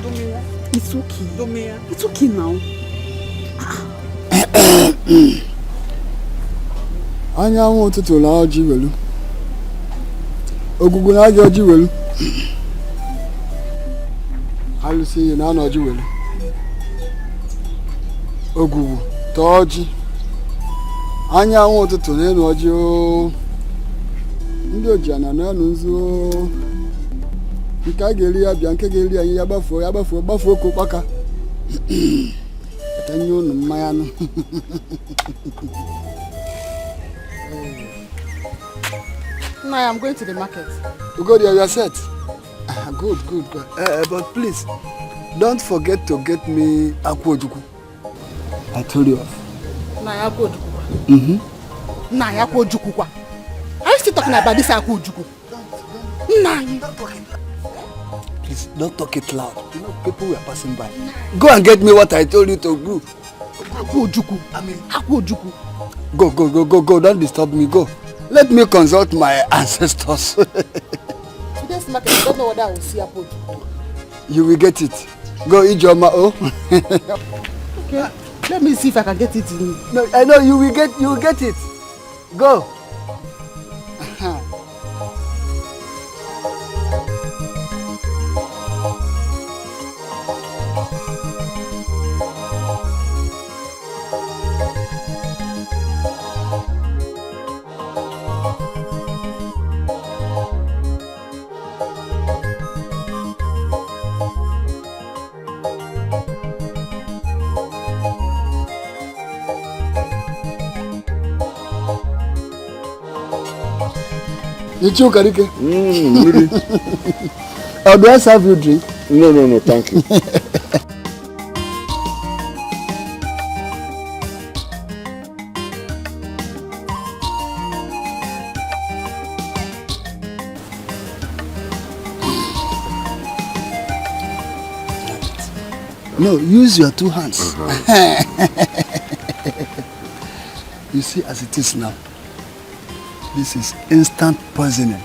Dumia. It's okay. Dumia. It's okay now. Anya want to allow Jiwelu. Oguguna Jiwelu. I'll see you now, no Jiwelu. Ogugu, Toji. Anya want to know Ojo. Ndo jana na nunzo. Ikagelia Biancagelia Yabafo Kopaka. Tanyo no mayano. No, I'm going to the market. You go there, you are set. Good. But please, don't forget to get me Akwojuku. I told you. Na Akwojuku. Na Akwojuku. Are you still talking about this Akwojuku? Please, don't talk it loud. You know, people were passing by. Go and get me what I told you to do. Akwojuku. Akwojuku. Go. Don't disturb me. Go. Let me consult my ancestors. Today's market, I don't know whether I will see Akwojuku. You will get it. Go eat your mao. Okay. Let me see if I can get it in. No, I know you will get it. Go. You too, Karike? Really? Or do I serve you drink? No, thank you. No, use your two hands. You see, as it is now, this is instant poisoning.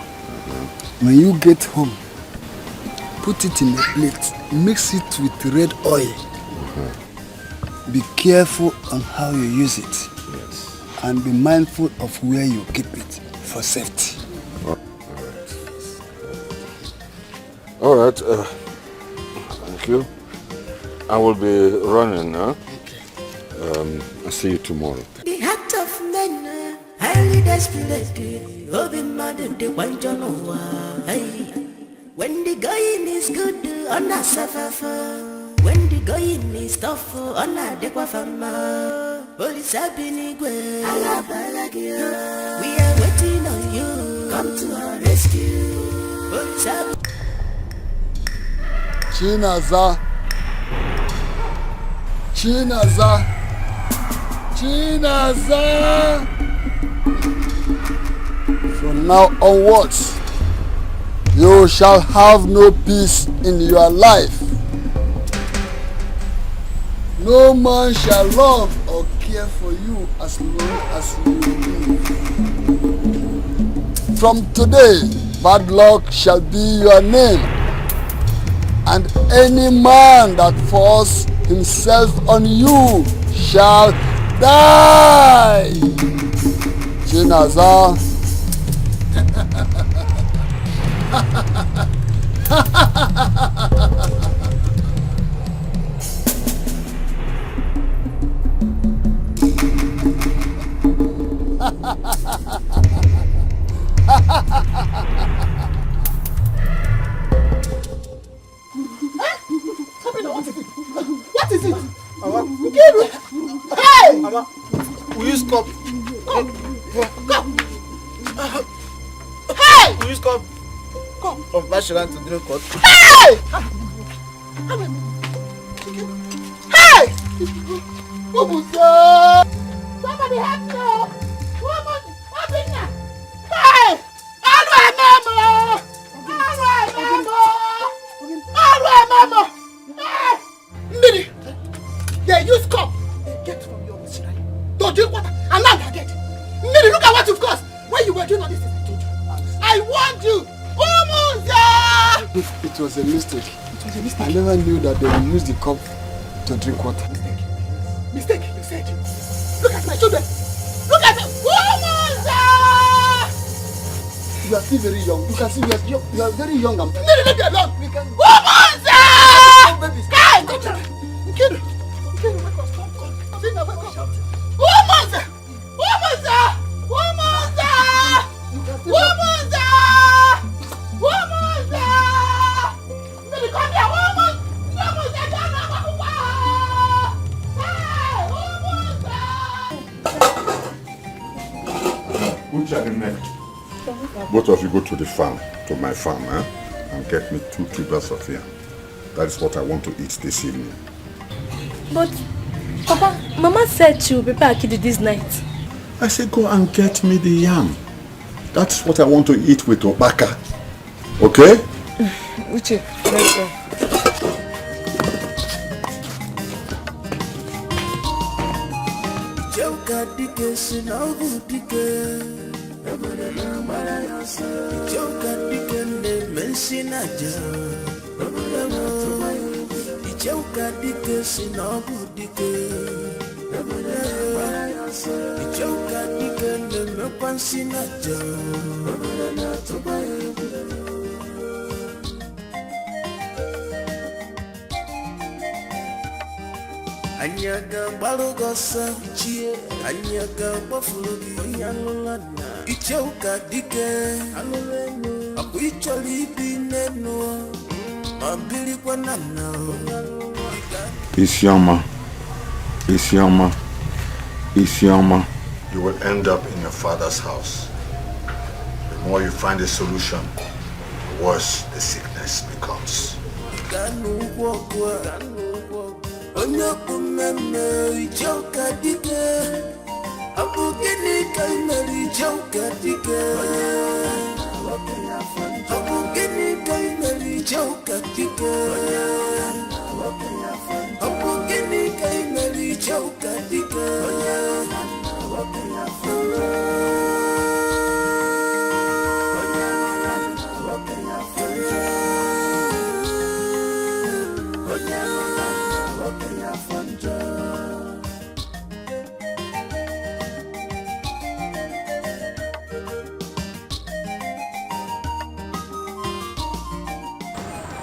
When you get home, put it in a plate, mix it with red oil. Be careful on how you use it. Yes. And be mindful of where you keep it for safety. All right. Thank you. I will be running, huh? Okay. I'll see you tomorrow. The heart of men, highly desperate, loving mother, the one you know why. When the going is good, on a suffer. When the going is tough, on a dequafama. Police have been we are waiting on you. Come to our rescue. Police have Chinaza. From now onwards, you shall have no peace in your life. No man shall love or care for you as long as you live. From today, bad luck shall be your name, and any man that falls himself on you shall die. Chinaza. What is it? Hey! Mama, will you stop? Come! Hey! Will you stop? Come! From Bashiran to drink what? Hey! Hey! Somebody help me! Woman, help me now! Hey! Hey! They use cup. They get from your Michigan. Don't drink water. And now they get. Look at what you've caused. When you were doing all this, It was a mistake. It was a mistake. I never knew that they would use the cup to drink water. Mistake, you said. Look at my children. Look at them. You are still very young. You can see you are very young. Let me alone. We can. Baby, hey, go down. Nkiru, wake up. Stop. Zina, wake up. Womanza. Baby, come here, woman. Both of you go to the farm, to my farm, and get me 2 tubers of yam. That is what I want to eat this evening. But, Papa, Mama said she will prepare akidi this night. I said go and get me the yam. That's what I want to eat with Obaka. Okay? Uche, let's go. Joka Dikeh sinabu Dikeh. Joka Dikeh ne mensinaja. Joka Dikeh sinabu Dikeh. Joka Dikeh ne mepansinaja. Anyaga balugosa chie anyaga bafurugi yanulana Ichoka Dikeh alulenu akuicholi bineno mambili kwa nana Isioma. You will end up in your father's house. The more you find a solution, the worse the sickness becomes. Ichoka Dikeh abugini kaimeri Ichoka Dikeh abugini kaimeri Ichoka Dikeh abugini kaimeri Ichoka Dikeh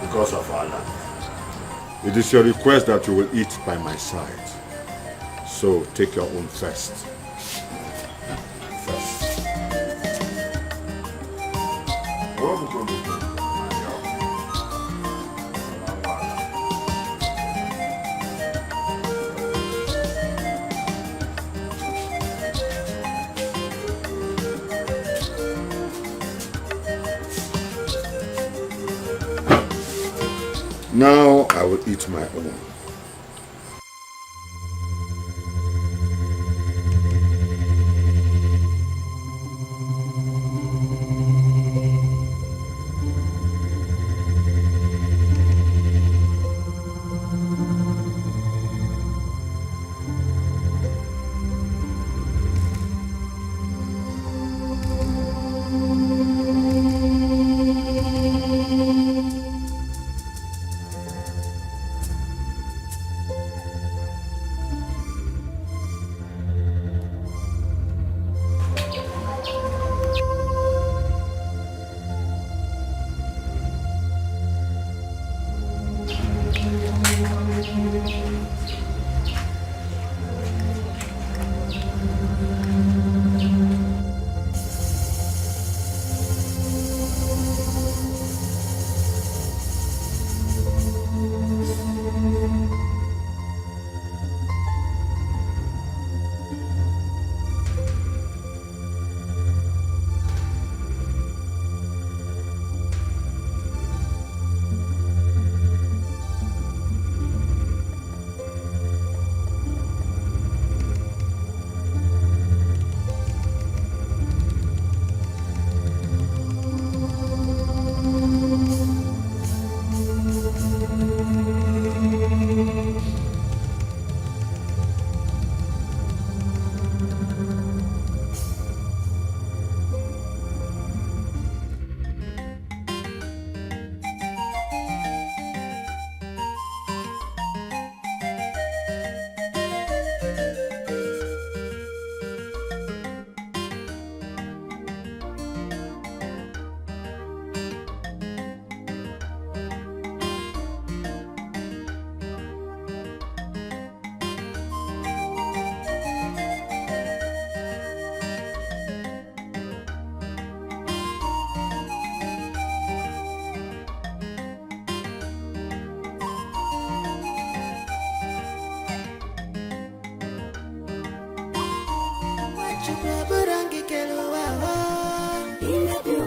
Because of Allah. It is your request that you will eat by my side. So take your own first. Now I will eat my own.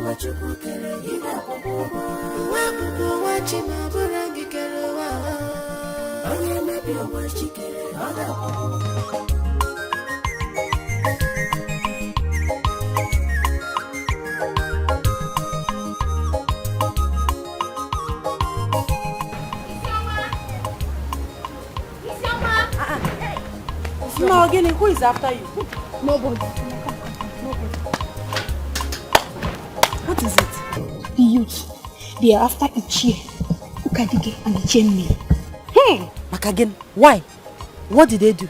No, again, who is after you? Nobody. What is it? The youth. They are after Ichie, Dikeh, and the chain me. Again, why? What did they do?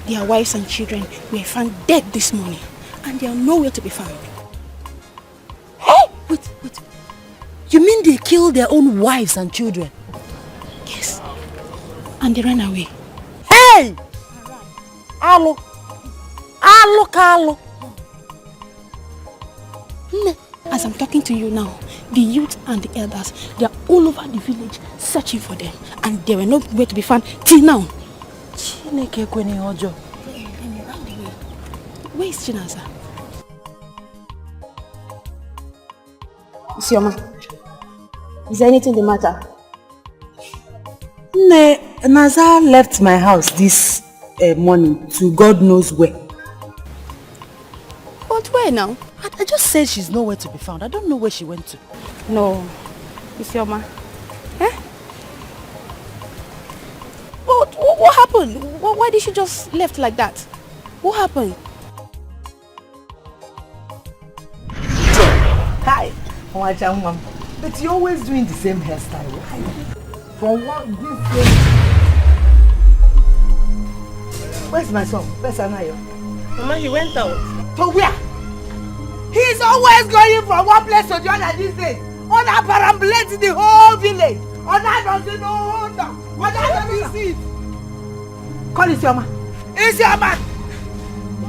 Their wives and children were found dead this morning, and they are nowhere to be found. Hey! Wait. You mean they killed their own wives and children? Yes. And they ran away. Hey! Alo. As I'm talking to you now, the youth and the elders, they are all over the village searching for them, and they were nowhere to be found till now. Where is Chinaza? Isioma, is there anything the matter? Naza left my house this morning to God knows where. But where now? I just said she's nowhere to be found. I don't know where she went to. No, Isioma. What happened? Why did she just left like that? What happened? Hi, but you're always doing the same hairstyle. Why? From one this way. Where's my son? Where's Anayo? Mama, he went out. To where? He's always going from one place to the other these days. On a perambulate the whole village. On that doesn't know. What does he see? Call Isioma. Isioma!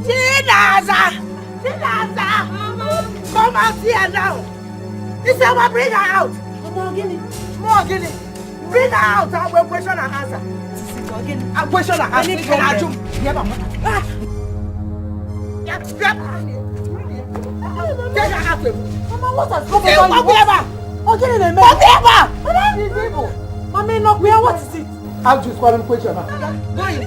Chinaza! Come out here now! Isioma, bring her out! More Guinea! Bring her out! I will question and answer. I question and answer. Take her out! Mama, what has come over? Mommy, no, what is it? I'll just call him question. Go in.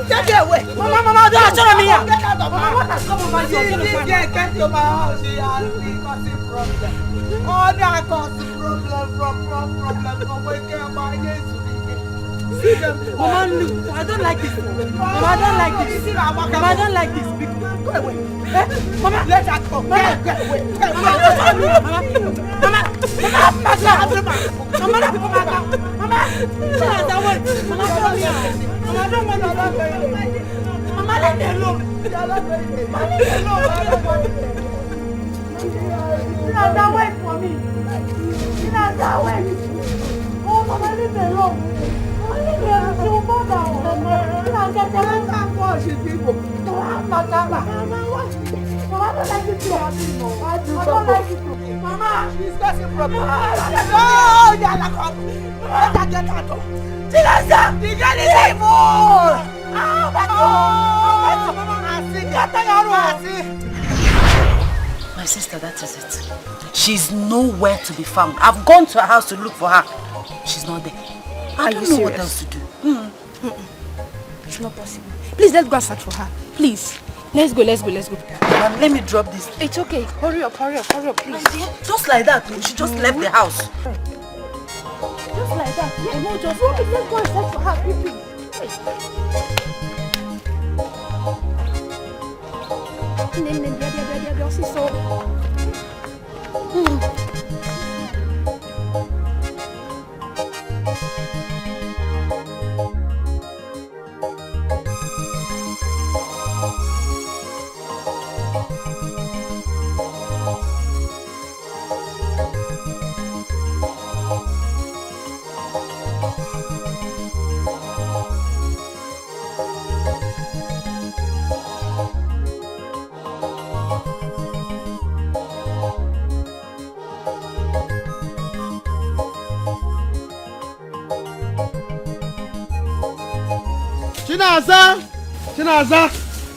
Take it away. Mama, don't show me here. Mama, what has come over you? This girl came to my house. She has been causing problem. Oh, that causing problem from waking my Jesus. Mama, look, I don't like this. Mama, I don't like this. Mama, I don't like this. Go away. Mama, let her go. Mama, go away. Mama, let me alone. Wait for me. Wait. Oh, Mama, leave me alone. She will go down. Mama, I don't like this. Mama, she's causing problems. No, Chinaza, the girl is evil. My sister, that is it. She's nowhere to be found. I've gone to her house to look for her. She's not there. I don't know what else to do. It's not possible. Please, let's go and search for her. Please. Let's go. Let me drop this. It's okay. Hurry up, please. Just like that, she just left the house. Just like that. Yeah, no, just let's go and search for her, quickly.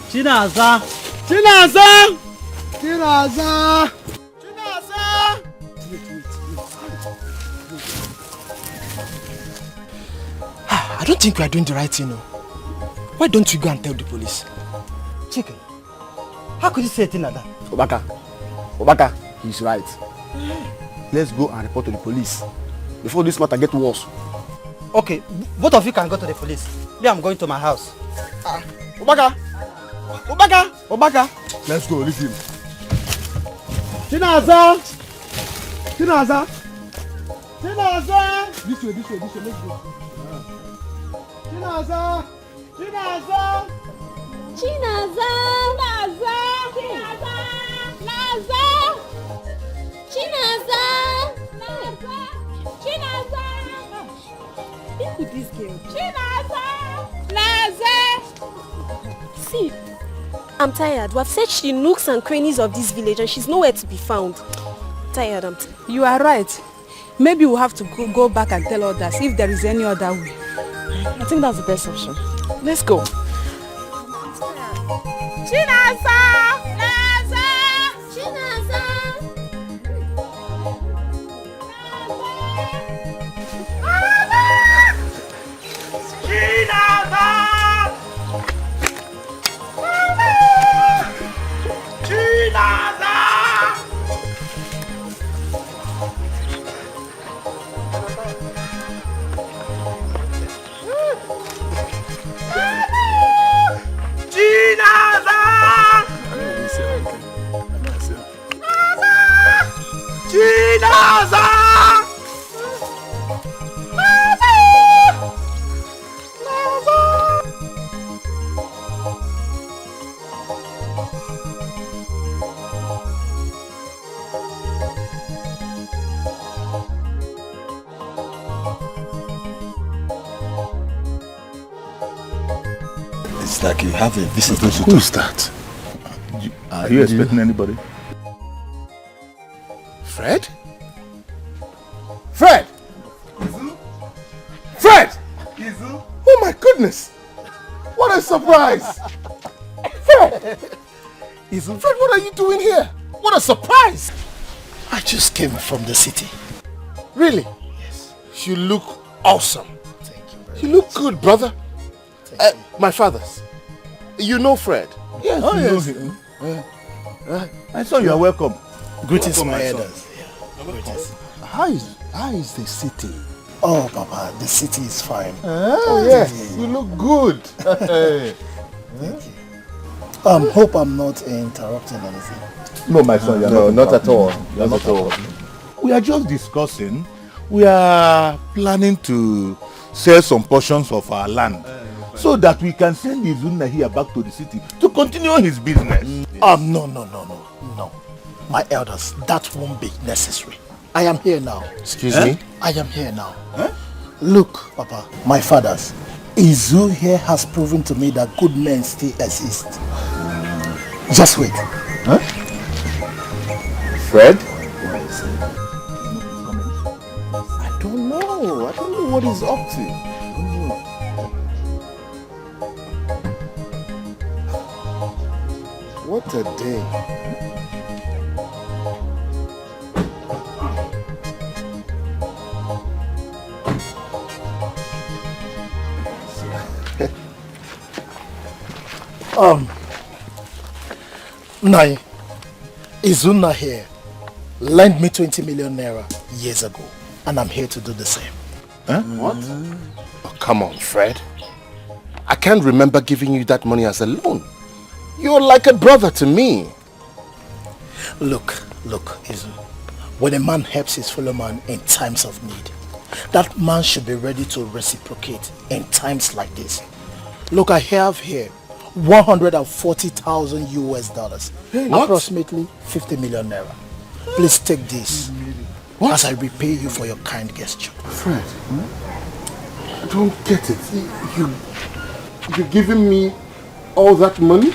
Chinaza! Chinaza! Chinaza! Chinaza! I don't think we are doing the right thing, no. Why don't you go and tell the police? Chicken, how could you say a thing like that? Obaka, he's right. Let's go and report to the police before this matter gets worse. Okay, both of you can go to the police. Me, I'm going to my house. Obaka! Let's go, leave him. Chinaza! This way, let's go. Chinaza! Who is this girl? See, I'm tired. We have searched the nooks and crannies of this village and she's nowhere to be found. Tired, I'm tired. You are right. Maybe we'll have to go back and tell others if there is any other way. I think that's the best option. Let's go. It's like you have a visitor. Who is that? Are you expecting anybody? Fred? Fred! Fred! Oh my goodness! What a surprise! Fred! Fred, what are you doing here? What a surprise! I just came from the city. Really? Yes. You look awesome. Thank you. You look good, brother. My father's. You know Fred? Yes, oh, you yes. know him. My son, you are welcome. Greetings, Welcome, my son. elders. Greetings. How is the city? Oh, Papa, the city is fine. Oh, yes. You look good. Thank you. Hope I'm not interrupting anything. No, my son, No, not at all. Not at all. We are just discussing. We are planning to sell some portions of our land so that we can send Izuna here back to the city to continue his business. No. My elders, that won't be necessary. I am here now. Excuse me? I am here now. Look, Papa, my fathers, Izu here has proven to me that good men still exist. Just wait. Fred? I don't know. I don't know what he's up to. What a day. Nai, Izuna here lent me 20 million naira years ago, and I'm here to do the same. What? Oh, come on, Fred. I can't remember giving you that money as a loan. You're like a brother to me. Look, Izu. When a man helps his fellow man in times of need, that man should be ready to reciprocate in times like this. Look, I have here 140,000 US dollars, approximately 50 million naira. Please take this as I repay you for your kind gesture. Fred, I don't get it. You're giving me all that money?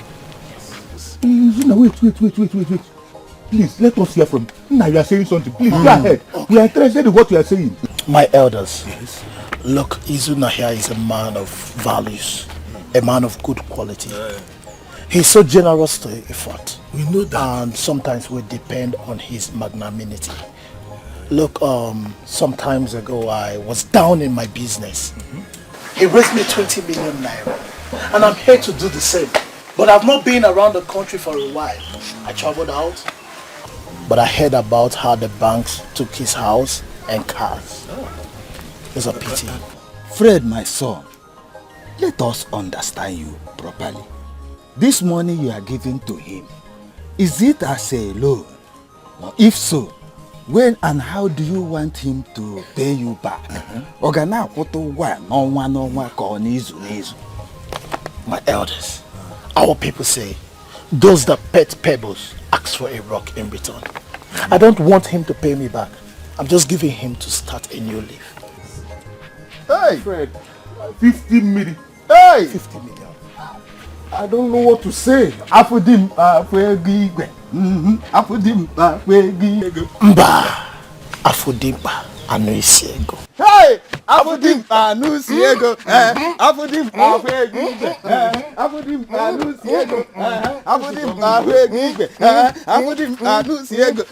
No, wait. Please, let us hear from you. Now you are saying something. Please, go ahead. We are interested in what you are saying. My elders, look, Izuna here is a man of values, a man of good quality. He's so generous to effort. We know that. And sometimes we depend on his magnanimity. Look, some times ago I was down in my business. He raised me 20 million naira. And I'm here to do the same. But I've not been around the country for a while. I traveled out. But I heard about how the banks took his house and cars. It's a pity. Fred, my son, let us understand you properly. This money you are giving to him, is it as a loan? If so, when and how do you want him to pay you back? My elders, our people say, those that pet pebbles ask for a rock in return. I don't want him to pay me back. I'm just giving him to start a new life. Hey! Fred, 50 million. Hey! 50 million. I don't know what to say. Afudim, Mba, Afudimba, Anuisiego. Hey! Afudim, Anuisiego. Afudim, Afudim, Afudim, Anuisiego. Afudim, Afudim, Afudim, Anuisiego.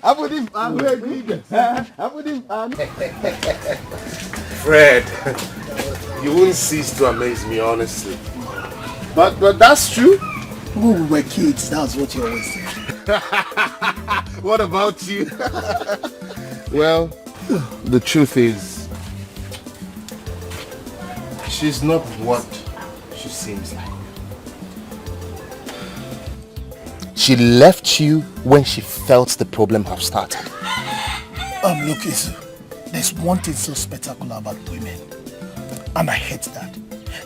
Afudim, Afudim, Afudim, Fred, you wouldn't cease to amaze me, honestly. But that's true. When we were kids, that's what you always said. What about you? Well, the truth is, she's not what she seems like. She left you when she felt the problem have started. Look, Isu, there's one thing so spectacular about women, and I hate that.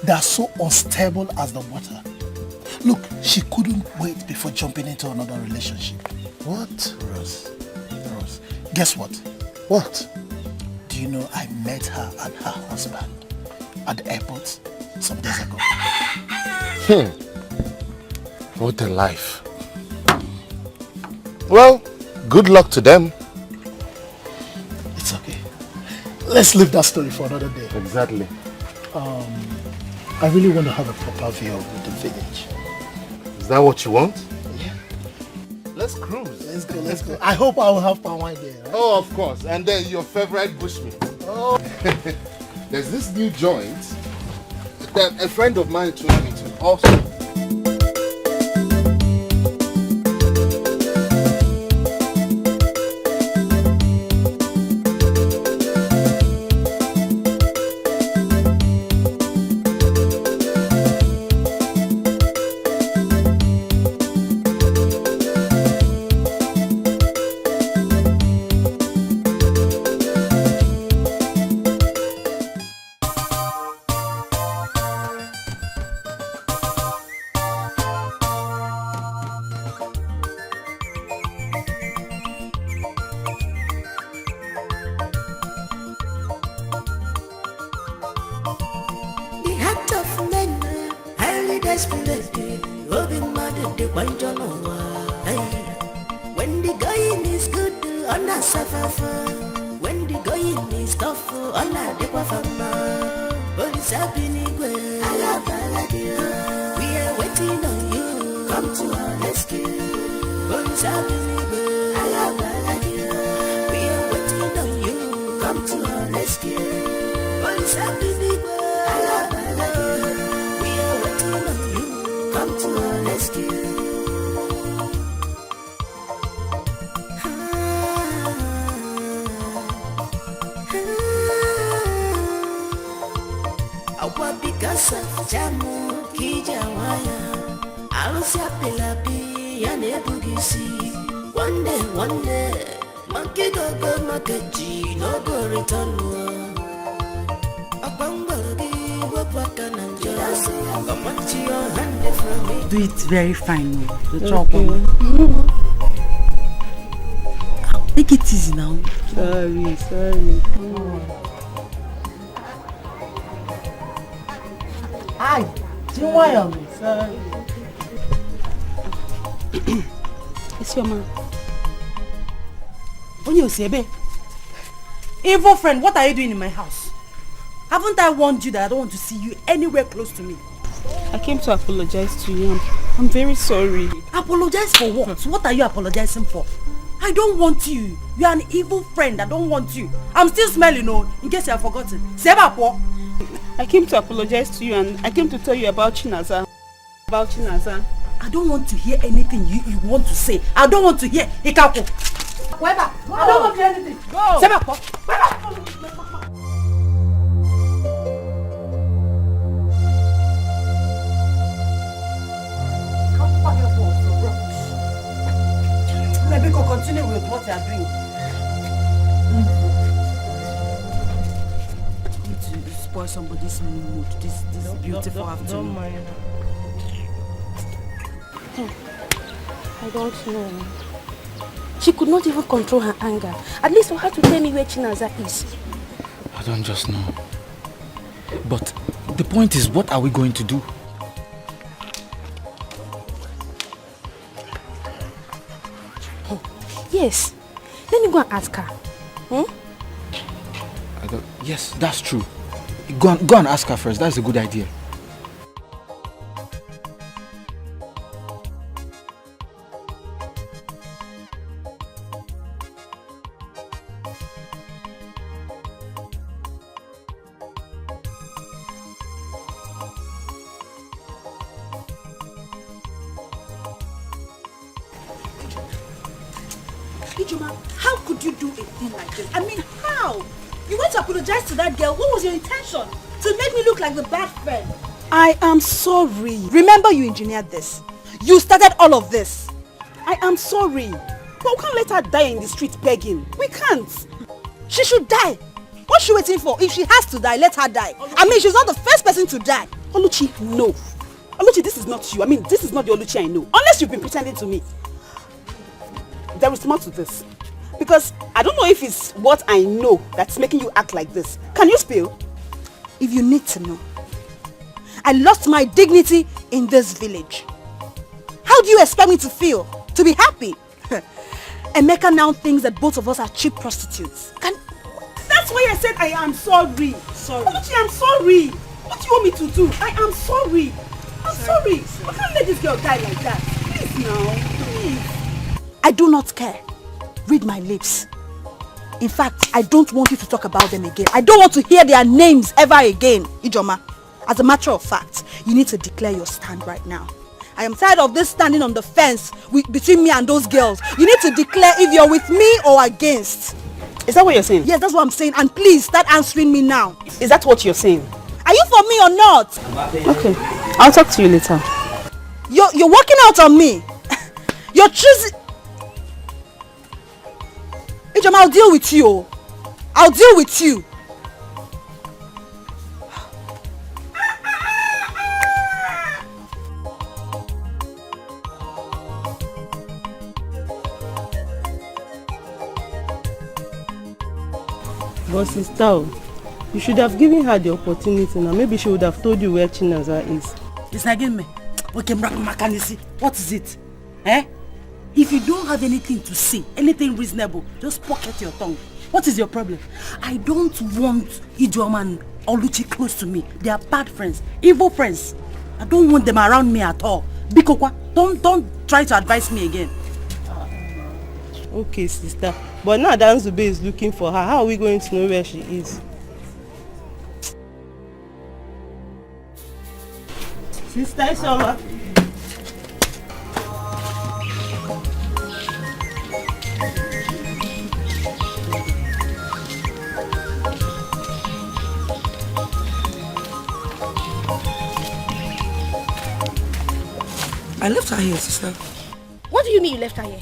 They are so unstable as the water. Look, she couldn't wait before jumping into another relationship. What? Rose, guess what? What? Do you know I met her and her husband at the airport some days ago? What a life. Well, good luck to them. It's okay. Let's leave that story for another day. Exactly. I really want to have a proper view of the village. Is that what you want? Yeah. Let's cruise. Let's go. I hope I will have palm wine there. Right? Oh, of course. And then your favorite bushmeat. Oh. There's this new joint that a friend of mine took me to also. When the going is good, on a suffer. When the going is tough, on a dequafama. But it's happening well. We are waiting on you. Come to our rescue. But it's happening well. We are waiting on you. Come to our rescue. But it's happening well. We are waiting on you. Come to our rescue. Because of Jamu Kijawaya, Alusia Pilapi, Yane Bugisi. One day, monkey go Makaji, no go return. Do it very fine. Take it easy now. Sorry. Hi, Sorry. It's your man. Evil friend, what are you doing in my house? Haven't I warned you that I don't want to see you anywhere close to me? I came to apologize to you I'm very sorry. Apologize for what? What are you apologizing for? I don't want you. You are an evil friend. I don't want you. I'm still smelling, in case you have forgotten. I came to apologize to you and I came to tell you about Chinaza. I don't want to hear anything you want to say. I don't want to hear Ikapo. I don't want to hear anything. Go. Maybe continue with what you are doing. I need to spoil somebody's mood this beautiful afternoon. Don't mind. I don't know. She could not even control her anger. At least for her to tell me where Chinaza is. I don't just know. But the point is, what are we going to do? Yes. Let me go and ask her. Yes, that's true. Go and ask her first. That's a good idea. How could you do a thing like this? I mean, how? You went to apologize to that girl. What was your intention? To make me look like the bad friend? I am sorry. Remember, you engineered this. You started all of this. I am sorry. But we can't let her die in the street begging. We can't. She should die. What's she waiting for? If she has to die, let her die. I mean, she's not the first person to die. Oluchi, no. Oluchi, this is not you. I mean, this is not the Oluchi I know. Unless you've been pretending to me. There is more to this. Because I don't know if it's what I know that's making you act like this. Can you spill? If you need to know. I lost my dignity in this village. How do you expect me to feel? To be happy? Emeka now thinks that both of us are cheap prostitutes. That's why I said I am sorry. Oluchi, I'm sorry. What do you want me to do? I am sorry. I'm sorry. I can't let this girl die like that. Please now. Please. I do not care. Read my lips. In fact, I don't want you to talk about them again. I don't want to hear their names ever again, Ijoma. As a matter of fact, you need to declare your stand right now. I am tired of this standing on the fence between me and those girls. You need to declare if you're with me or against. Is that what you're saying? Yes, that's what I'm saying. And please, start answering me now. Is that what you're saying? Are you for me or not? Okay. I'll talk to you later. You're working out on me. You're choosing... Ijoma, I'll deal with you. I'll deal with you. But sister, you should have given her the opportunity now. Maybe she would have told you where Chinaza is. It's like me. Okay, Makanisi. What is it? If you don't have anything to say, anything reasonable, just pocket your tongue. What is your problem? I don't want Ijoma and Oluchi close to me. They are bad friends, evil friends. I don't want them around me at all. Bikokwa, don't try to advise me again. Okay, sister. But now Danzube is looking for her. How are we going to know where she is? Sister Isoma. I left her here, sister. What do you mean you left her here?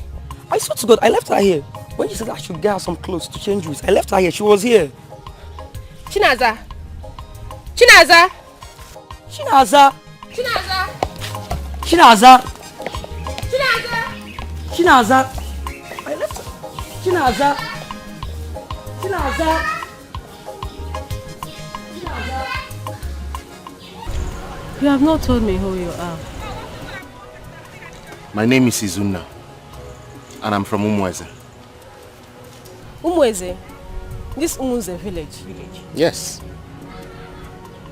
I swear to God, I left her here. When she said I should get her some clothes to change with, I left her here. She was here. Chinaza. Chinaza. Chinaza. Chinaza. Chinaza. Chinaza. Chinaza. I left her. Chinaza. Chinaza. You have not told me who you are. My name is Izuna, and I'm from Umweze. Umweze? This Umweze village? Yes.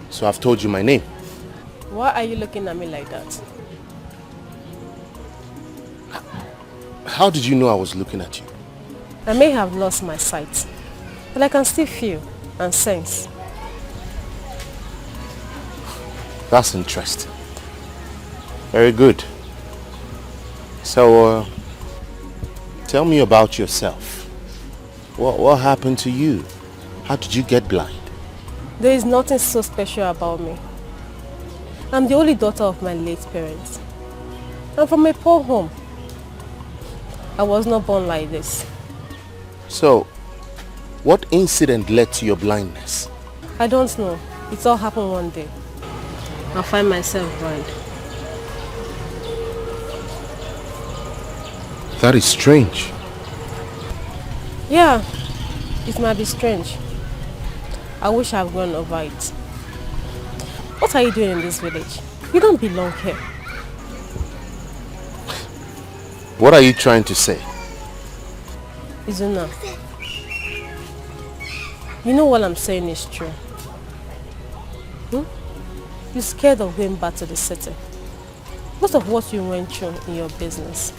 So I've told you my name. Why are you looking at me like that? How did you know I was looking at you? I may have lost my sight, but I can still feel and sense. That's interesting. Very good. So, tell me about yourself. What happened to you? How did you get blind? There is nothing so special about me. I'm the only daughter of my late parents. I'm from a poor home. I was not born like this. So, what incident led to your blindness? I don't know. It all happened one day. I'll find myself blind. That is strange. Yeah, it might be strange. I wish I've gone over it. What are you doing in this village? You don't belong here. What are you trying to say? Izuna, you know what I'm saying is true. You're scared of going back to the city. Most of what you went through in your business.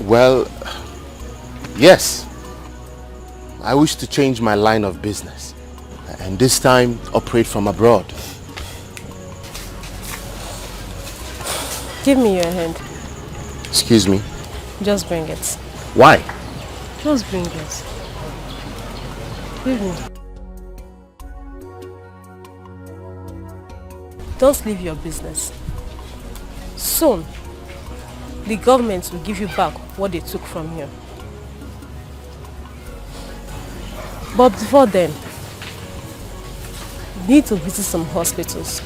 Well, yes. I wish to change my line of business. And this time, operate from abroad. Give me your hand. Excuse me? Just bring it. Why? Just bring it. Give me. Don't leave your business. Soon, the government will give you back what they took from you. But before then, you need to visit some hospitals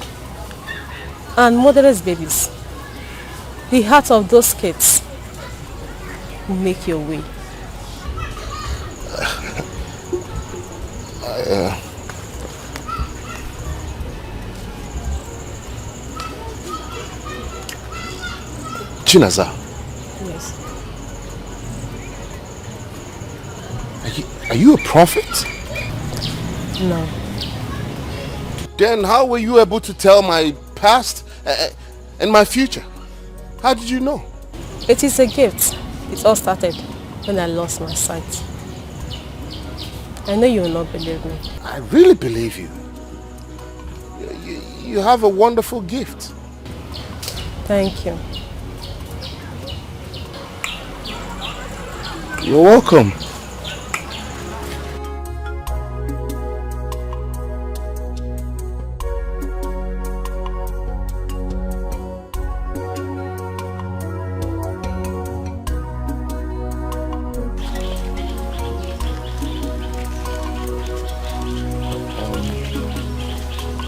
and motherless babies. The heart of those kids will make your way. Chinaza. Yes. Are you a prophet? No. Then how were you able to tell my past and my future? How did you know? It is a gift. It all started when I lost my sight. I know you will not believe me. I really believe you. You have a wonderful gift. Thank you. You're welcome.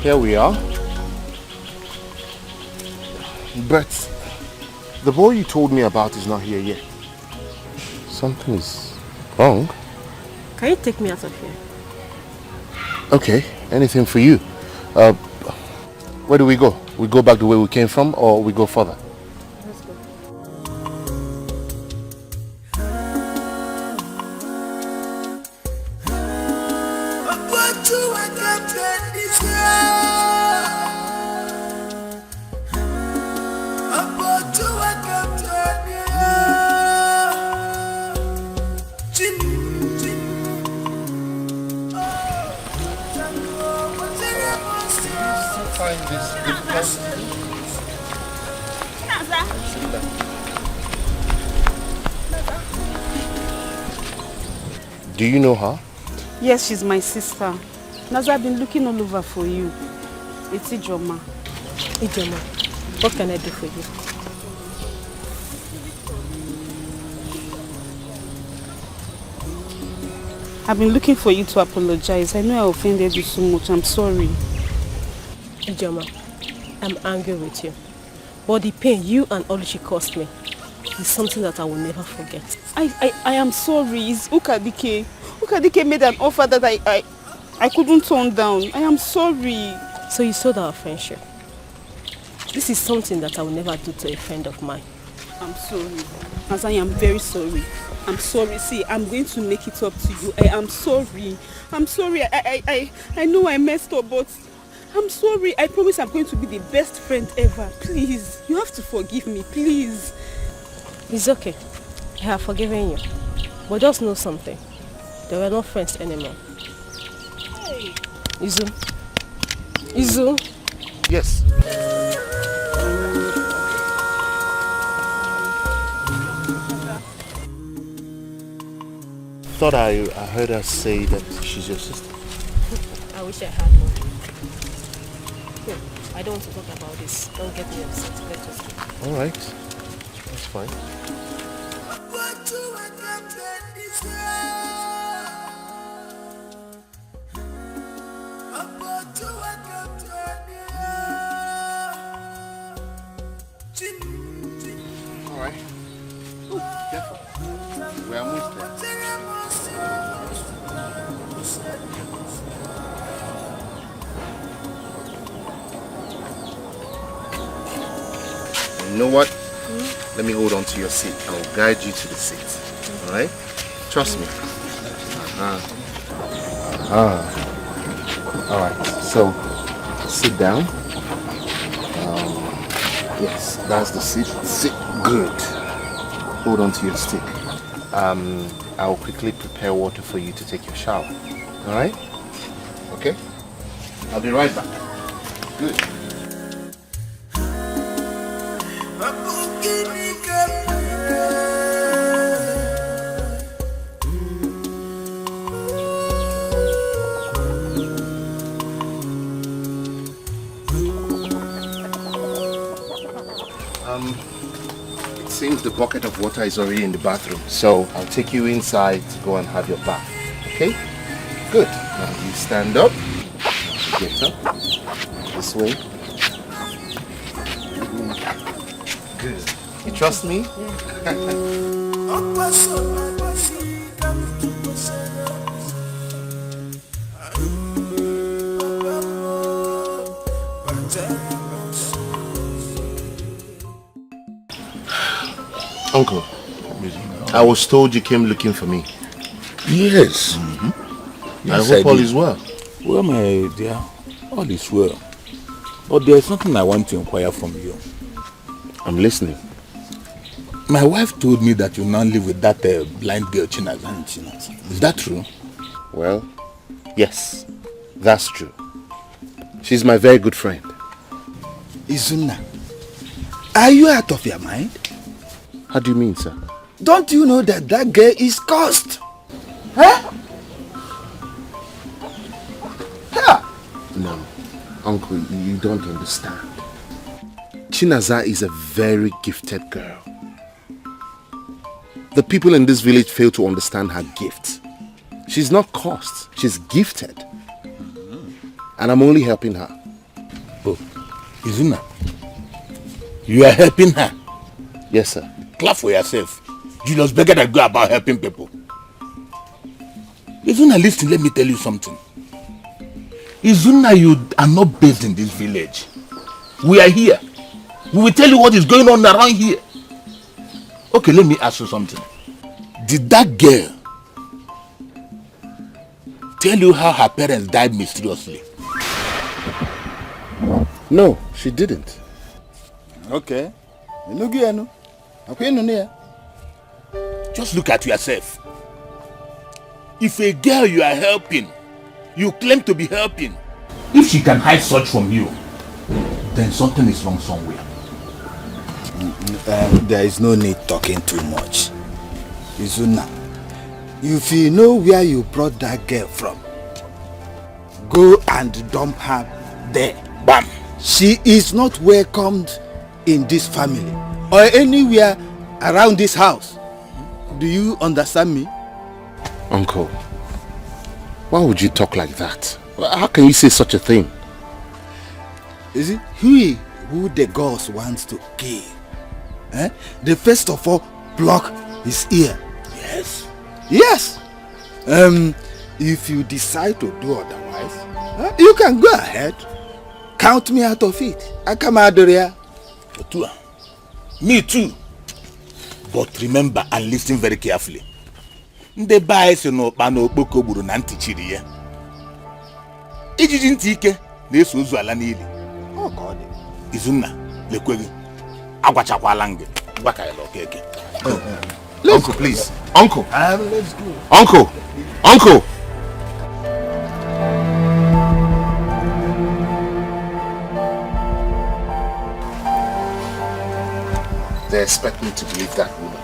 Here we are. But the boy you told me about is not here yet. Something is wrong. Can you take me out of here? Okay, anything for you. Where do we go? We go back the way we came from, or we go further? Let's go. Do you know her? Yes, she's my sister. Naza, I've been looking all over for you. It's Ijoma. Ijoma, what can I do for you? I've been looking for you to apologize. I know I offended you so much. I'm sorry. Ijoma, I'm angry with you. But the pain you and Alichi caused me is something that I will never forget. I am sorry. It's Dikeh. Dikeh made an offer that I couldn't turn down. I am sorry. So you sold our friendship. This is something that I will never do to a friend of mine. I'm sorry. As I am very sorry. I'm sorry. See, I'm going to make it up to you. I am sorry. I'm sorry. I know I messed up, but I'm sorry. I promise I'm going to be the best friend ever. Please, you have to forgive me, please. It's okay. I have forgiven you. But just know something. They were not friends anymore. Hey. Izu. Izu. Yes. Thought I heard her say that she's your sister. I wish I had one. I don't want to talk about this. Don't get me upset. Let's just go. All right. That's fine. All right. Oh, careful. We are almost there. You know what? Let me hold on to your seat. I will guide you to the seat. All right? Trust me. All right. So, sit down. Yes, that's the seat. Sit good. Hold on to your stick. I will quickly prepare water for you to take your shower. All right? Okay? I'll be right back. Good. It seems the bucket of water is already in the bathroom, so I'll take you inside to go and have your bath. Okay? Good. Now you stand up. Get up. This way. Good. You trust me? Uncle, I was told you came looking for me. Yes. Yes, I hope all is well. Well, my dear, all is well. But there is something I want to inquire from you. I'm listening. My wife told me that you now live with that blind girl, Chinaza. Is that true? Well, yes, that's true. She's my very good friend. Izuna, are you out of your mind? How do you mean, sir? Don't you know that that girl is cursed? Huh? No, Uncle, you don't understand. Chinaza is a very gifted girl. The people in this village fail to understand her gift. She's not cursed, she's gifted. And I'm only helping her. Oh, Izuna, you are helping her? Yes, sir. Clap for yourself. Julius Becker that go about helping people. Izuna, listen, let me tell you something. Izuna, you are not based in this village. We are here. We will tell you what is going on around here. Okay, let me ask you something. Did that girl tell you how her parents died mysteriously? No, she didn't. Okay. Just look at yourself. If a girl you are helping, you claim to be helping, if she can hide such from you, then something is wrong somewhere. There is no need talking too much. Izuna, if you know where you brought that girl from, go and dump her there. Bam! She is not welcomed in this family or anywhere around this house. Do you understand me? Uncle, why would you talk like that? How can you say such a thing? Is it he who the gods wants to kill? They first of all block his ear. Yes. Yes. If you decide to do otherwise, you can go ahead. Count me out of it. I come out there. Me too. But remember and listen very carefully. Nde bae se no pa no okpoko gburu na ntị chiri ya. Ijiji ntị ike na-eso ozu ala n'ili. Izunna lekweghị agwachakwala gị gbaka ya okeke. Uncle, please. Uncle. Let's go. Uncle. Uncle. They expect me to believe that woman.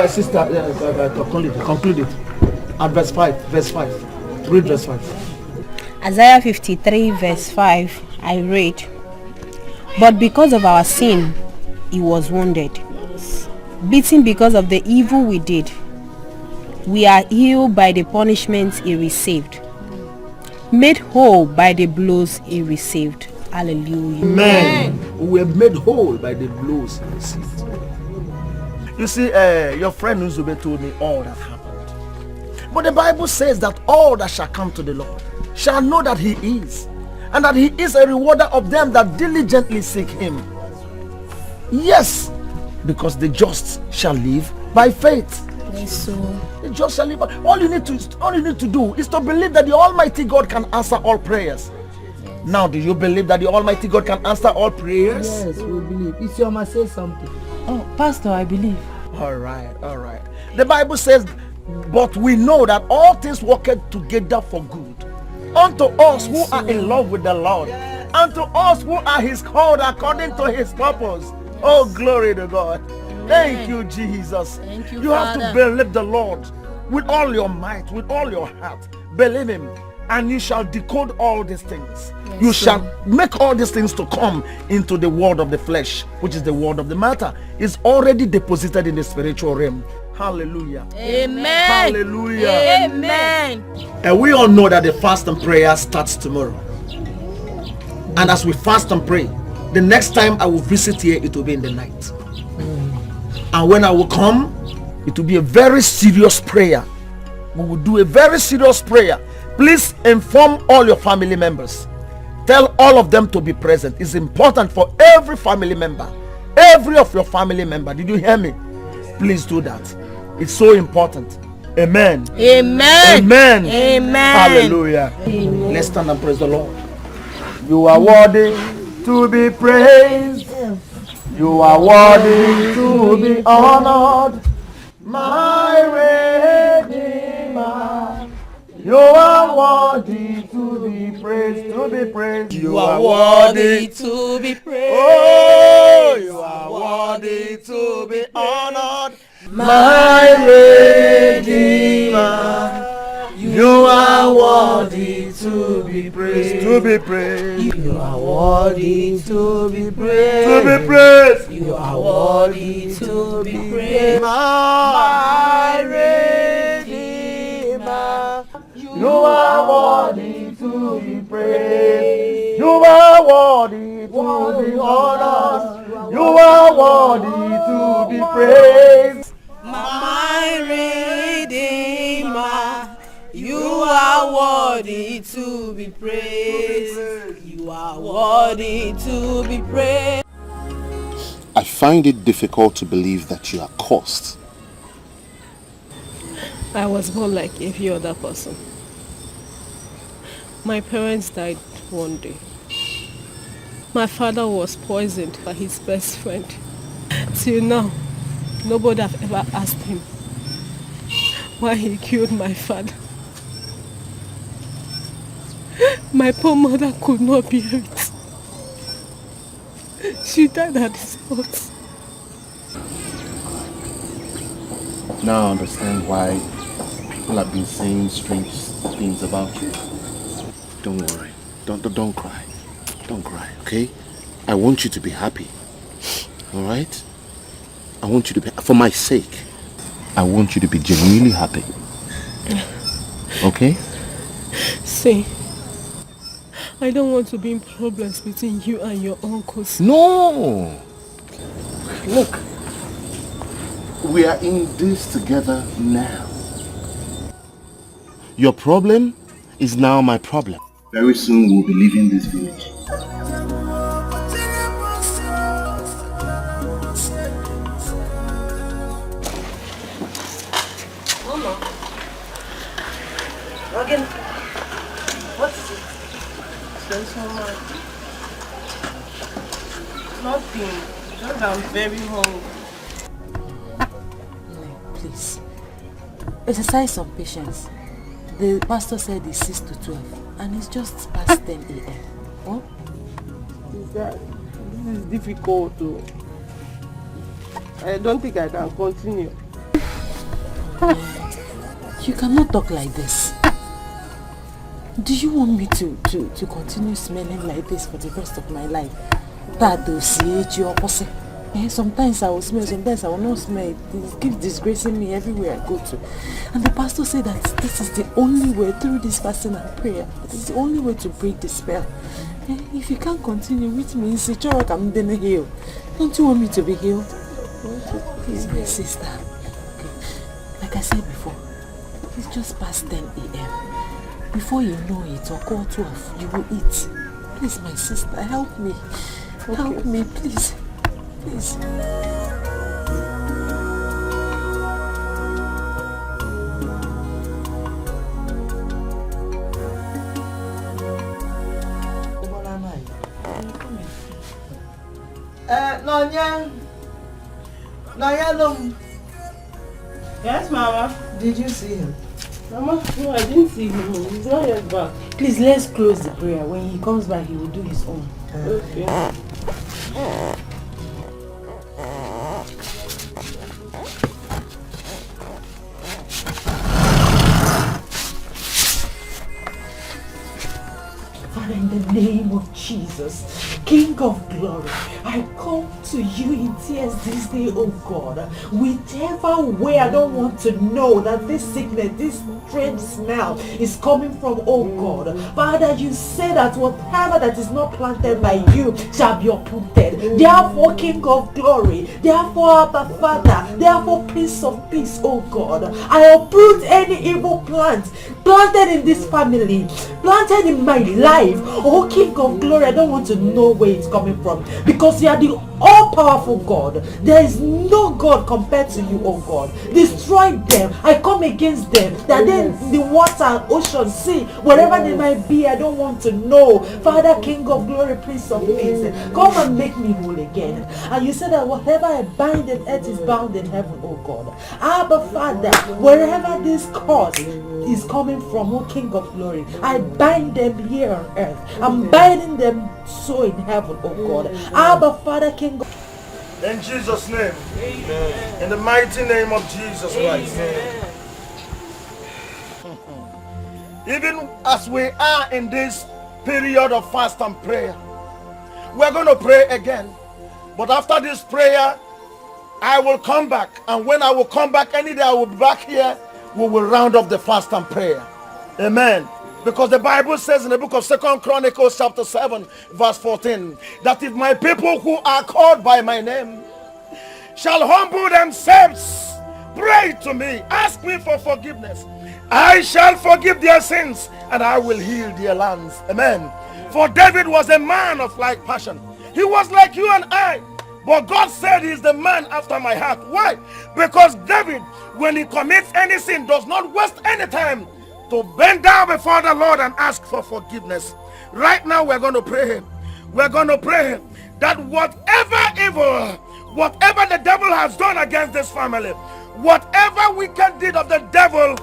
Sister, conclude it. At verse 5, Read verse 5. Isaiah 53 verse 5, I read, "But because of our sin, he was wounded, beaten because of the evil we did. We are healed by the punishment he received, made whole by the blows he received." Hallelujah. Amen. We were made whole by the blows he received. You see, your friend Nuzube told me all that happened. But the Bible says that all that shall come to the Lord shall know that he is, and that he is a rewarder of them that diligently seek him. Yes, because the just shall live by faith. Yes, so the just shall live by. All you need to do is to believe that the Almighty God can answer all prayers. Yes. Now, do you believe that the Almighty God can answer all prayers? Yes, we believe. Isioma, say something. Oh, Pastor, I believe. All right. The Bible says, but we know that all things work together for good unto us who are in love with the Lord, unto us who are his called according to his purpose. Oh, glory to God. Thank you, Jesus. Thank you, you have to believe the Lord with all your might, with all your heart. Believe him, and you shall decode all these things. Yes, you shall make all these things to come into the world of the flesh, which is the world of the matter. Is already deposited in the spiritual realm. Hallelujah. Amen. Hallelujah. Amen. And we all know that the fast and prayer starts tomorrow. And as we fast and pray, the next time I will visit here, it will be in the night. And when I will come, it will be a very serious prayer. We will do a very serious prayer. Please inform all your family members. Tell all of them to be present. It's important for every family member. Every of your family member. Did you hear me? Please do that. It's so important. Amen. Amen. Amen. Amen. Hallelujah. Amen. Let's stand and praise the Lord. You are worthy to be praised. You are worthy to be honored. My Redeemer. You are worthy to be praised, to be praised. You are worthy to be praised. Oh, you are worthy to be honored. My Redeemer. You are worthy to be praised. To be praised. You are worthy to be praised. To be praised. You are worthy to be praised. My Redeemer. You are worthy to be praised. You are worthy to be honored. You are worthy to be praised. My Redeemer. You are worthy to be praised. You are worthy to be praised. I find it difficult to believe that you are cursed. I was born like every other person. My parents died one day. My father was poisoned by his best friend. Till now, nobody have ever asked him why he killed my father. My poor mother could not bear it. She died at the spot. Now I understand why people have been saying strange things about you. Don't worry. Don't cry. Don't cry, okay? I want you to be happy. Alright? I want you to be, for my sake, I want you to be genuinely happy. Okay? See, I don't want to be in problems between you and your uncles. No! Look, we are in this together now. Your problem is now my problem. Very soon we'll be leaving this village. Again, what is it? There's so much. Nothing. Just I'm very hungry. Please. Exercise some patience. The pastor said it's 6 to 12 and it's just past 10 a.m. Huh? This is difficult too. I don't think I can continue. You cannot talk like this. Do you want me to continue smelling like this for the rest of my life? Sometimes I will smell, sometimes I will not smell. It keeps disgracing me everywhere I go to. And the pastor said that this is the only way, through this fasting and prayer, it is the only way to break the spell. If you can't continue, which means I'm gonna heal. Don't you want me to be healed? Please, my sister. Okay. Like I said before, it's just past 10 a.m. Before you know it, or call 12, you will eat. Please, my sister, help me. Okay. Help me, please. Please. Nonya, Yes, Mama. Did you see him? Mama, no, I didn't see him. He's not yet back. Please, let's close the prayer. When he comes back, he will do his own. Okay. Father, in the name of Jesus, King of glory, I come to you in tears this day, oh God. Whichever way, I don't want to know that this sickness, this strange smell is coming from, oh God. Father, you say that whatever that is not planted by you shall be uprooted. Therefore, King of glory, therefore, Abba Father, therefore, Prince of Peace, oh God, I uproot any evil plant planted in this family, planted in my life. Oh King of glory, I don't want to know where it's coming from, because you are the all-powerful God. There is no God compared to you, oh God. Destroy them. I come against them. That then the water, ocean, sea, wherever they might be, I don't want to know. Father, King of glory, Prince of Peace, come and make me whole again. And you said that whatever I bind on earth is bound in heaven, oh God. Abba Father, wherever this cause is coming from, oh King of glory, I bind them here on earth. I'm binding them so in heaven, oh God. Abba Father, King of... In Jesus' name. Amen. In the mighty name of Jesus Christ. Amen. Even as we are in this period of fast and prayer, we're going to pray again. But after this prayer, I will come back. And when I will come back, any day I will be back here, we will round up the fast and prayer. Amen. Because the Bible says in the book of 2 Chronicles chapter 7 verse 14 that if my people who are called by my name shall humble themselves, pray to me, ask me for forgiveness, I shall forgive their sins and I will heal their lands. Amen. For David was a man of like passion. He was like you and I. But God said he's the man after my heart. Why? Because David, when he commits any sin, does not waste any time to bend down before the Lord and ask for forgiveness. Right now we're going to pray. We're going to pray that whatever evil, whatever the devil has done against this family, whatever wicked deed of the devil,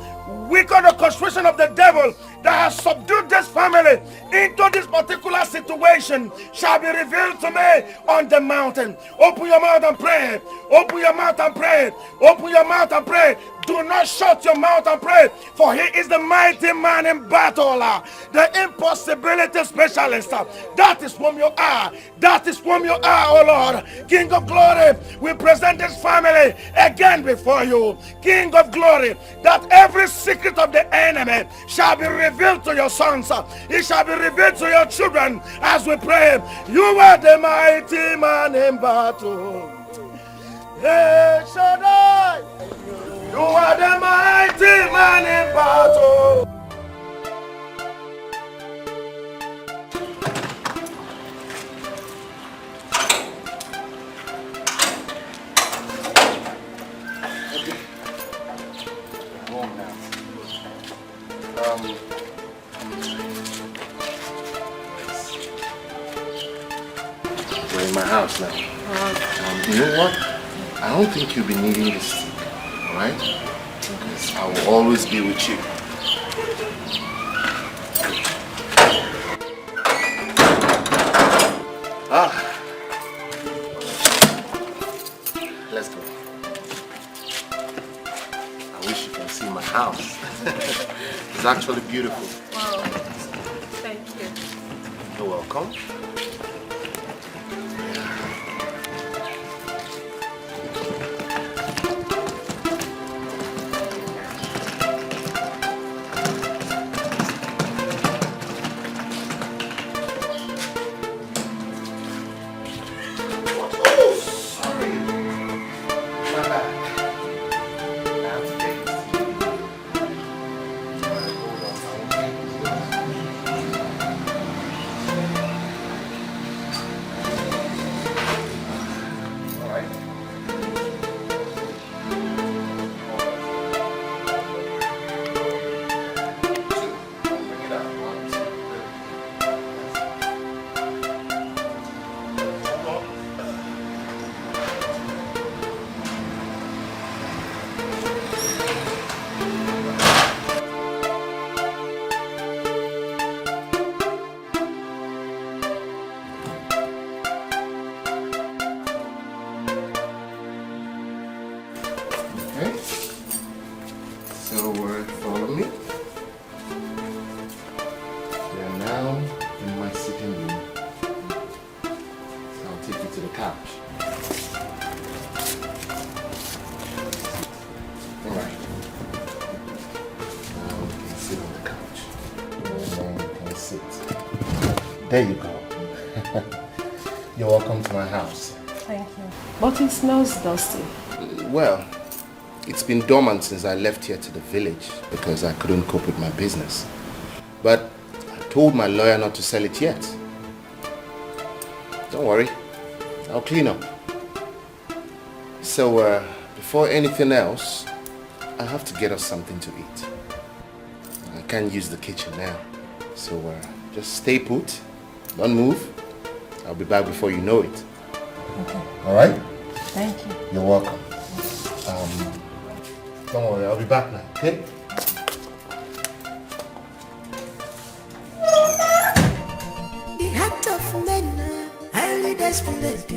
wicked orchestration of the devil that has subdued this family into this particular situation shall be revealed to me on the mountain. Open your mouth and pray. Open your mouth and pray. Open your mouth and pray. Do not shut your mouth and pray, for he is the mighty man in battle, the impossibility specialist. That is whom you are. That is whom you are, oh Lord. King of glory, we present this family again before you. King of glory, that every secret of the enemy shall be revealed to your sons. It shall be revealed to your children as we pray. You are the mighty man in battle. Hey, Shaddai. You are the mighty man in battle. We're in my house now. You know what? I don't think you'll be needing this stick, alright? Because I will always be with you. Let's go. I wish you can see my house. It's actually beautiful. Wow. Thank you. You're welcome. Follow me. We are now in my sitting room. So I'll take you to the couch. Alright. Now you can sit on the couch. And then you can sit. There you go. You're welcome to my house. Thank you. But it smells dusty. Well, it's been dormant since I left here to the village because I couldn't cope with my business. But I told my lawyer not to sell it yet. Don't worry, I'll clean up. So before anything else, I have to get us something to eat. I can't use the kitchen now. So just stay put, don't move. I'll be back before you know it. Okay. All right? Thank you. You're welcome. Don't worry, I'll be back now, okay? The heart of men, highly desperate,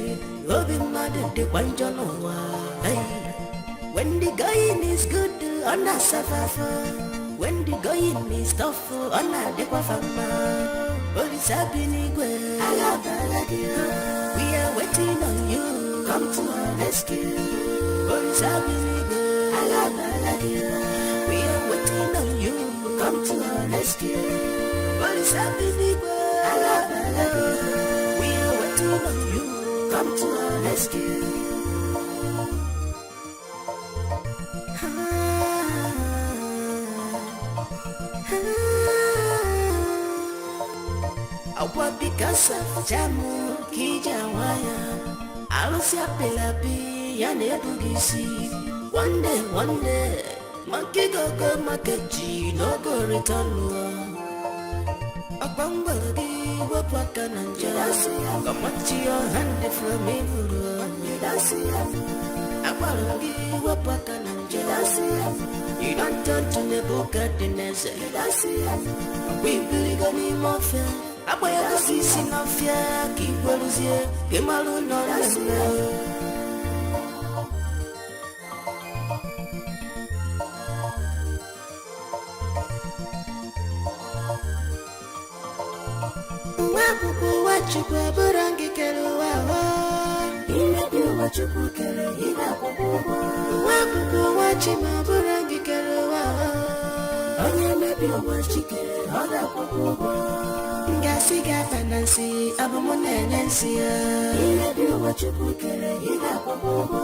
when the going is good, on a suffer. When the going is tough, on a dequafama. Police have been we are waiting on you. Come to our rescue. Police have been we are waiting on you. Come to our rescue. Police have been we are waiting on you. Come to our rescue. Awa bikasa jamu kijawaya alusia pelapi yane bugisi. One day, monkey go makeji no go return. Abangbalagi wapaka nanja. Come on to your hand from me. Abangbalagi wapaka nanja. You don't turn to Nebuchadnezzar. We really gonna need more fair. Aboya sisi na fear. Keep waluzie. Kemalu no resme. Wapupu wachukwa burangi keluwa. Inabiyo wachukwu kele ina kububu. Wapupu wachima burangi keluwa. Onye mebiyo wachikele oda kububu. Ngasi gata nansi abumune nansi ya. Inabiyo wachukwu kele ina kububu.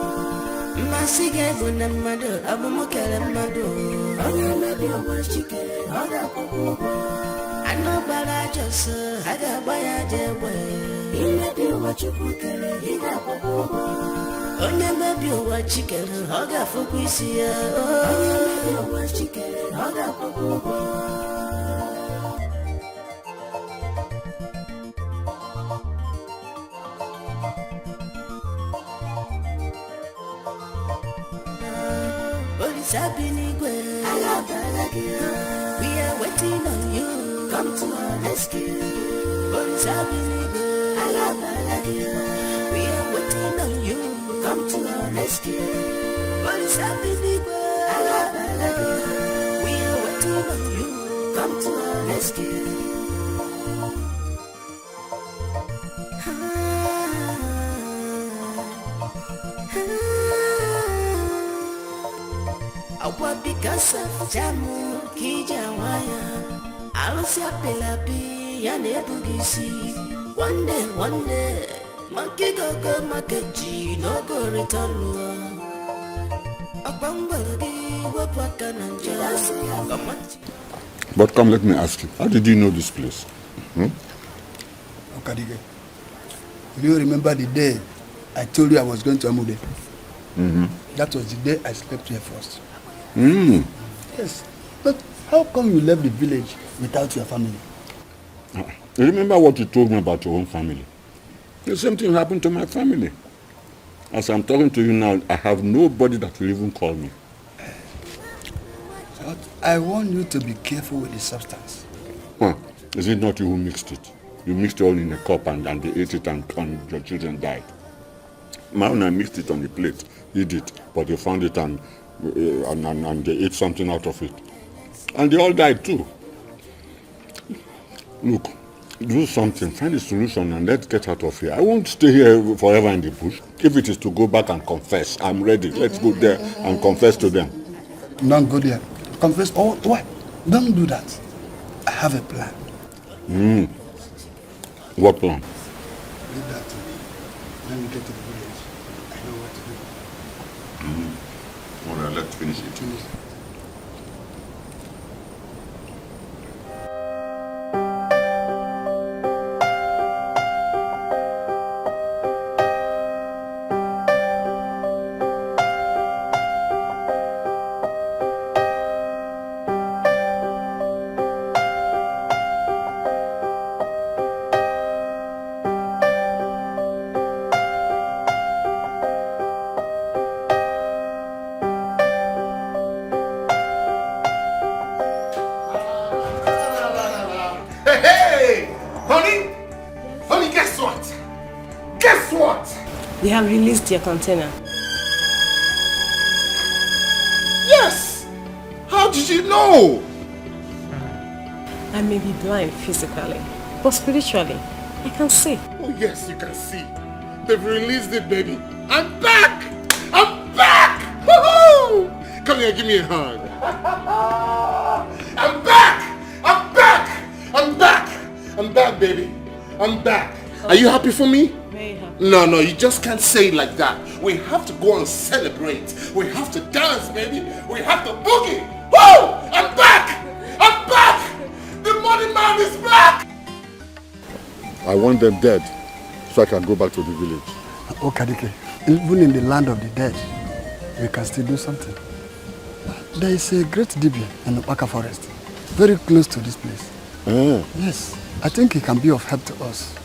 Masige buna madu abumukele madu. Onye mebiyo wachikele oda kububu. Anobara just I got by a jewel. Maybe what you cook, oh, maybe what chicken, hog for Quisia. Oh, maybe what chicken, hog for We are waiting on you. Come to our rescue. We are waiting on you. Come to our rescue. We are waiting on you. Come to our rescue. Awa because of jamu kijawaya alusia pelapi ya nebugisi. One day monkey go makeji no go return. But come, let me ask you, how did you know this place? Dikeh, do you remember the day I told you I was going to Amude? That was the day I slept here first. Yes, but how come you left the village without your family? Remember what you told me about your own family? The same thing happened to my family. As I'm talking to you now, I have nobody that will even call me. But I want you to be careful with the substance. Is it not you who mixed it? You mixed it all in a cup and they ate it and your children died. My own, I mixed it on the plate, eat it, but they found it and they ate something out of it. And they all died too. Look, do something, find a solution and let's get out of here. I won't stay here forever in the bush. If it is to go back and confess, I'm ready. Let's go there and confess to them. Don't go there. Confess? Oh, what? Don't do that. I have a plan. What plan? Leave that to me. When we get to the village, I know what to do. All right, let's finish it. They have released your container. Yes! How did you know? I may be blind physically, but spiritually, I can see. Oh yes, you can see. They've released it, baby. I'm back! I'm back! Woohoo! Come here, give me a hug. I'm back! I'm back! I'm back! I'm back, baby. I'm back. Are you happy for me? Very happy. No, you just can't say it like that. We have to go and celebrate. We have to dance, baby. We have to boogie. Woo! I'm back! I'm back! The money man is back! I want them dead so I can go back to the village. Oh, Dikeh, even in the land of the dead, we can still do something. There is a great Dibia in the Paka forest, very close to this place. Yes, I think he can be of help to us.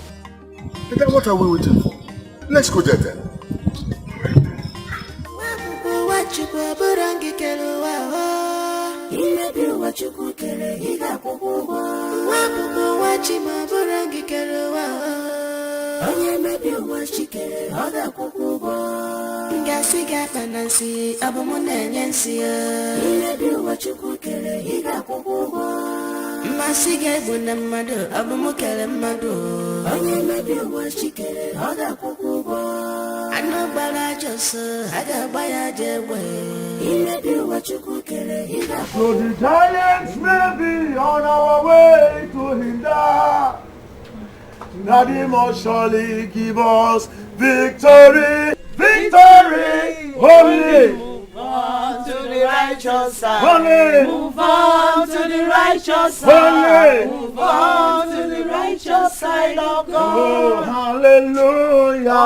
Then what are we waiting for? Let's go there then. Masige buna madu abumukele madu onye mebi uwa shikere oda kukubo anobala joso aga baya jewe imebi uwa chukukere ida. So the giants may be on our way to hinder. Nadie must surely give us victory, victory, holy. Move on to the righteous side. Holy. Move on to the righteous side. Holy. Move on to the righteous side of God. Oh, hallelujah.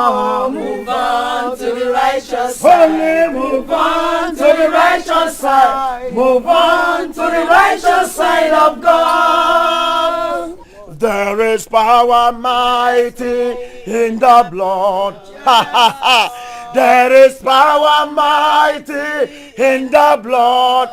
Move on to the righteous side. Holy. Move on to the righteous side. Move on to the righteous side of God. There is power mighty in the blood. Ha ha ha. There is power mighty in the blood.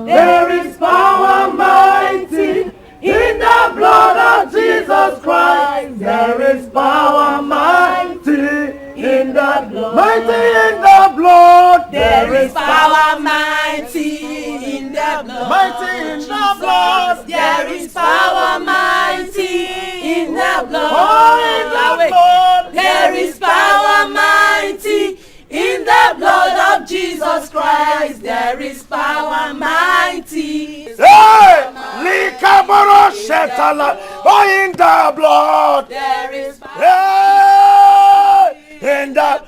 There is power mighty in the blood of Jesus Christ. There is power mighty in the blood. Mighty in the blood. There is power mighty in the blood. Mighty in the blood. There is power mighty in the blood. Oh, in the blood. There is power mighty in the blood of Jesus Christ. There is power mighty. Hey! Likaboro Shetala. Oh, in the blood. There is Hey! In the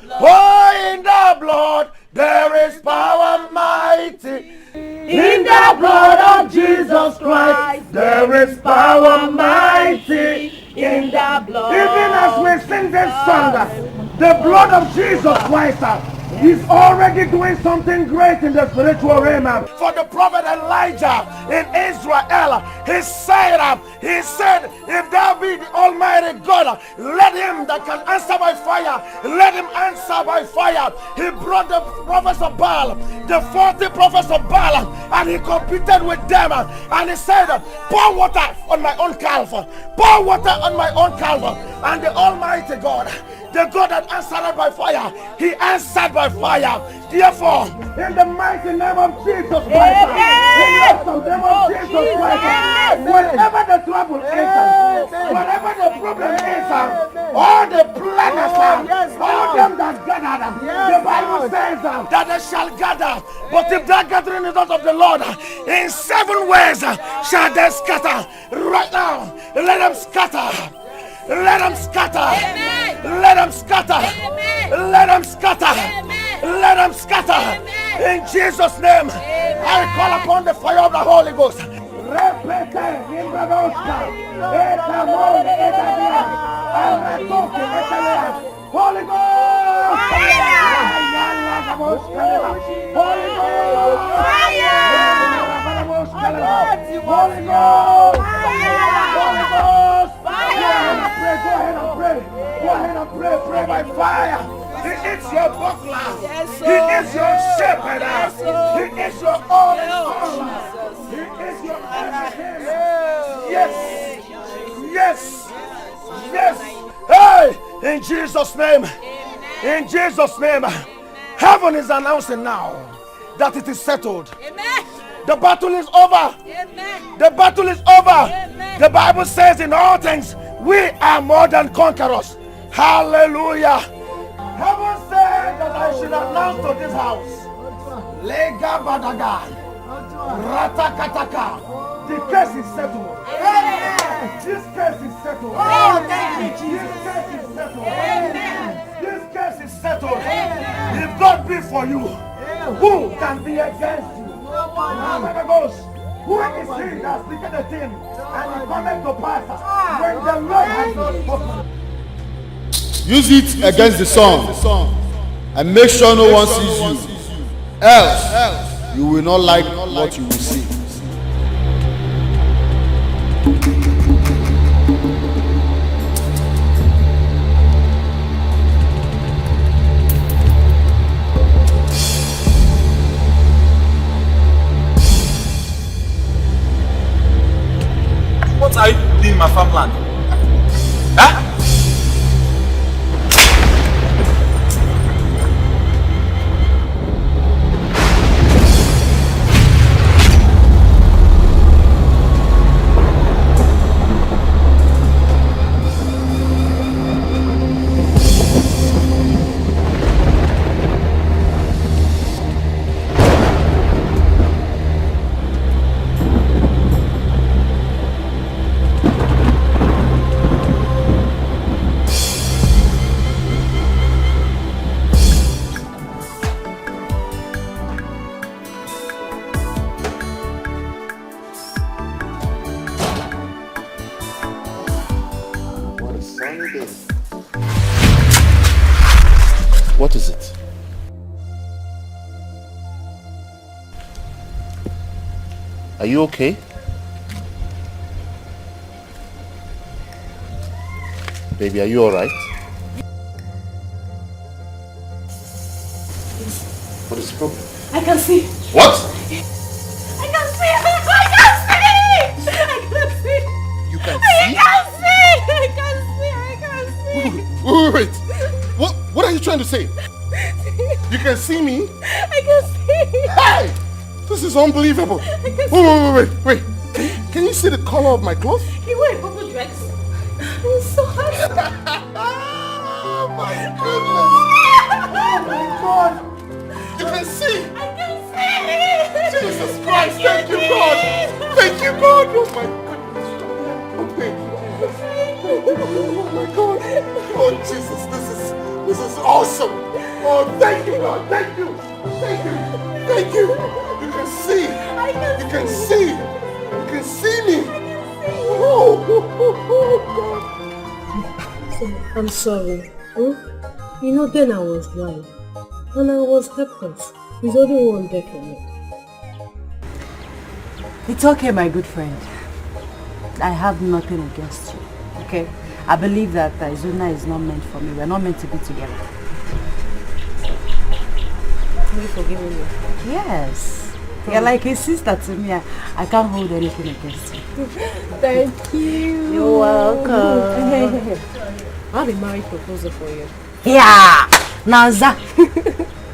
blood. There is power mighty. In the blood of Jesus Christ. There is power mighty. In the blood. Even as we sing this song, the blood of Jesus Christ is already doing something great in the spiritual realm. For the prophet Elijah in Israel, he said, if there be the Almighty God, let him that can answer by fire, let him answer by fire. He brought the prophets of Baal, the 40 prophets of Baal, and he competed with them. And he said, pour water on my own calf, pour water on my own calf. And the Almighty God, the God that answered by fire, he answered by fire. Therefore, in the mighty name of Jesus Christ, in the awesome name of Jesus Christ, wherever the trouble is, wherever the problem is, all the planners, all them that gathered, the Bible says that they shall gather. But if that gathering is not of the Lord, in 7 ways shall they scatter. Right now, let them scatter. Let them scatter. Amen. Let them scatter. Amen. Let them scatter. Amen. Let them scatter. Amen. In Jesus' name, amen. I call upon the fire of the Holy Ghost. Holy Ghost! Fire! Holy Ghost! Fire! Holy Ghost! Holy Ghost! Fire! Go ahead and pray. Go ahead and pray. Pray by fire. He is your buckler. He is your shepherd. He is your all in all. He is your everything. Yes. Yes. Yes. Hey! In Jesus' name. In Jesus' name. Heaven is announcing now that it is settled. Amen. The battle is over. Amen. The battle is over. Amen. The Bible says in all things, we are more than conquerors. Hallelujah. Heaven said that I should announce to this house, Lega Badaga, Ratakataka, the case is settled. Amen. This case is settled. Oh, thank you, Jesus. This case is settled. Amen. This case is settled. Amen. If God be for you, who can be against you? Who is he that speaketh a thing and it cometh to pass when the Lord has not spoken? Use it against the song and make sure no one sees you. Else, you will not like what you will see. What are you doing in my farmland? Huh? What is it? Are you okay? Baby, are you alright? see? You can see me? I can see. Hey! This is unbelievable. Wait. Can you see the color of my clothes? You wear a purple dress. I'm so happy. Oh my goodness. Oh my God. You can see. I can see. Jesus Christ. Thank you, God. Thank you, God. Oh my goodness. Oh my God. Oh Jesus, this is awesome. Oh, thank you, God. Thank you. You can see. You can see. You can see me. Oh, God. I'm sorry. You know, then I was blind. And I was helpless. There's only one there for me. It's okay, my good friend. I have nothing against you, okay? I believe that Izuna is not meant for me. We're not meant to be together. Are you forgiving me? Yes. You're like a sister to me. I can't hold anything against you. Thank you. You're welcome. Hey. I have a marriage proposal for you. Yeah! Naija,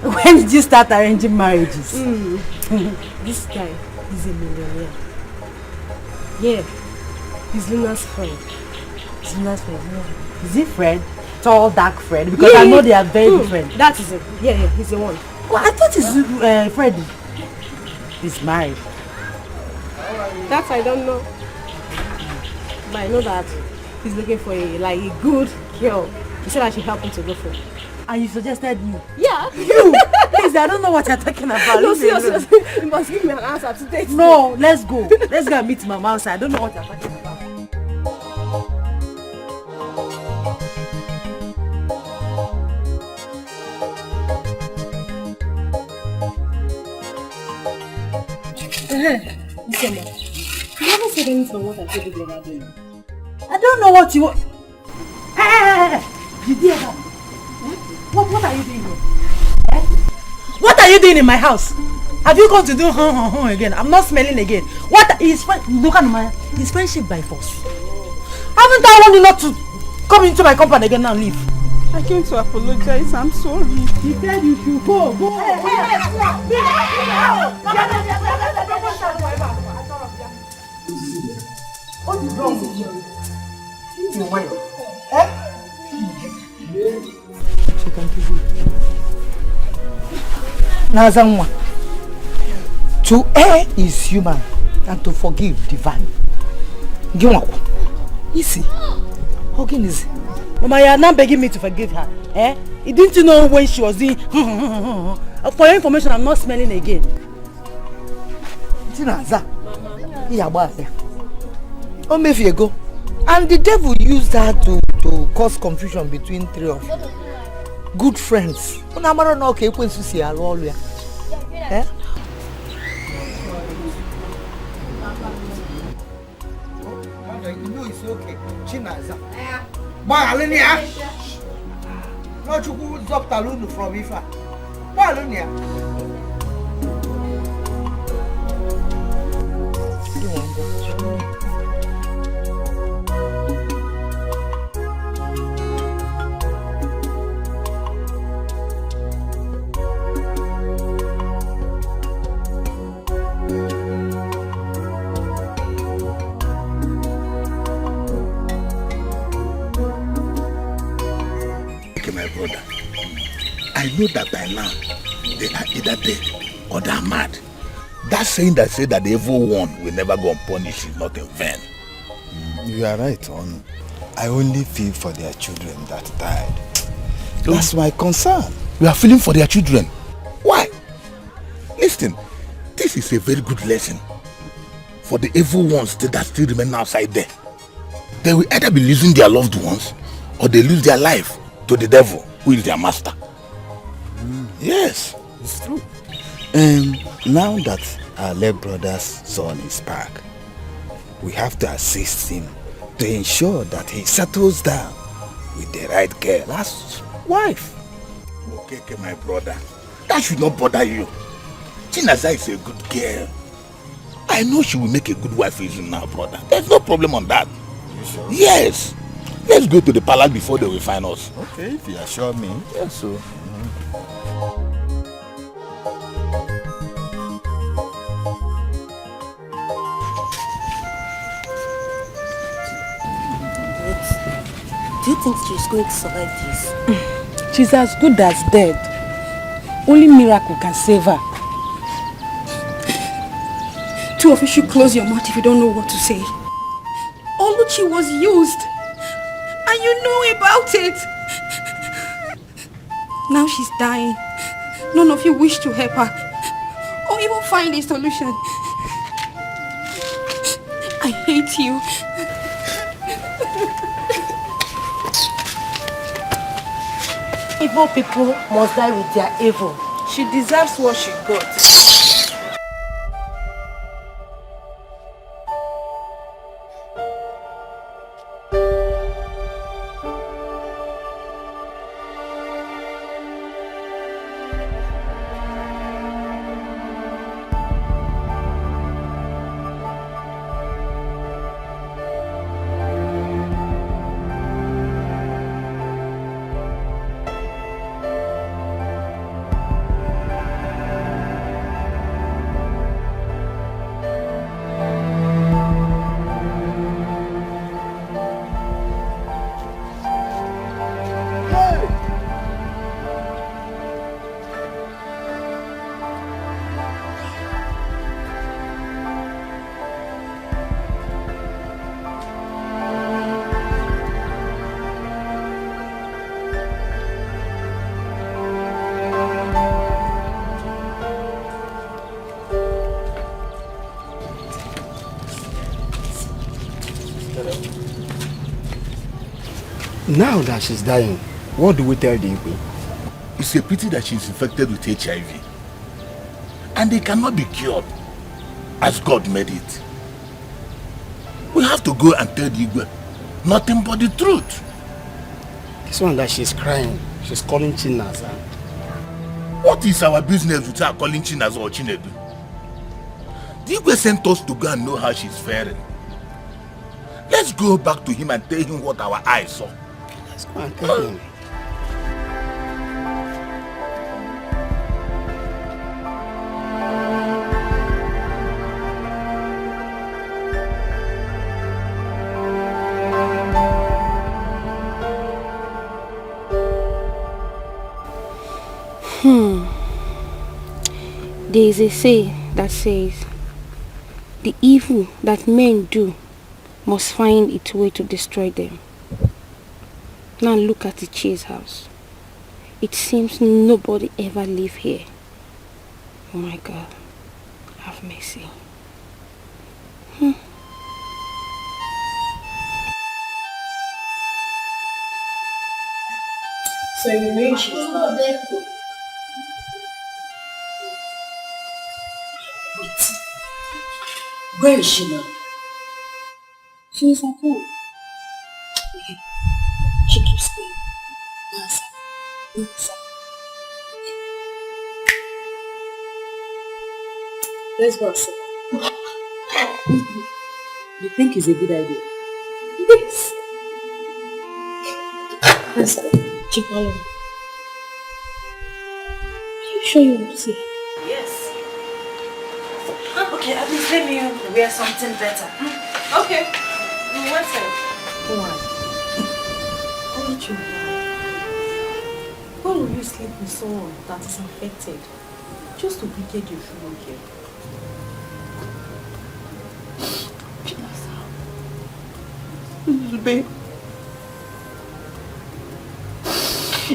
when did you start arranging marriages? This guy is a millionaire. Yeah, he's Luna's friend. Luna's friend? Yeah. Is he Fred? Tall, dark Fred? Because I know they are very different. That is it. Yeah, he's the one. Well, I thought it's Freddy. He's married. That I don't know. But I know that he's looking for a good girl. He said I should help him to go for it. And you suggested me? Yeah. You? Please, I don't know what you're talking about. No, seriously. You must give me an answer today. No, let's go. Let's go and meet Mama outside. I don't know what you're talking about. Isoma, you haven't said anything from what I told you the other day. I don't know what you want. Hey! You did that? What are you doing here? What are you doing in my house? Have you come to do again? I'm not smelling again. What is look at my his friendship by force? Haven't I warned you not to come into my compound again and leave? I came to apologize. I'm sorry. He said you should go. What is wrong with you? She can give you. Nazanwa, to err is human and to forgive divine. Giwako, easy. How can easy? Mama, you are not begging me to forgive her. Didn't you know when she was doing for your information, I'm not smelling again. Tinaza, go. And the devil used that to cause confusion between three of good friends. You know it's okay. Chinaza. Boy, Alinia. Not you go drop Talunu from Ifa. Boy, Alinia. My brother, I know that by now they are either dead or they are mad. That saying that said that the evil one will never go unpunished is not in vain. You are right, Onu. I only feel for their children that died. That's my concern. You are feeling for their children? Why? Listen, this is a very good lesson for the evil ones that still remain outside there. They will either be losing their loved ones or they lose their life to the devil, who is their master. Yes, it's true. Now that our late brother's son is back, we have to assist him to ensure that he settles down with the right girl as wife. Okay, my brother, that should not bother you. Chinaza is a good girl. I know she will make a good wife for you now, brother. There's no problem on that. You sure? Yes. Let's go to the palace before they will find us. Okay, if you assure me. Yes, so. Do you think she's going to survive this? She's as good as dead. Only miracle can save her. Two of you should close your mouth if you don't know what to say. Alichi was used. And you know about it. Now she's dying. None of you wish to help her. Or even find a solution. I hate you. Evil people must die with their evil. She deserves what she got. Now that she's dying, what do we tell the Igwe? It's a pity that she's infected with HIV. And they cannot be cured, as God made it. We have to go and tell the Igwe nothing but the truth. This one that she's crying, she's calling Chinaza. What is our business with her calling Chinaza or Chinedu? The Igwe sent us to go and know how she's faring. Let's go back to him and tell him what our eyes saw. Let's go and tell him. There is a say that says, the evil that men do must find its way to destroy them. Now look at the Chase house. It seems nobody ever live here. Oh my God, have mercy. So you mean she's not there? Wait. Where is she now? She is at home. Okay. She keeps screaming. Nancy. Nancy. Let's go and sit down. You think it's a good idea? Yes. Nancy, keep following me. Are you sure you want to see her? Yes. Okay, at least let me wear something better. Okay. What's it? Why? Alichi, why will you sleep with someone that is infected? Just to wicked you feel okay. Babe.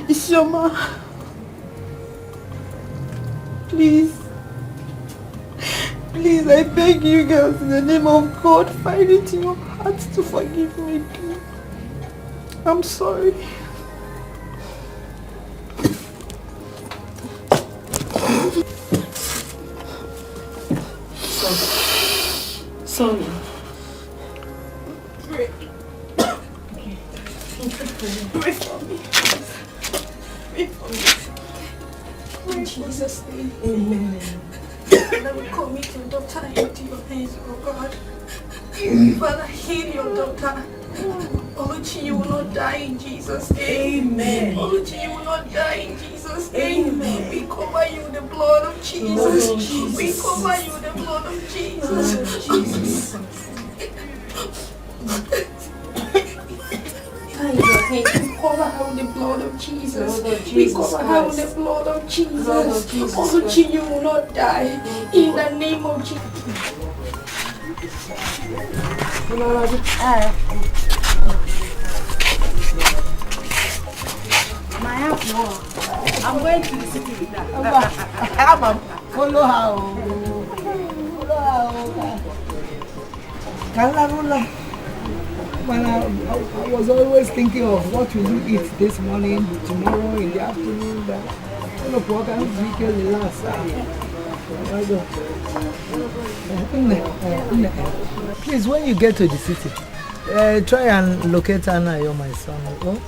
Isioma. Please. Please, I beg you girls, in the name of God, find it in your heart to forgive me. I'm sorry. Sorry. Pray. Pray for me. Pray for me. In Jesus' name. Amen. Father, we commit your daughter into your hands, oh God. Father, heal your daughter. Alichi, you will not die in Jesus' name. Amen. Alichi, you will not die in Jesus' name. Amen. We cover you with the blood of Jesus. Oh, Jesus. We cover you with the blood of Jesus. Jesus. Tie your die. We cover her with the blood of Jesus. We cover her with the blood of Jesus. Also, Chinyu will not die. In the name of Jesus. I'm going to the city with her. Follow her. Man, I was always thinking of what will you eat this morning, tomorrow, in the afternoon. Please, when you get to the city, try and locate Anayo, my son. Oh?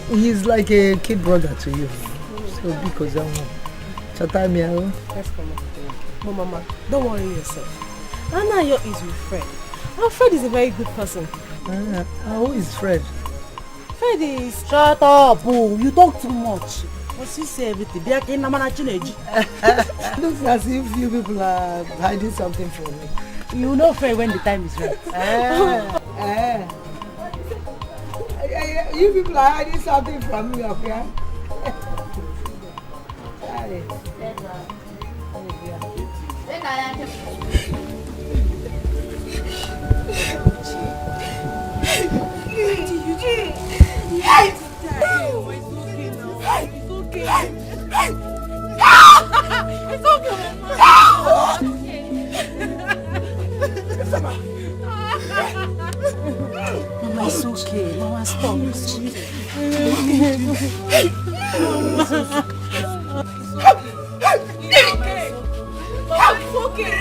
He's like a kid brother to you. So because I'm Chatamia. Let's come on. Mama, don't worry yourself. Anayo is with Fred. Our Fred is a very good person. Who is Fred? Fred is... Shut up, oh, you talk too much. What's you say everything? Looks as if you people are hiding something from me. You know Fred when the time is right. You people are hiding something from me, okay? Mama, it's okay. Mama, stop. It's okay.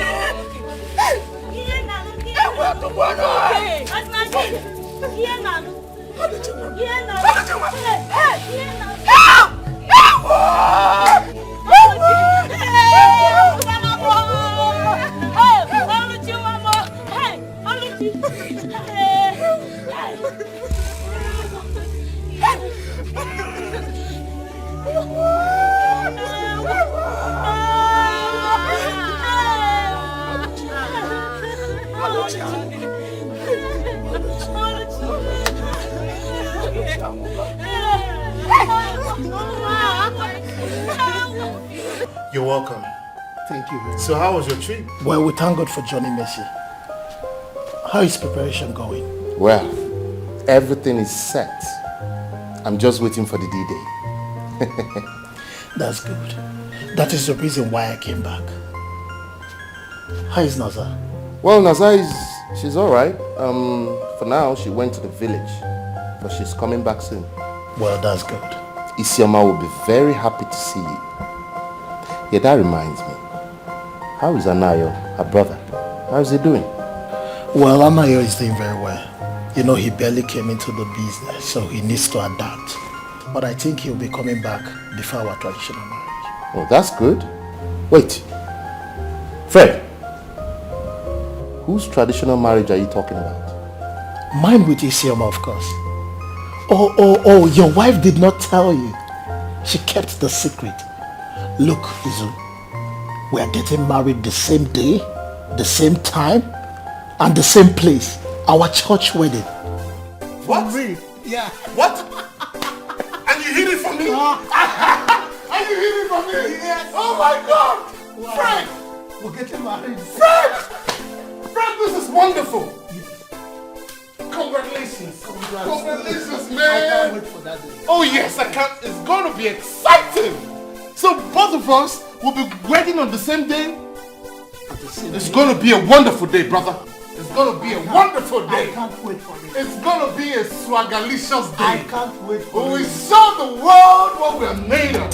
You're welcome. Thank you. So how was your trip? Well, we thank God for Johnny Mercy. How is preparation going? Well, everything is set. I'm just waiting for the D-Day. That's good. That is the reason why I came back. How is Naza? Well, Naza she's alright. For now, she went to the village, but she's coming back soon. Well, that's good. Isioma will be very happy to see you. Yeah, that reminds me. How is Anayo, her brother? How's he doing? Well, Anayo is doing very well. You know, he barely came into the business, so he needs to adapt. But I think he'll be coming back before our traditional marriage. Oh, that's good. Wait. Fred, whose traditional marriage are you talking about? Mine with Isioma, of course. Oh, your wife did not tell you. She kept the secret. Look, Izu, we are getting married the same day, the same time, and the same place. Our church wedding. What? Really? Yeah. What? And you hid it from me? And you hid it from me? Yes. Oh my God! Wow. Fred! We're getting married. Fred! Fred, this is wonderful! Congratulations! Congratulations, man! I can't wait for that day. Oh yes, I can't. It's going to be exciting! So both of us will be wedding on the same day? It's going to be a wonderful day, brother. It's going to be a wonderful day. I can't wait for it. It's going to be a swagalicious day. I can't wait for it. We show the world what we're made of.